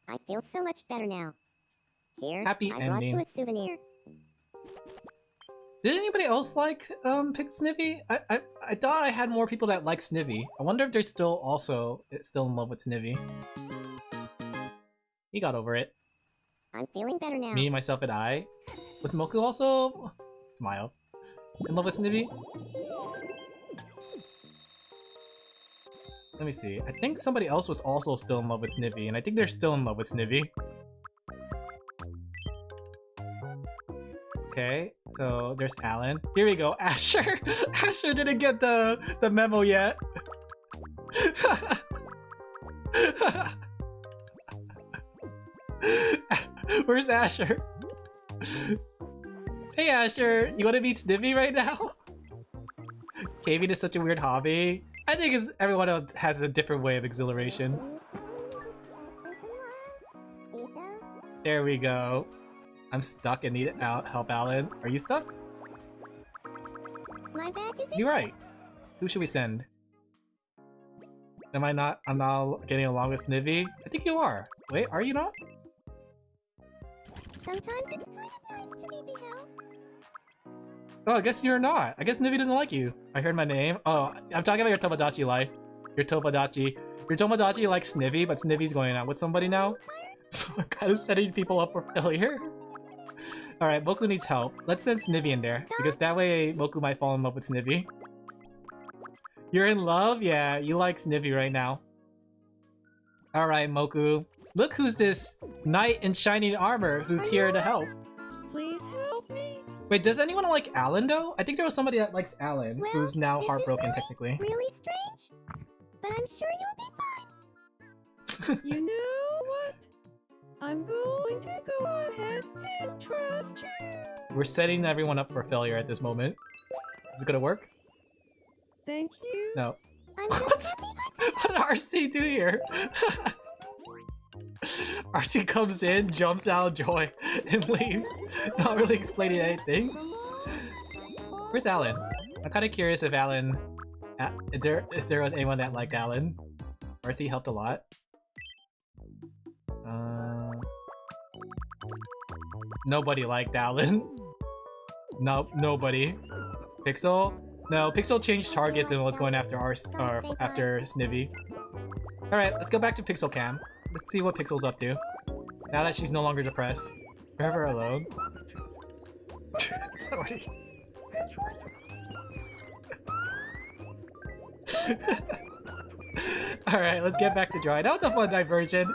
I feel so much better now. Here, Happy I brought you ending. a souvenir. Did anybody else like pick Snivy? I thought I had more people that like Snivy. I wonder if they're still in love with Snivy. He got over it. I'm feeling better now. Me, myself, and I. Was Moku also smile in love with Snivy? Let me see. I think somebody else was also still in love with Snivy, and I think they're still in love with Snivy. Okay, so there's Alin. Here we go, Asher! Asher didn't get the memo yet! Where's Asher? Hey Asher, you wanna meet Snivy right now? Caving is such a weird hobby. I think everyone else has a different way of exhilaration. There we go. I'm stuck and need help, Alin. Are you stuck? My bag is You're right. Who should we send? I'm not getting along with Snivy? I think you are. Wait, are you not? Sometimes it's kind of nice to be beheld. Oh, I guess you're not. I guess Snivy doesn't like you. I heard my name. Oh, I'm talking about your Tomodachi life. Your Tomodachi likes Snivy, but Snivy's going out with somebody now. So I'm kind of setting people up for failure. Alright, Moku needs help. Let's send Snivy in there, because that way Moku might fall in love with Snivy. You're in love? Yeah, you like Snivy right now. Alright, Moku. Look who's this knight in shining armor who's here to help. Please help me. Wait, does anyone like Alin though? I think there was somebody that likes Alin, Well, who's now this is heartbroken really, technically. Really strange. But I'm sure you'll be fine. You know what? I'm going to go ahead and trust you. We're setting everyone up for failure at this moment. Is it gonna work? Thank you. No. I'm What? just happy I What did RC do here? RC comes in, jumps out of joy, and leaves. Not really explaining anything. Where's Alin? I'm kind of curious if Alin... if there was anyone that liked Alin. RC helped a lot. Nobody liked Alin. Nope, nobody. Pixel? No, Pixel changed targets and was going after after Snivy. Alright, let's go back to Pixel Cam. Let's see what Pixel's up to. Now that she's no longer depressed. Leave her alone. Sorry. Alright, let's get back to drawing. That was a fun diversion.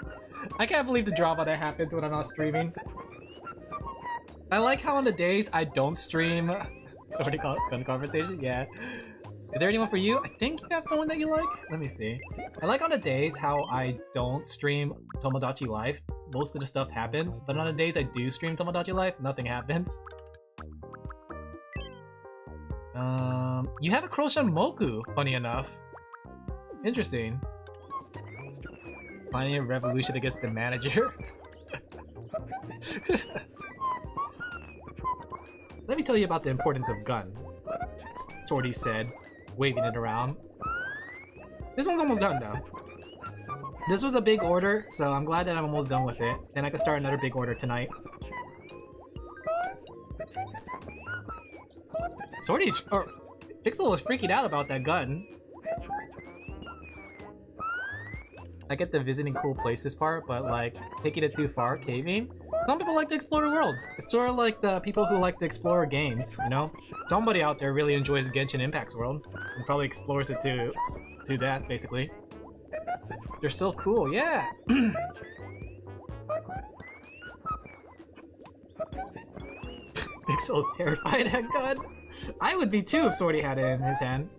I can't believe the drama that happens when I'm not streaming. I like how on the days I don't stream... Sorry, gun conversation? Yeah. Is there anyone for you? I think you have someone that you like? Let me see. I like on the days how I don't stream Tomodachi Life. Most of the stuff happens, but on the days I do stream Tomodachi Life, nothing happens. You have a crush on Moku, funny enough. Interesting. Finding a revolution against the manager. Let me tell you about the importance of gun, Sorty said, waving it around. This one's almost done though. This was a big order, so I'm glad that I'm almost done with it. Then I can start another big order tonight. Pixel was freaking out about that gun. I get the visiting cool places part, but like, taking it too far, caving? Some people like to explore the world. It's sort of like the people who like to explore games, you know? Somebody out there really enjoys Genshin Impact's world and probably explores it to death, basically. They're so cool, yeah! Pixel's terrified of that gun. I would be too if Sorty had it in his hand.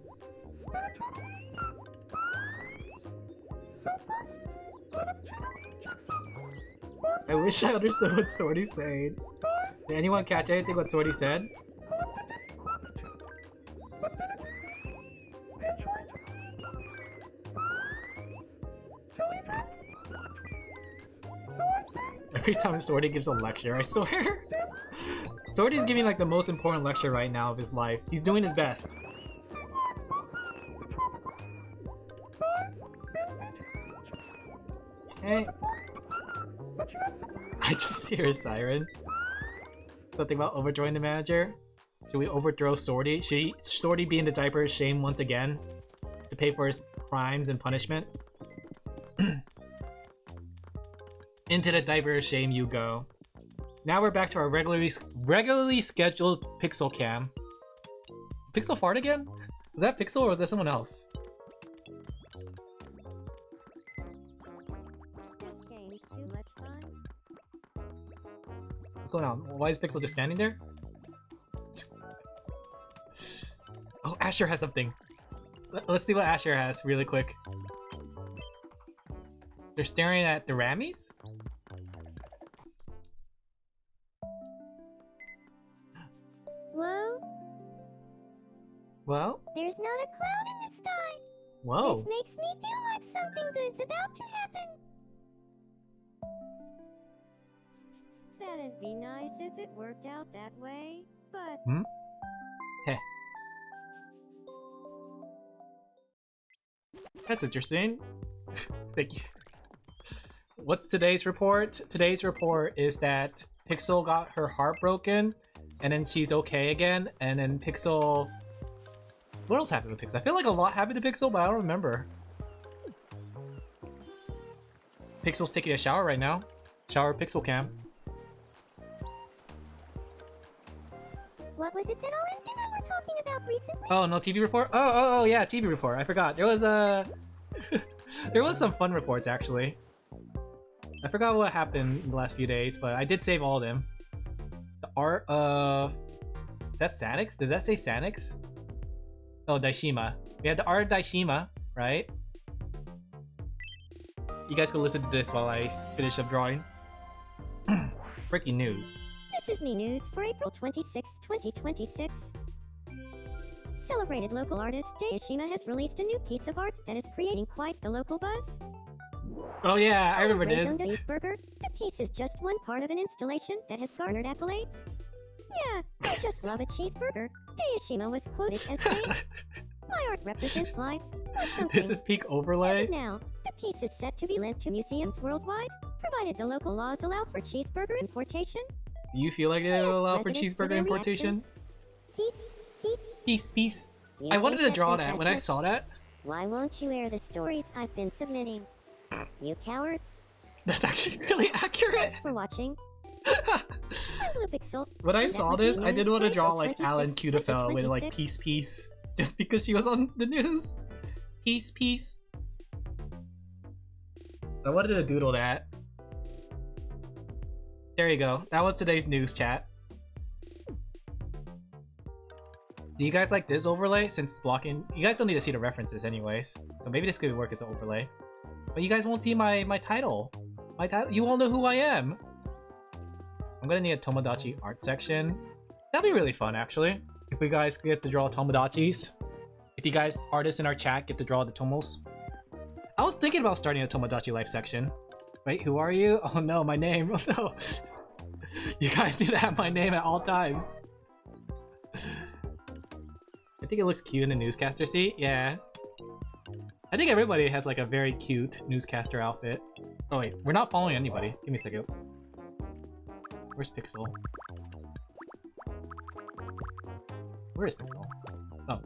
I wish I understood what Sorty's saying. Did anyone catch anything what Sorty said? Every time Sorty gives a lecture, I swear. Sorty's giving like the most important lecture right now of his life. He's doing his best. Okay. I just hear a siren. Something about overthrowing the manager. Should we overthrow Sorty? Should Sorty be in the diaper of shame once again? To pay for his crimes and punishment? Into the diaper of shame you go. Now we're back to our regularly scheduled Pixel Cam. Pixel fart again? Was that Pixel or was that someone else? What's going on? Why is Pixel just standing there? Oh, Asher has something. Let's see what Asher has really quick. They're staring at the Rammies? Whoa. Well? There's not a cloud in the sky. Whoa. This makes me feel like something good's about to happen. That'd be nice if it worked out that way, but... Heh. That's interesting. Thank you. What's today's report? Today's report is that Pixel got her heart broken, and then she's okay again, and then Pixel... What else happened with Pixel? I feel like a lot happened to Pixel, but I don't remember. Pixel's taking a shower right now. Shower Pixel Cam. What was it that Alin and I were talking about recently? Oh, no TV report? Oh, yeah, TV report. I forgot. There was a... there was some fun reports, actually. I forgot what happened in the last few days, but I did save all of them. The art of... Is that Sanix? Does that say Sanix? Oh, Daishima. We had the art of Daishima, right? You guys can listen to this while I finish up drawing. Breaking news. This is me news for April 26, 2026. Celebrated local artist Daishima has released a new piece of art that is creating quite the local buzz. Oh yeah, I remember this. Burger, the piece is just one part of an installation that has garnered accolades. Yeah, I just love a cheeseburger. Deishima was quoted as saying, "My art represents life," or something. This is peak As overlay. of now, the piece is set to be lent to museums worldwide, provided the local laws allow for cheeseburger importation. Do you feel like it will allow for Residents cheeseburger their importation? Peace. Peace. You I wanted think to draw that's that when I impressive? saw that. Why won't you air the stories I've been submitting? You cowards. That's actually really accurate. Thanks for watching. I'm Blue Pixel. When I and that saw was this, the I did news want to for draw April like 26th, Alin Laphel with like 2026. peace, just because she was on the news. Peace. I wanted to doodle that. There you go. That was today's news chat. Do you guys like this overlay since it's blocking? You guys don't need to see the references anyways, so maybe this could work as an overlay. But you guys won't see my title. My title. You won't know who I am. I'm gonna need a Tomodachi art section. That'd be really fun, actually. If we guys get to draw Tomodachis. If you guys, artists in our chat, get to draw the Tomos. I was thinking about starting a Tomodachi life section. Wait, who are you? Oh no, my name. Oh no. You guys need to have my name at all times. I think it looks cute in the newscaster seat. Yeah. I think everybody has like a very cute newscaster outfit. Oh wait, we're not following anybody. Give me a second. Where's Pixel? Where is Pixel? Oh.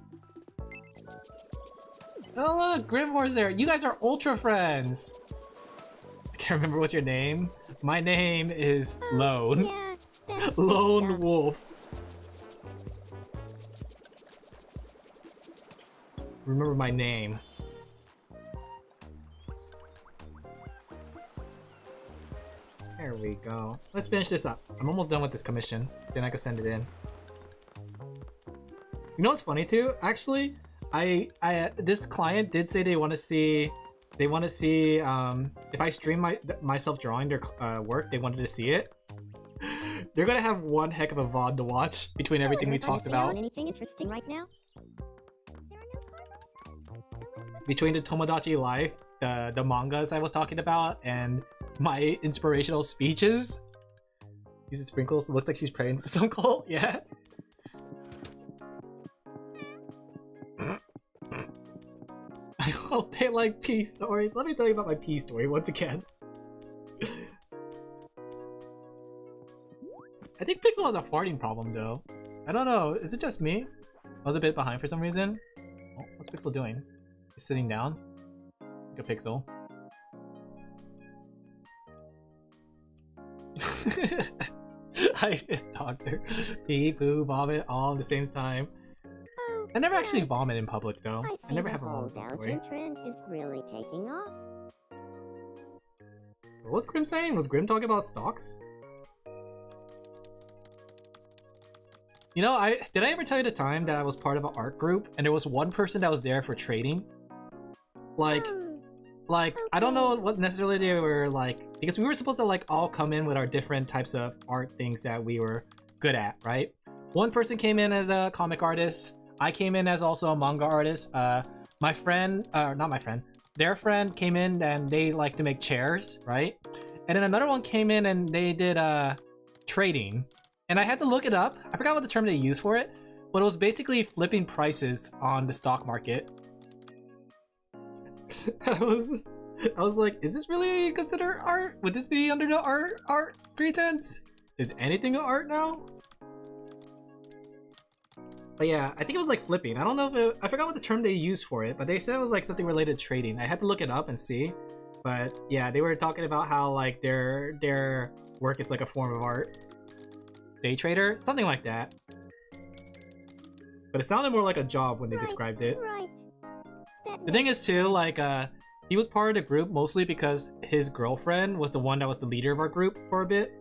Oh look, Grimoire's there. You guys are ultra friends. I can't remember what's your name. My name is Lone. Yeah, that's Lone stuff. Wolf. Remember my name. There we go. Let's finish this up. I'm almost done with this commission. Then I can send it in. You know what's funny too? Actually, this client did say they want to see if I stream myself drawing their work, they wanted to see it. They're gonna have one heck of a VOD to watch between everything we talked about. Anything interesting right now? Between the Tomodachi life, the mangas I was talking about, and my inspirational speeches. These sprinkles. It looks like she's praying to some cult. Yeah. I hope they like peace stories. Let me tell you about my peace story once again. I think Pixel has a farting problem though. I don't know. Is it just me? I was a bit behind for some reason. Oh, what's Pixel doing? He's sitting down. Like a Pixel. I hit doctor. Pee, poo, vomit all at the same time. Oh, I never actually yeah. vomit in public though. I think never the have a whole vomit story. Doujin trend is really taking off. What's Grim saying? Was Grim talking about stocks? You know, did I ever tell you the time that I was part of an art group and there was one person that was there for trading? Like, I don't know what necessarily they were like, because we were supposed to like all come in with our different types of art things that we were good at, right? One person came in as a comic artist. I came in as also a manga artist. My friend, not my friend, their friend came in and they like to make chairs, right? And then another one came in and they did trading. And I had to look it up. I forgot what the term they used for it, but it was basically flipping prices on the stock market. I was like, is this really considered art? Would this be under the art pretense? Is anything an art now? But yeah, I think it was like flipping. I don't know if I forgot what the term they used for it, but they said it was like something related to trading. I had to look it up and see. But yeah, they were talking about how like their work is like a form of art. Day trader? Something like that. But it sounded more like a job when they described it. Right. The thing is too, like, he was part of the group mostly because his girlfriend was the one that was the leader of our group for a bit.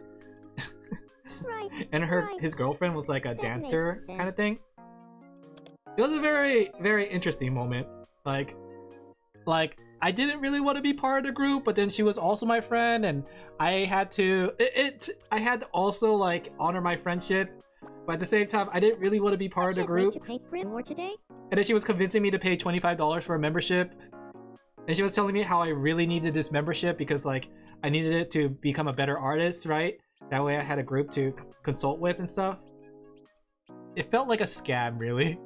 Right. And his girlfriend was like a dancer kind of thing. It was a very, very interesting moment. Like, I didn't really want to be part of the group, but then she was also my friend, and I had to I had to also like honor my friendship, but at the same time I didn't really want to be part of the group. To paint Grimoire today? And then she was convincing me to pay $25 for a membership, and she was telling me how I really needed this membership because like I needed it to become a better artist, right? That way I had a group to consult with and stuff. It felt like a scam, really.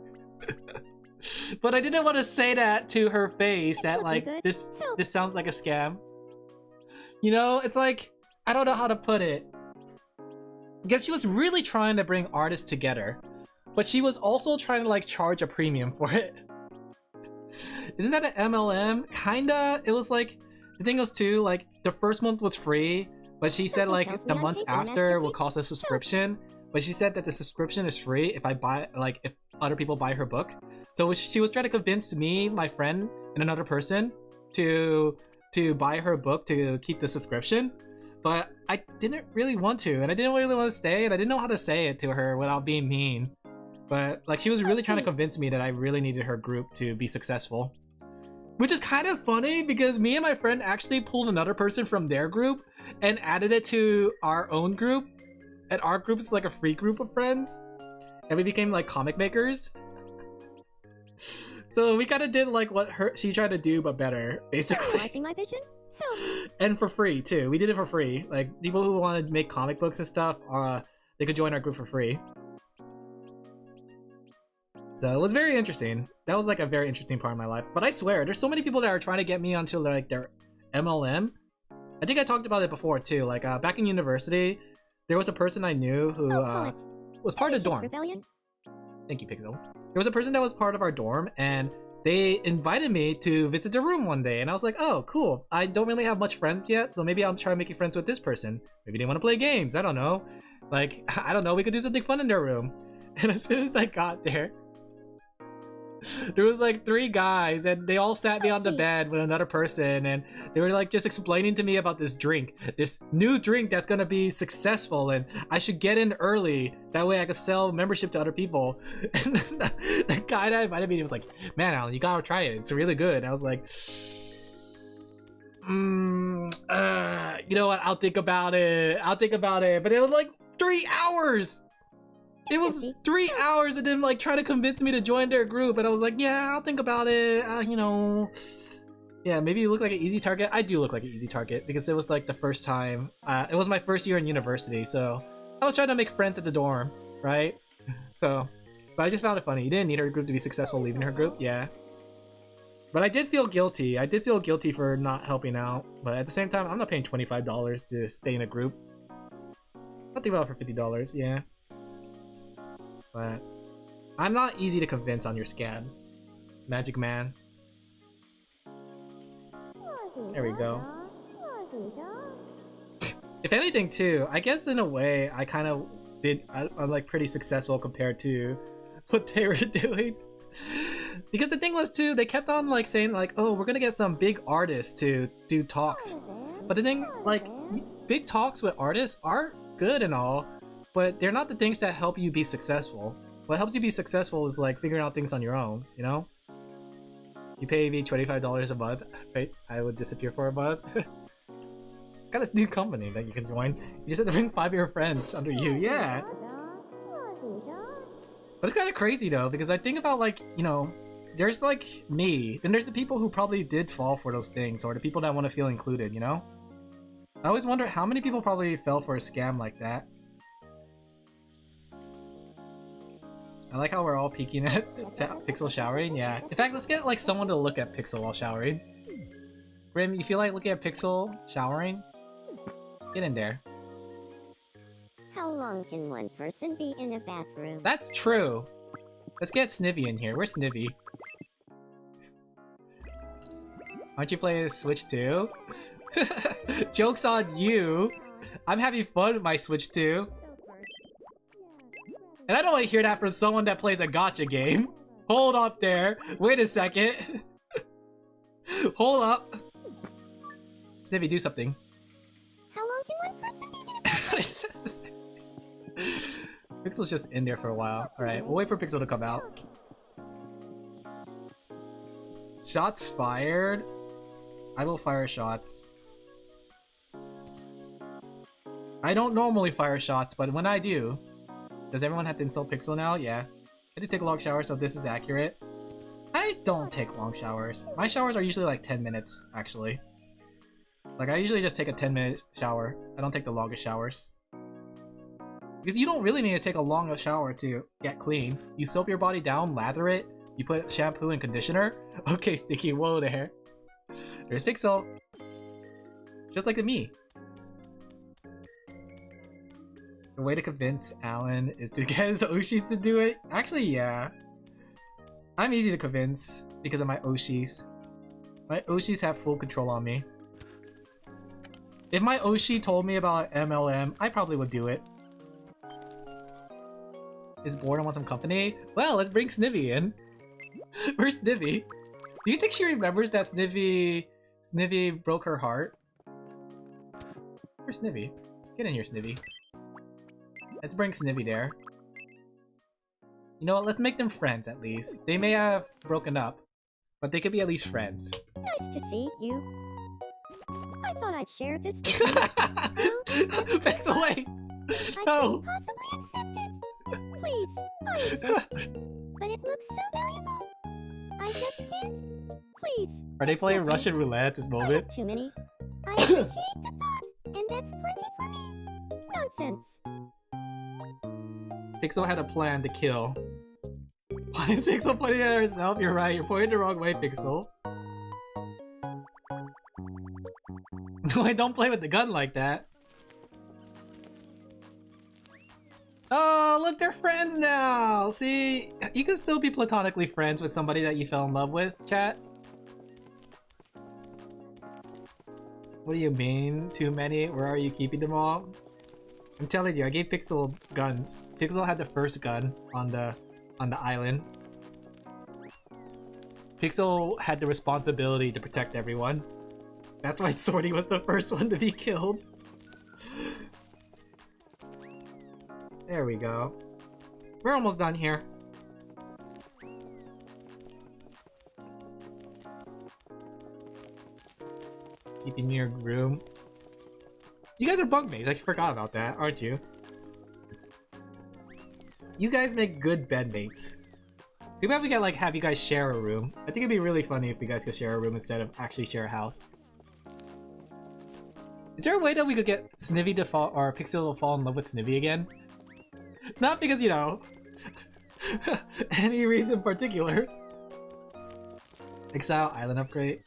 But I didn't want to say that to her face, that like, this sounds like a scam. You know, it's like, I don't know how to put it. I guess she was really trying to bring artists together, but she was also trying to like charge a premium for it. Isn't that an MLM? Kinda. It was like, the thing was too, like, the first month was free, but she said like the months after will cost a subscription. But she said that the subscription is free if I buy, like, if other people buy her book. So she was trying to convince me, my friend, and another person to buy her book to keep the subscription. But I didn't really want to, and I didn't really want to stay, and I didn't know how to say it to her without being mean. But like, she was really trying to convince me that I really needed her group to be successful. Which is kind of funny because me and my friend actually pulled another person from their group and added it to our own group. And our group is like a free group of friends. And we became like comic makers. So we kind of did like what she tried to do, but better, basically. My vision? And for free too. We did it for free. Like, people who wanted to make comic books and stuff, they could join our group for free. So it was very interesting. That was like a very interesting part of my life. But I swear, there's so many people that are trying to get me onto like their MLM. I think I talked about it before too. Like back in university, there was a person I knew who was part of the dorm. Rebellion? Thank you, Pixel. There was a person that was part of our dorm, and they invited me to visit their room one day. And I was like, oh, cool. I don't really have much friends yet, so maybe I'll try making friends with this person. Maybe they want to play games. I don't know. Like, I don't know. We could do something fun in their room. And as soon as I got there, there was like 3 guys, and they all sat me on the bed with another person, and they were like just explaining to me about this drink, this new drink that's gonna be successful, and I should get in early, that way I could sell membership to other people. And the guy that invited me was like, man, Alan, you gotta try it, it's really good. And I was like, you know what, I'll think about it, but it was like 3 hours. It was 3 hours of them like trying to convince me to join their group, and I was like, yeah, I'll think about it, you know. Yeah, maybe you look like an easy target. I do look like an easy target because it was like the first time, it was my first year in university, so I was trying to make friends at the dorm, right? So, but I just found it funny. You didn't need her group to be successful leaving her group, yeah. But I did feel guilty. I did feel guilty for not helping out, but at the same time, I'm not paying $25 to stay in a group. I'll think about it for $50, yeah. But I'm not easy to convince on your scams, Magic Man. There we go. If anything too, I guess in a way I kind of I'm like pretty successful compared to what they were doing. Because the thing was too, they kept on like saying like, oh, we're gonna get some big artists to do talks. But the thing, like, big talks with artists are good and all, but they're not the things that help you be successful. What helps you be successful is like figuring out things on your own, you know? You pay me $25 a month, right? I would disappear for a month. Got a new company that you can join. You just have to bring 5 of your friends under you, yeah! But it's kind of crazy though, because I think about like, you know, there's like me, then there's the people who probably did fall for those things, or the people that want to feel included, you know? I always wonder how many people probably fell for a scam like that. I like how we're all peeking at Pixel showering, yeah. In fact, let's get like someone to look at Pixel while showering. Grim, you feel like looking at Pixel showering? Get in there. How long can one person be in a bathroom? That's true. Let's get Snivy in here. Where's Snivy? Aren't you playing Switch 2? Joke's on you! I'm having fun with my Switch 2. And I don't want to hear that from someone that plays a gacha game. Hold up there. Wait a second. Hold up. Snivy, do something. How long can one person be in a bathroom? Pixel's just in there for a while. Alright, we'll wait for Pixel to come out. Shots fired? I will fire shots. I don't normally fire shots, but when I do... Does everyone have to insult Pixel now? Yeah. I did take a long shower, so this is accurate. I don't take long showers. My showers are usually like 10 minutes, actually. Like, I usually just take a 10-minute shower. I don't take the longest showers. Because you don't really need to take a long shower to get clean. You soap your body down, lather it, you put shampoo and conditioner. Okay, Sticky, whoa there. There's Pixel. Just like me. The way to convince Alan is to get his Oshis to do it? Actually, yeah. I'm easy to convince because of my Oshis. My Oshis have full control on me. If my Oshi told me about MLM, I probably would do it. Is bored and want some company? Well, let's bring Snivy in. Where's Snivy? Do you think she remembers that Snivy broke her heart? Where's Snivy? Get in here, Snivy. Let's bring Snivy there. You know what? Let's make them friends at least. They may have broken up, but they could be at least friends. Nice to see you. I thought I'd share this with you. Thanks away. I No. couldn't possibly accept it. Please, I insist. But it looks so valuable. I just can't. Please. Are they it's playing nothing. Russian roulette at this I moment? have too many. I appreciate the thought, and that's plenty for me. Nonsense. Pixel had a plan to kill. Why is Pixel pointing at herself? You're right, you're pointing the wrong way, Pixel. No, I don't play with the gun like that. Oh, look, they're friends now! See, you can still be platonically friends with somebody that you fell in love with, chat. What do you mean? Too many? Where are you keeping them all? I'm telling you, I gave Pixel guns. Pixel had the first gun on the island. Pixel had the responsibility to protect everyone. That's why Sorty was the first one to be killed. There we go. We're almost done here. Keeping your room. You guys are bunkmates. I forgot about that, aren't you? You guys make good bedmates. Too bad we can like have you guys share a room. I think it'd be really funny if you guys could share a room instead of actually share a house. Is there a way that we could get Snivy to fall or Pixel to fall in love with Snivy again? Not because, you know, any reason particular. Exile Island upgrade.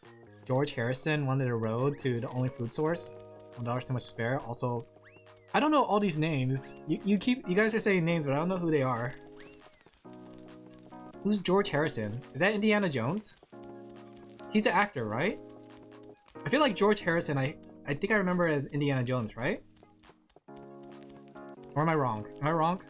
George Harrison wanted a road to the only food source. $1 too much to spare. Also, I don't know all these names. You guys are saying names, but I don't know who they are. Who's George Harrison? Is that Indiana Jones? He's an actor, right? I feel like George Harrison, I think I remember as Indiana Jones, right? Or am I wrong? Am I wrong?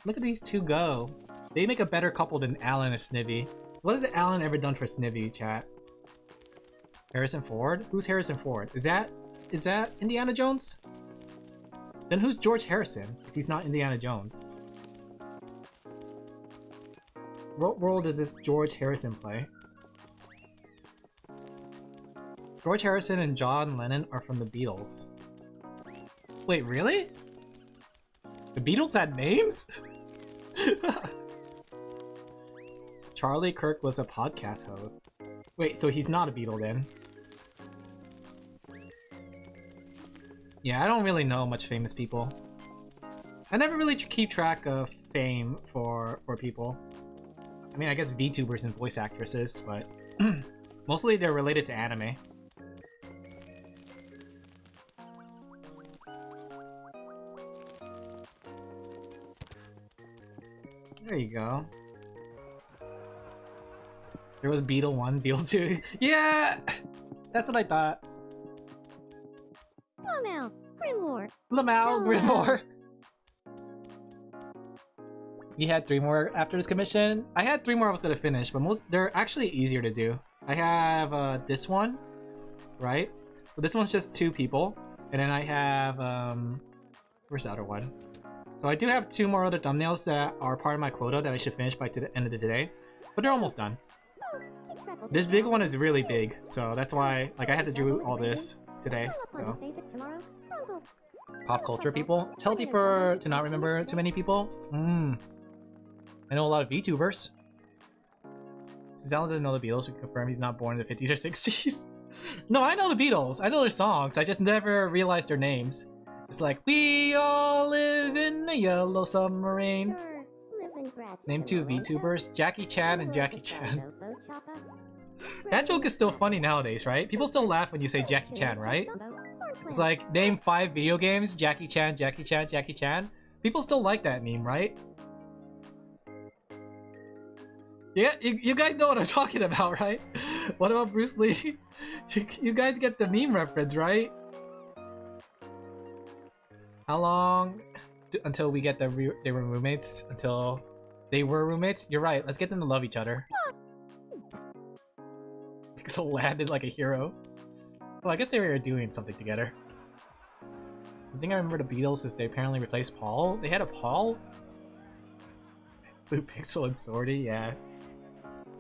Look at these two go. They make a better couple than Alan and Snivy. What has Alan ever done for Snivy, chat? Harrison Ford? Who's Harrison Ford? Is that Indiana Jones? Then who's George Harrison if he's not Indiana Jones? What role does this George Harrison play? George Harrison and John Lennon are from the Beatles. Wait, really? The Beatles had names? Charlie Kirk was a podcast host. Wait, so he's not a Beatle then? Yeah, I don't really know much famous people. I never really keep track of fame for people. I mean, I guess VTubers and voice actresses, but mostly they're related to anime. There you go. There was Beetle 1, Beetle 2. Yeah! That's what I thought. Lamau, Grimoire. Lamau, Oh. Grimoire. You had 3 more after this commission? I had 3 more I was gonna finish, but they're actually easier to do. I have this one, right? So this one's just 2 people. And then I have, where's the other one? So I do have 2 more other thumbnails that are part of my quota that I should finish by the end of the day. But they're almost done. This big one is really big, so that's why like I had to do all this today. So pop culture people. It's healthy to not remember too many people. I know a lot of VTubers. Since Alan doesn't know the Beatles, we can confirm he's not born in the 50s or 60s. No, I know the Beatles. I know their songs. I just never realized their names. It's like, we all live in a yellow submarine. Name 2 VTubers, Jackie Chan and Jackie Chan. That joke is still funny nowadays, right? People still laugh when you say Jackie Chan, right? It's like, name 5 video games, Jackie Chan, Jackie Chan, Jackie Chan. People still like that meme, right? Yeah, you guys know what I'm talking about, right? What about Bruce Lee? You guys get the meme reference, right? How long until we get they were roommates? Until they were roommates? You're right, let's get them to love each other. Pixel landed like a hero. Well, I guess they were doing something together. I think I remember the Beatles is they apparently replaced Paul. They had a Paul? Blue Pixel and Swordy, yeah.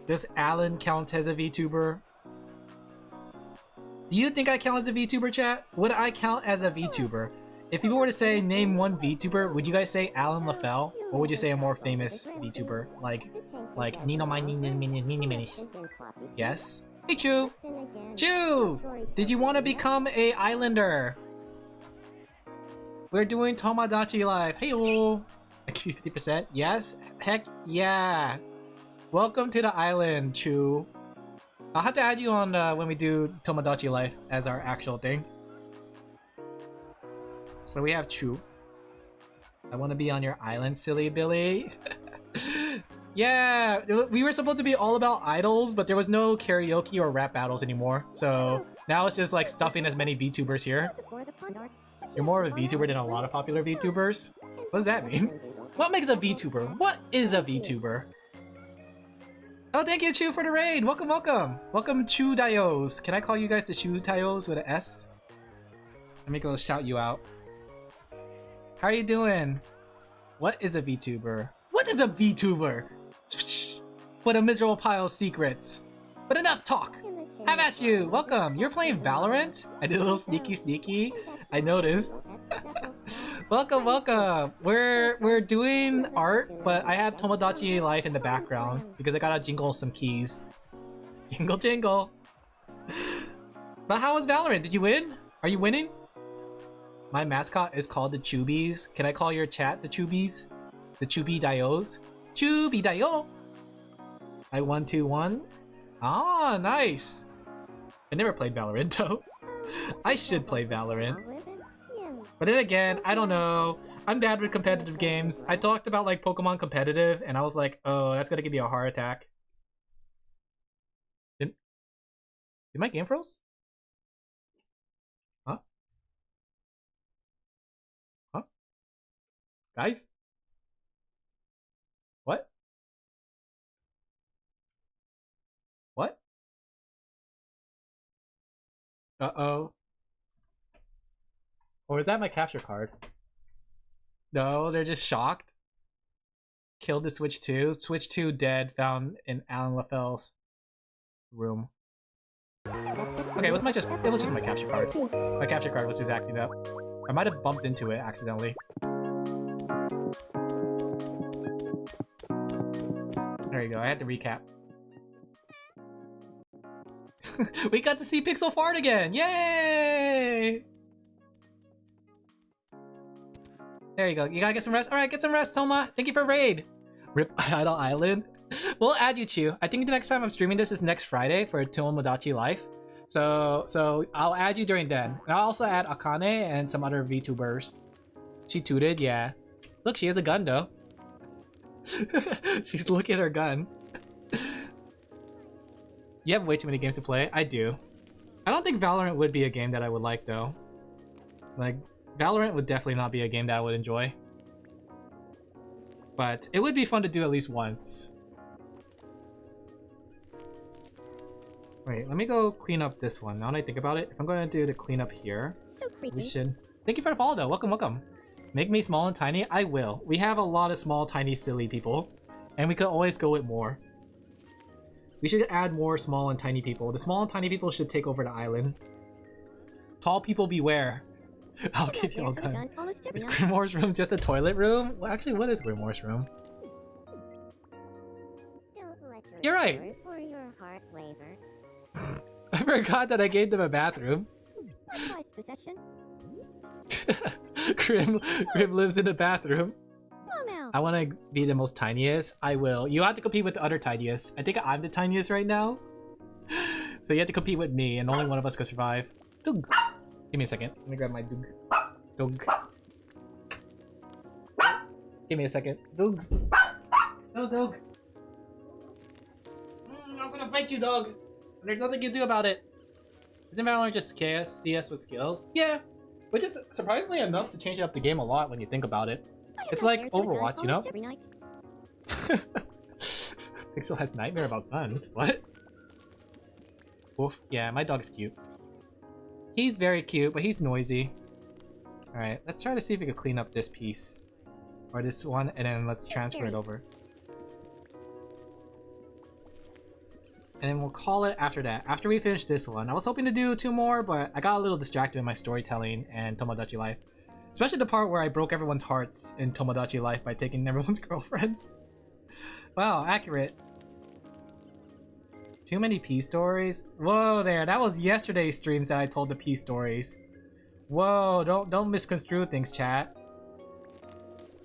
Does Alan count as a VTuber? Do you think I count as a VTuber, chat? Would I count as a VTuber? If people were to say name one VTuber, would you guys say Alin Laphel? Or would you say a more famous VTuber? Like Nino Mini Minis? Yes? Hey Chu! Chu! Did you want to become a islander? We're doing Tomodachi Live. Hey-o! I give you 50%? Yes? Heck yeah! Welcome to the island, Chu. I'll have to add you on when we do Tomodachi Life as our actual thing. So we have Chu. I want to be on your island, silly Billy. Yeah, we were supposed to be all about idols, but there was no karaoke or rap battles anymore. So now it's just like stuffing as many VTubers here. You're more of a VTuber than a lot of popular VTubers? What does that mean? What makes a VTuber? What is a VTuber? Oh, thank you, Chu, for the raid. Welcome, welcome. Welcome, Chu Dios. Can I call you guys the Chu Dios with an S? Let me go shout you out. How are you doing? What is a VTuber? What is a VTuber? What a miserable pile of secrets. But enough talk. How about you? Welcome. You're playing Valorant? I did a little sneaky. I noticed. Welcome, welcome. We're doing art, but I have Tomodachi Life in the background because I gotta jingle some keys. Jingle, jingle. But how was Valorant? Did you win? Are you winning? My mascot is called the Chubies. Can I call your chat the Chubies? The Chubi Dios? Chubi Dio! I 1-2-1. Ah, nice. I never played Valorant though. I should play Valorant. But then again, I don't know. I'm bad with competitive games. I talked about like Pokemon competitive and I was like, oh, that's gonna give me a heart attack. Did my game froze? Huh? Huh? Guys? What? What? Uh-oh. Or is that my capture card? No, they're just shocked. Killed the Switch 2. Switch 2 dead, found in Alin Laphel's room. Okay, it was just my capture card. My capture card was just acting up. I might have bumped into it accidentally. There you go, I had to recap. We got to see Pixel fart again! Yay! There you go. You gotta get some rest. Alright, get some rest, Toma. Thank you for raid. Rip Idle Island. We'll add you, Chu. I think the next time I'm streaming this is next Friday for Tomodachi Life. So I'll add you during then. And I'll also add Akane and some other VTubers. She tooted, yeah. Look, she has a gun though. She's looking at her gun. You have way too many games to play. I do. I don't think Valorant would be a game that I would like though. Like, Valorant would definitely not be a game that I would enjoy. But it would be fun to do at least once. Wait, let me go clean up this one. Now that I think about it, if I'm going to do the cleanup here, So creepy. we should... Thank you for the follow though. Welcome, welcome. Make me small and tiny? I will. We have a lot of small, tiny, silly people. And we could always go with more. We should add more small and tiny people. The small and tiny people should take over the island. Tall people beware. I'll give you all gun. Is Grimoire's room just a toilet room? Well, actually, what is Grimoire's room? You're right. Or for your heart flavor. I forgot that I gave them a bathroom. Likewise, possession. Grim lives in a bathroom. Lawmel. I want to be the most tiniest. I will. You have to compete with the other tiniest. I think I'm the tiniest right now. So you have to compete with me, and only one of us can survive. Doug. Give me a second. Let me grab my Doug. Doug. Give me a second. Doug. No, Doug. I'm gonna bite you, dog. There's nothing you can do about it. Isn't Valorant just CS with skills? Yeah. Which is surprisingly enough to change up the game a lot when you think about it. It's like Overwatch, you know? Pixel has nightmare about guns. What? Oof. Yeah, my dog's cute. He's very cute, but he's noisy. Alright, let's try to see if we can clean up this piece. Or this one, and then let's transfer it over. And then we'll call it after that. After we finish this one. I was hoping to do 2 more, but I got a little distracted in my storytelling and Tomodachi Life. Especially the part where I broke everyone's hearts in Tomodachi Life by taking everyone's girlfriends. Wow, accurate. Too many P stories? Whoa there, that was yesterday's streams that I told the P stories. Whoa, don't misconstrue things, chat.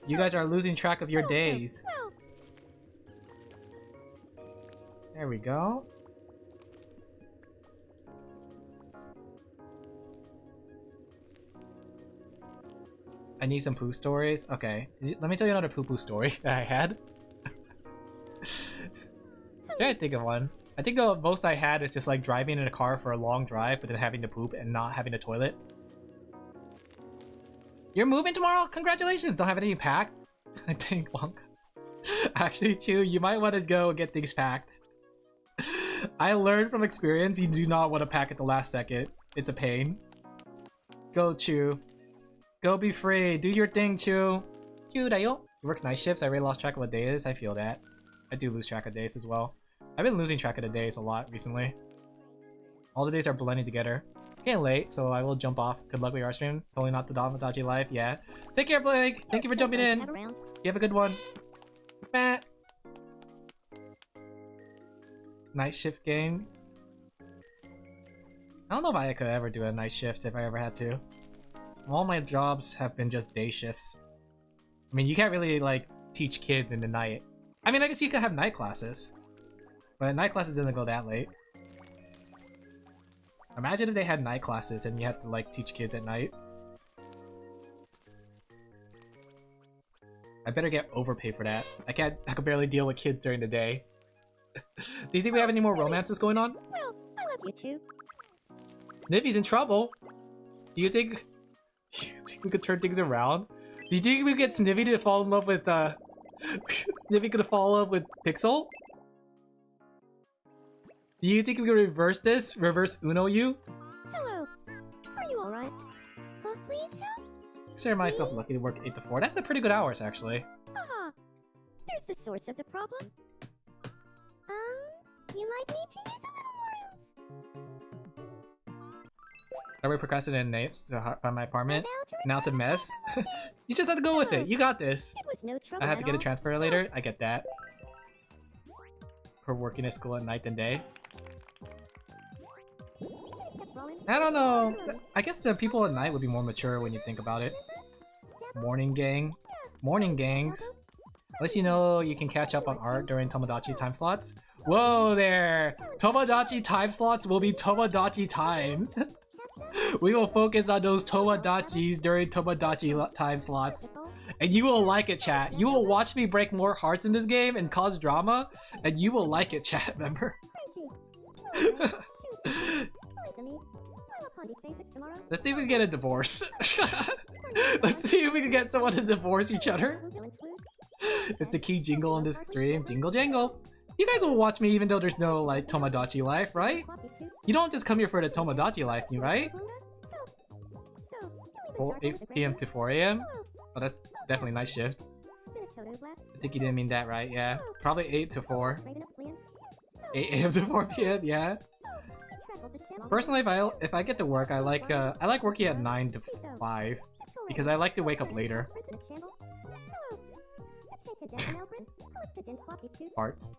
You guys are losing track of your days. There we go. I need some poo stories. Okay, let me tell you another poo-poo story that I had. Trying to think of one. I think the most I had is just like driving in a car for a long drive, but then having to poop and not having a toilet. You're moving tomorrow? Congratulations! Don't have anything packed? I think Wonka's. Actually, Chu, you might want to go get things packed. I learned from experience you do not want to pack at the last second. It's a pain. Go, Chu. Go be free. Do your thing, Chu. Chu, dayo. You work night shifts. I really lost track of what day it is. I feel that. I do lose track of days as well. I've been losing track of the days a lot recently. All the days are blending together. Getting late, so I will jump off. Good luck with your stream. Totally not the Tomodachi Life. Yeah. Take care, Blake. Thank you for jumping in. You have a good one. Matt. Night shift game. I don't know if I could ever do a night shift if I ever had to. All my jobs have been just day shifts. I mean, you can't really like teach kids in the night. I mean, I guess you could have night classes, but night classes doesn't go that late. Imagine if they had night classes and you had to like teach kids at night. I better get overpaid for that. I could barely deal with kids during the day. Do you think we have any more romances going on? Well, I love you too. Snippy's in trouble. Do you think we could turn things around? Do you think we could get Snippy to fall in love with Snippy could fall in love with Pixel? Do you think we could reverse this? Reverse Uno you? Hello. Are you alright? Please help? Consider myself lucky to work 8 to 4. That's a pretty good hours actually. Haha. Here's the source of the problem. You might need to use a little more. Are we procrastinating names to find my apartment? Now it's a mess. You just have to go with it. You got this. It was no trouble. I have to get a transfer later. I get that. For working at school at night and day. I don't know. I guess the people at night would be more mature when you think about it. Morning gang. Morning gangs. At least you know you can catch up on art during Tomodachi time slots. Whoa there! Tomodachi time slots will be Tomodachi times. We will focus on those Tomodachis during Tomodachi time slots. And you will like it, chat. You will watch me break more hearts in this game and cause drama, and you will like it, chat, remember? Let's see if we can get a divorce. Let's see if we can get someone to divorce each other. It's the key jingle on this stream. Jingle jangle. You guys will watch me even though there's no like Tomodachi Life, right? You don't just come here for the Tomodachi Life, right? 8 PM to 4 AM? Oh, that's definitely night shift. I think you didn't mean that right, yeah. Probably 8 to 4. 8 AM to 4 PM, yeah. Personally, if I get to work, I like working at 9 to 5 because I like to wake up later. Parts.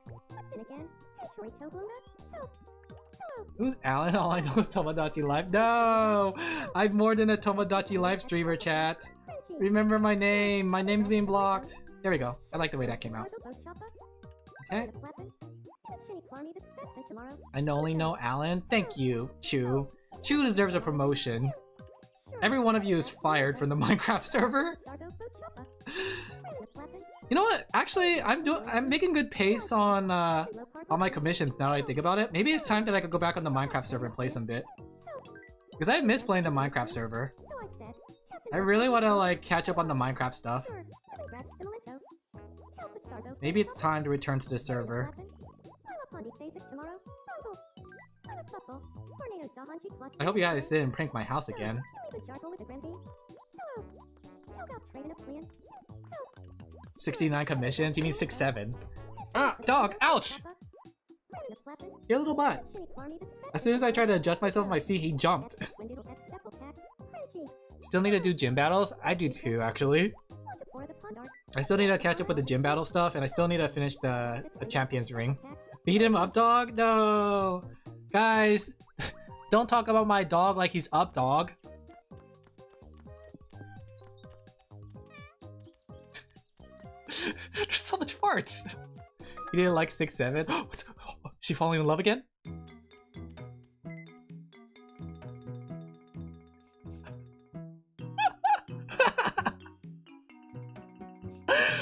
Then again, Henry Tobluna, help. Hello. Who's Alan? All I know is Tomodachi Life. No! I'm more than a Tomodachi Life streamer, chat. Frenchie. Remember my name. My name's being blocked. There we go. I like the way that came out. Okay. I only know Alan. Thank you, Chu. Chu deserves a promotion. Every one of you is fired from the Minecraft server. You know what? Actually, I'm making good pace on my commissions now that I think about it. Maybe it's time that I could go back on the Minecraft server and play some bit. Because I miss playing the Minecraft server. I really want to like catch up on the Minecraft stuff. Maybe it's time to return to the server. I hope you guys didn't prank my house again. 69 commissions? You mean 6-7? Ah, dog! Ouch! Your little butt. As soon as I tried to adjust myself in my seat, he jumped. Still need to do gym battles? I do too, actually. I still need to catch up with the gym battle stuff, and I still need to finish the Champions Ring. Beat him up, dog? No! Guys, don't talk about my dog like he's up, dog. There's so much farts. You didn't like 6-7? What's she falling in love again?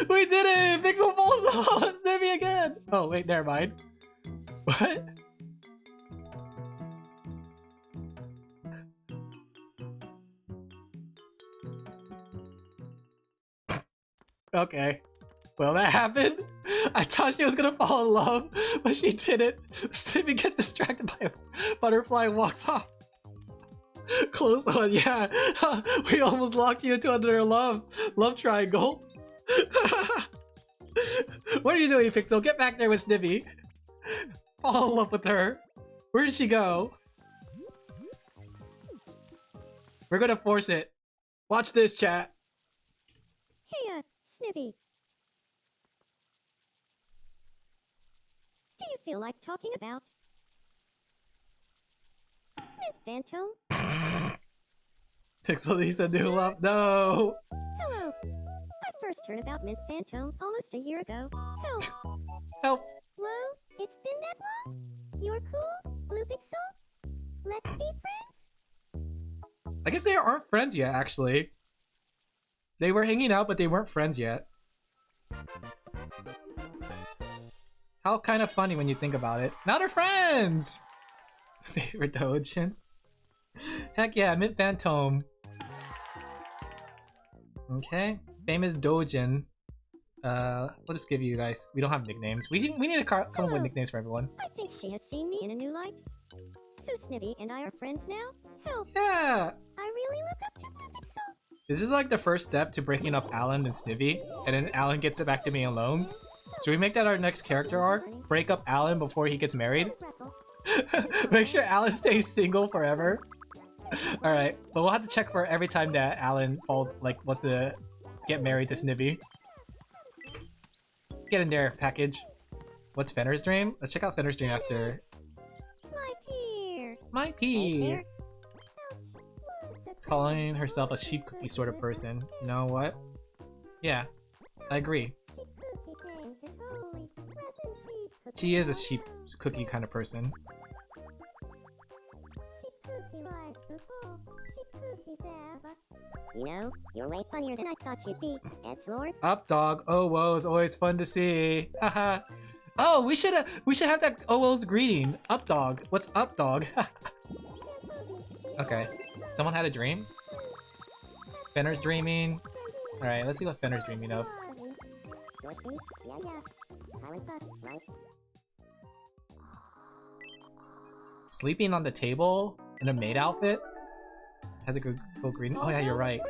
We did it! Pixel falls off! Snippy again! Oh wait, never mind. What? Okay. Well, that happened. I thought she was gonna fall in love, but she didn't. Snippy gets distracted by a butterfly and walks off. Close one, yeah. We almost locked you into another love triangle. What are you doing, Pixel? Get back there with Snippy. Fall in love with her. Where did she go? We're gonna force it. Watch this, chat. Hey, Snippy. Do you feel like talking about Mint Phantom? Pixel needs a new love. No! Hello. I first heard about Mint Phantom almost a year ago. Help. Help! Whoa, it's been that long? You're cool, Blue Pixel? Let's be friends? I guess they aren't friends yet, actually. They were hanging out, but they weren't friends yet. How kind of funny when you think about it. Now they're friends! Favorite Dojin? Heck yeah, Mint Phantom. Okay. Famous Dojin. We'll just give you guys. We don't have nicknames. We need to come up with nicknames for everyone. I think she has seen me in a new light. So Snippy and I are friends now? Help. Yeah! I really look up to Blue Pixel. This is like the first step to breaking up Alan and Snippy, and then Alan gets it back to me alone. Should we make that our next character arc? Break up Alan before he gets married? Make sure Alan stays single forever. Alright, but we'll have to check for every time that Alan falls, like, wants to get married to Snippy. Get in there, package. What's Fenner's dream? Let's check out Fenner's dream after. My peer. My peer. Calling herself a sheep cookie sort of person. You know what? Yeah, I agree. She is a sheep cookie kind of person. You know, you're way funnier than I thought you'd be, edgelord. Up dog. Oh whoa is always fun to see. Haha. Oh, we should have that OO's greeting. Up dog. What's up dog? Okay. Someone had a dream? Fenner's dreaming. Alright, let's see what Fenner's dreaming of. Sleeping on the table in a maid outfit? Has a good green. Oh yeah, you're right.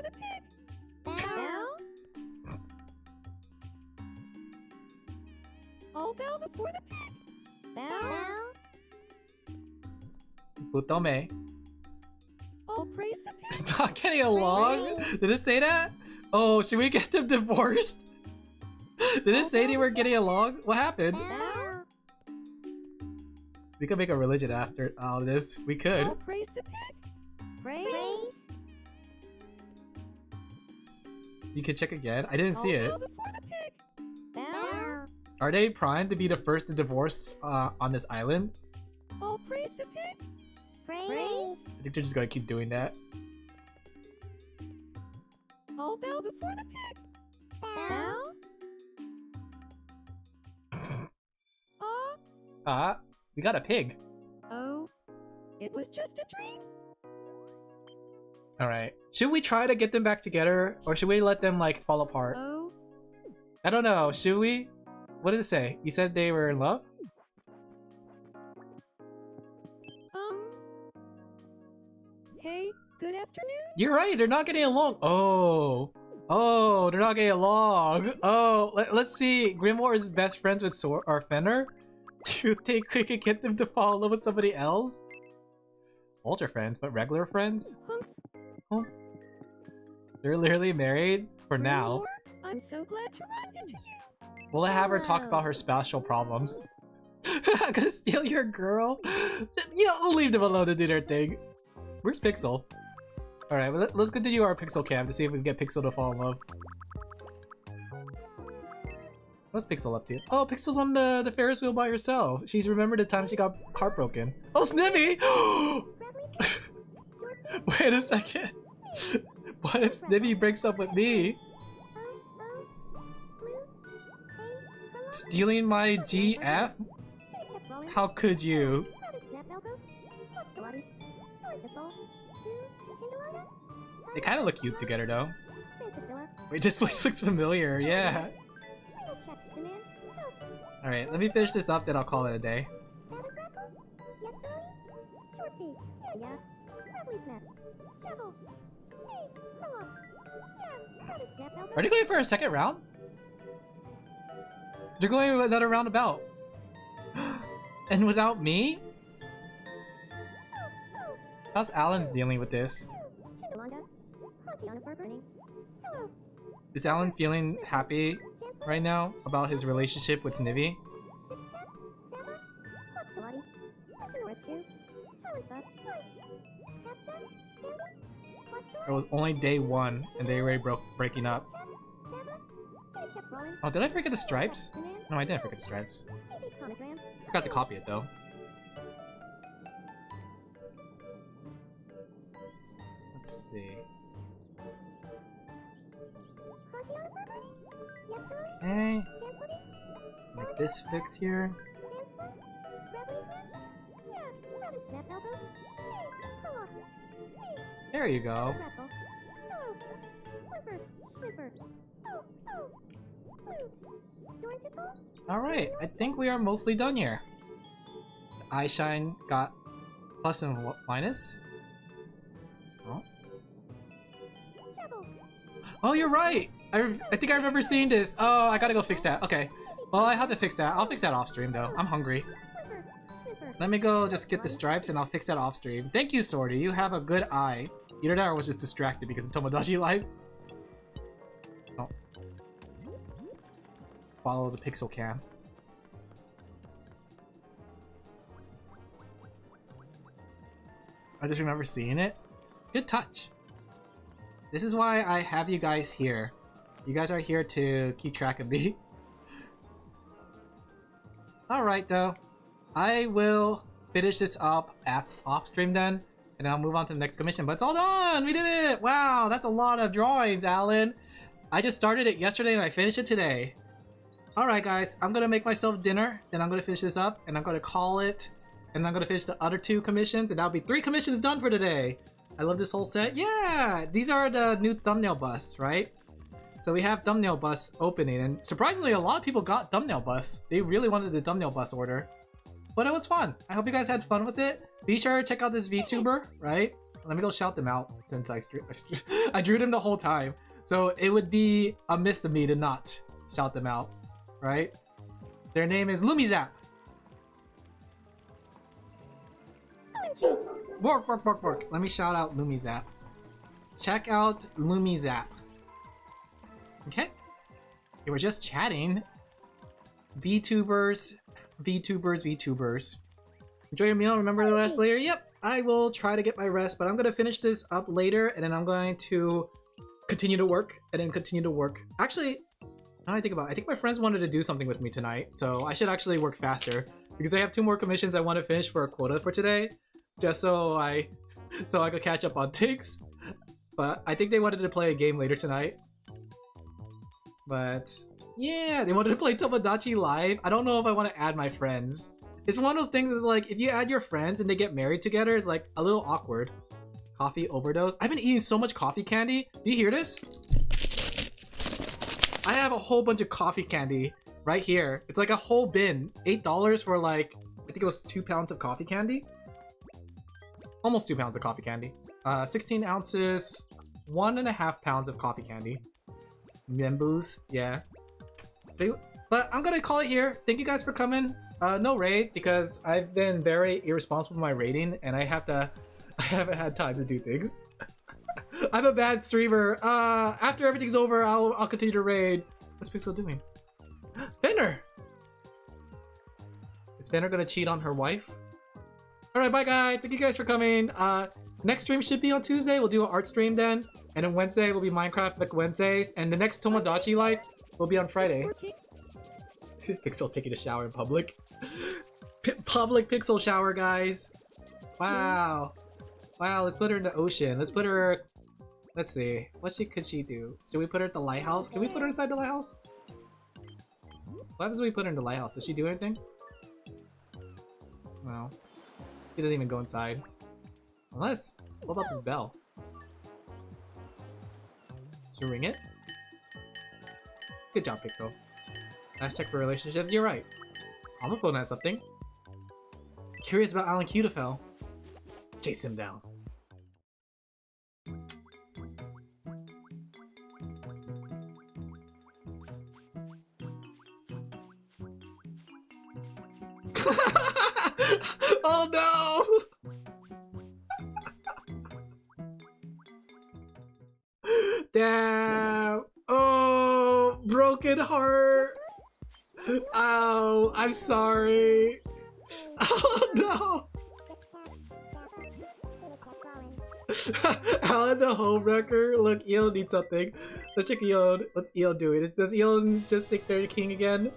All bow before the pig. Bow. Putome. All praise the pig. It's not getting along? Did it say that? Oh, should we get them divorced? Did it say they were getting along? What happened? Bow. We could make a religion after all this. We could. I'll praise the pig. Praise. You can check again. I didn't see it. Bow before the pig. Bow. Are they primed to be the first to divorce on this island? I'll praise the pig. Praise. I think they're just gonna keep doing that. I'll bow before the pig. Bow. We got a pig. Oh, it was just a dream. Alright. Should we try to get them back together? Or should we let them, like, fall apart? Oh, I don't know. Should we? What did it say? You said they were in love? hey, good afternoon. You're right. They're not getting along. Oh. Oh, they're not getting along. Oh, let's see. Grimoire is best friends with Fenner? Do you think we could get them to fall in love with somebody else? Ultra friends, but regular friends? Huh? They're literally married for now. Grimoire, I'm so glad to run into you. We'll have her talk about her spatial problems. I'm gonna steal your girl? Yeah, we'll leave them alone to do their thing. Where's Pixel? Alright, well, let's continue our Pixel cam to see if we can get Pixel to fall in love. What's Pixel up to? Oh, Pixel's on the Ferris wheel by herself. She's remembered the time she got heartbroken. Oh, Snivy! Wait a second. What if Snivy breaks up with me? Stealing my GF? How could you? They kind of look cute together, though. Wait, this place looks familiar. Yeah. Alright, let me finish this up, then I'll call it a day. Are they going for a second round? They're going another roundabout. And without me? How's Alan's dealing with this? Is Alan feeling happy right now about his relationship with Snivy? It was only day 1 and they already breaking up. Oh, did I forget the stripes? No, I didn't forget the stripes. Forgot to copy it though. Let's see. Okay. Like this fix here. There you go. Alright, I think we are mostly done here. The eye shine got plus and minus. Oh, oh you're right! I think I remember seeing this. Oh, I gotta go fix that. Okay. Well, I have to fix that. I'll fix that off stream though. I'm hungry. Let me go just get the stripes and I'll fix that off stream. Thank you, Swordy. You have a good eye. Either that or was just distracted because of Tomodachi Life. Oh. Follow the pixel cam. I just remember seeing it. Good touch. This is why I have you guys here. You guys are here to keep track of me. Alright though. I will finish this up off stream then. And then I'll move on to the next commission. But it's all done! We did it! Wow, that's a lot of drawings, Alan. I just started it yesterday and I finished it today. Alright guys, I'm gonna make myself dinner. Then I'm gonna finish this up. And I'm gonna call it. And I'm gonna finish the other 2 commissions. And that'll be 3 commissions done for today. I love this whole set. Yeah! These are the new thumbnail busts, right? So we have thumbnail bus opening, and surprisingly a lot of people got thumbnail bus. They really wanted the thumbnail bus order. But it was fun. I hope you guys had fun with it. Be sure to check out this VTuber, right? Let me go shout them out since I drew them the whole time. So it would be amiss of me to not shout them out, right? Their name is Lumizap. Bork, bork, bork, bork. Let me shout out Lumizap. Check out Lumizap. Okay. We were just chatting. VTubers, VTubers, VTubers. Enjoy your meal. Remember the last layer. Yep, I will try to get my rest, but I'm gonna finish this up later, and then I'm going to continue to work, and then continue to work. Actually, now I think about it, I think my friends wanted to do something with me tonight, so I should actually work faster because I have 2 more commissions I want to finish for a quota for today, just so I could catch up on things. But I think they wanted to play a game later tonight. But yeah, they wanted to play Tomodachi Live. I don't know if I want to add my friends. It's one of those things that's like, if you add your friends and they get married together, it's like a little awkward. Coffee overdose. I've been eating so much coffee candy. Do you hear this? I have a whole bunch of coffee candy right here. It's like a whole bin. $8 for like, I think it was 2 pounds of coffee candy. Almost 2 pounds of coffee candy. 16 ounces, 1.5 pounds of coffee candy. Membos, yeah. But I'm gonna call it here. Thank you guys for coming. No raid because I've been very irresponsible with my raiding and I haven't had time to do things. I'm a bad streamer. After everything's over, I'll continue to raid. What's Pixel doing? Fenner! Is Fenner gonna cheat on her wife? Alright, bye guys. Thank you guys for coming. Next stream should be on Tuesday. We'll do an art stream then. And then Wednesday will be Minecraft like Wednesdays. And the next Tomodachi Life will be on Friday. Pixel taking a shower in public. Public Pixel shower, guys. Wow. Wow, let's put her in the ocean. Let's put her... Let's see. What could she do? Should we put her at the lighthouse? Can we put her inside the lighthouse? What happens when we put her in the lighthouse? Does she do anything? Well, she doesn't even go inside. Unless... What about this bell? Let's ring it. Good job, Pixel. Last check for relationships. You're right. Homophone has something. Curious about Alin Laphel. Chase him down. Oh no! Damn! Oh, broken heart! Oh, I'm sorry. Oh no! Alan the homewrecker. Look, Eon needs something. Let's check Eon. What's Eon doing? Does Eon just declare the king again?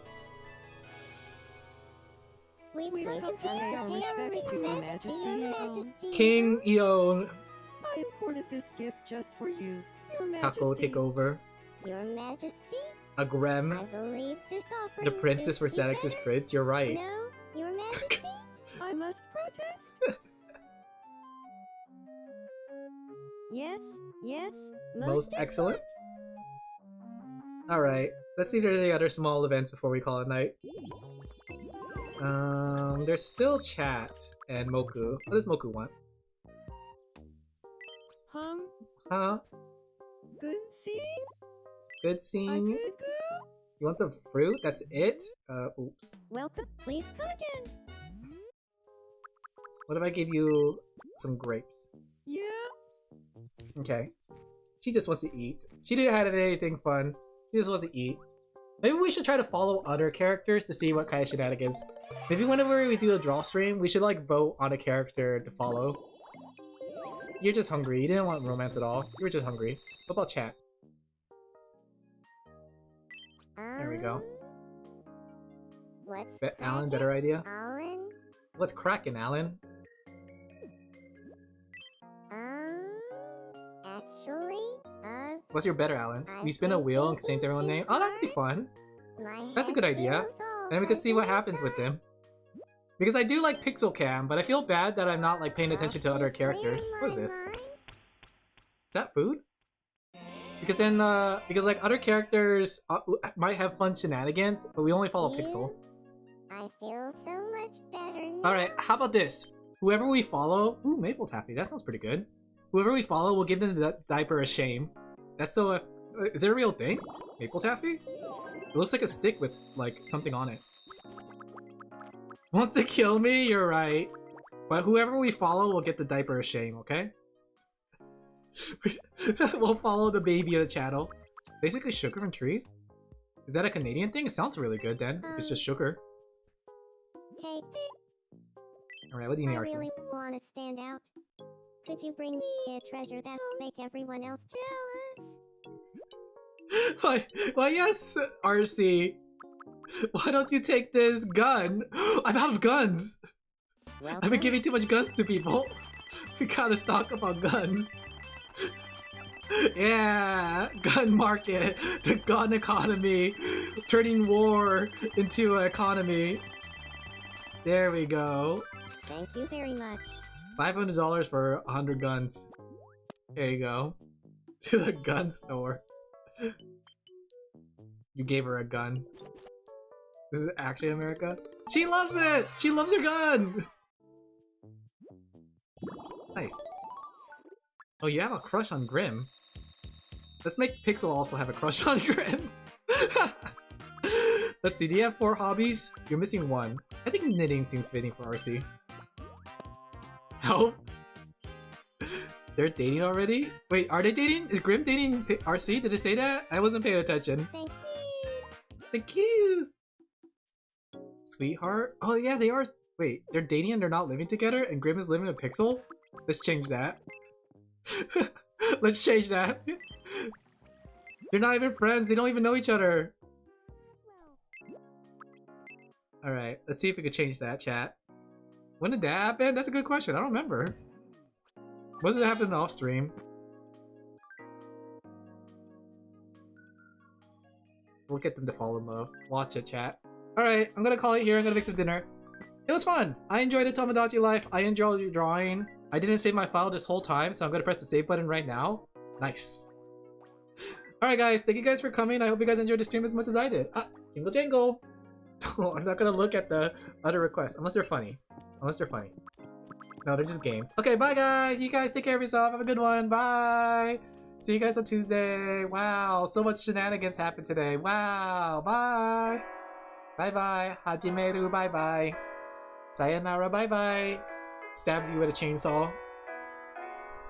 We come to pay our respects to Your Majesty. King Eon. I imported this gift just for you, Your Majesty. Taco take over. Your Majesty? A Grem. I believe this offering The princess for fits you Sadix's better. prince. You're right. No, Your Majesty? I must protest. Yes, yes, Most excellent. Alright. Let's see if there's any other small events before we call it night. There's still chat and Moku. What does Moku want? Huh? Good seeing? Good I seeing. could go? You want some fruit? That's it? Oops. Welcome, please come again. What if I give you some grapes? Yeah. Okay. She just wants to eat. She didn't have anything fun. She just wants to eat. Maybe we should try to follow other characters to see what kind of shenanigans. Maybe whenever we do a draw stream, we should like vote on a character to follow. You're just hungry. You didn't want romance at all. You were just hungry. What about chat? There we go. What's Alan, crackin', better idea? Alan? What's cracking, Alan? Actually, What's your better, Alan? We spin a wheel and contains everyone's name. Oh, that would be fun. That's a good idea. And we can see what happens with them. Because I do like Pixel Cam, but I feel bad that I'm not like paying attention to other characters. What is this? Is that food? Because then, because like other characters might have fun shenanigans, but we only follow Pixel. I feel so much better now. Alright, how about this? Whoever we follow... Ooh, Maple Taffy. That sounds pretty good. Whoever we follow, we'll give them the diaper a shame. That's so... is it a real thing? Maple Taffy? It looks like a stick with, like, something on it. Wants to kill me? You're right. But whoever we follow will get the diaper a shame, okay? We'll follow the baby of the channel. Basically sugar from trees? Is that a Canadian thing? It sounds really good then, if it's just sugar. Hey, Alright, what do you need, I RC? really want to stand out. Could you bring me a treasure that'll make everyone else jealous? Why, yes, RC. Why don't you take this gun? I'm out of guns. I've been giving too much guns to people. We gotta stock up on guns. Yeah, gun market, the gun economy, turning war into an economy. There we go. Thank you very much. $500 for 100 guns. There you go. To the gun store. You gave her a gun. This is actually America? She loves it! She loves her gun! Nice. Oh, you have a crush on Grim. Let's make Pixel also have a crush on Grim. Let's see, do you have 4 hobbies? You're missing 1. I think knitting seems fitting for RC. Help? They're dating already? Wait, are they dating? Is Grim dating RC? Did it say that? I wasn't paying attention. Thank you. Thank you! Sweetheart? Oh yeah, they are. Wait, they're dating and they're not living together and Grim is living with Pixel? Let's change that. Let's change that. They're not even friends, they don't even know each other. Alright, let's see if we could change that, chat. When did that happen? That's a good question, I don't remember. When did it happen off stream? We'll get them to fall in love. Watch it, chat. Alright, I'm gonna call it here, I'm gonna make some dinner. It was fun! I enjoyed the Tomodachi life, I enjoyed your drawing. I didn't save my file this whole time, so I'm gonna press the save button right now. Nice. Alright guys, thank you guys for coming. I hope you guys enjoyed the stream as much as I did. Ah, jingle jangle! I'm not gonna look at the other requests, unless they're funny. Unless they're funny. No, they're just games. Okay, bye guys! You guys take care of yourself, have a good one, bye! See you guys on Tuesday. Wow, so much shenanigans happened today. Wow, bye! Bye bye. Hajimeru, bye bye. Sayonara, bye bye. Stabs you with a chainsaw.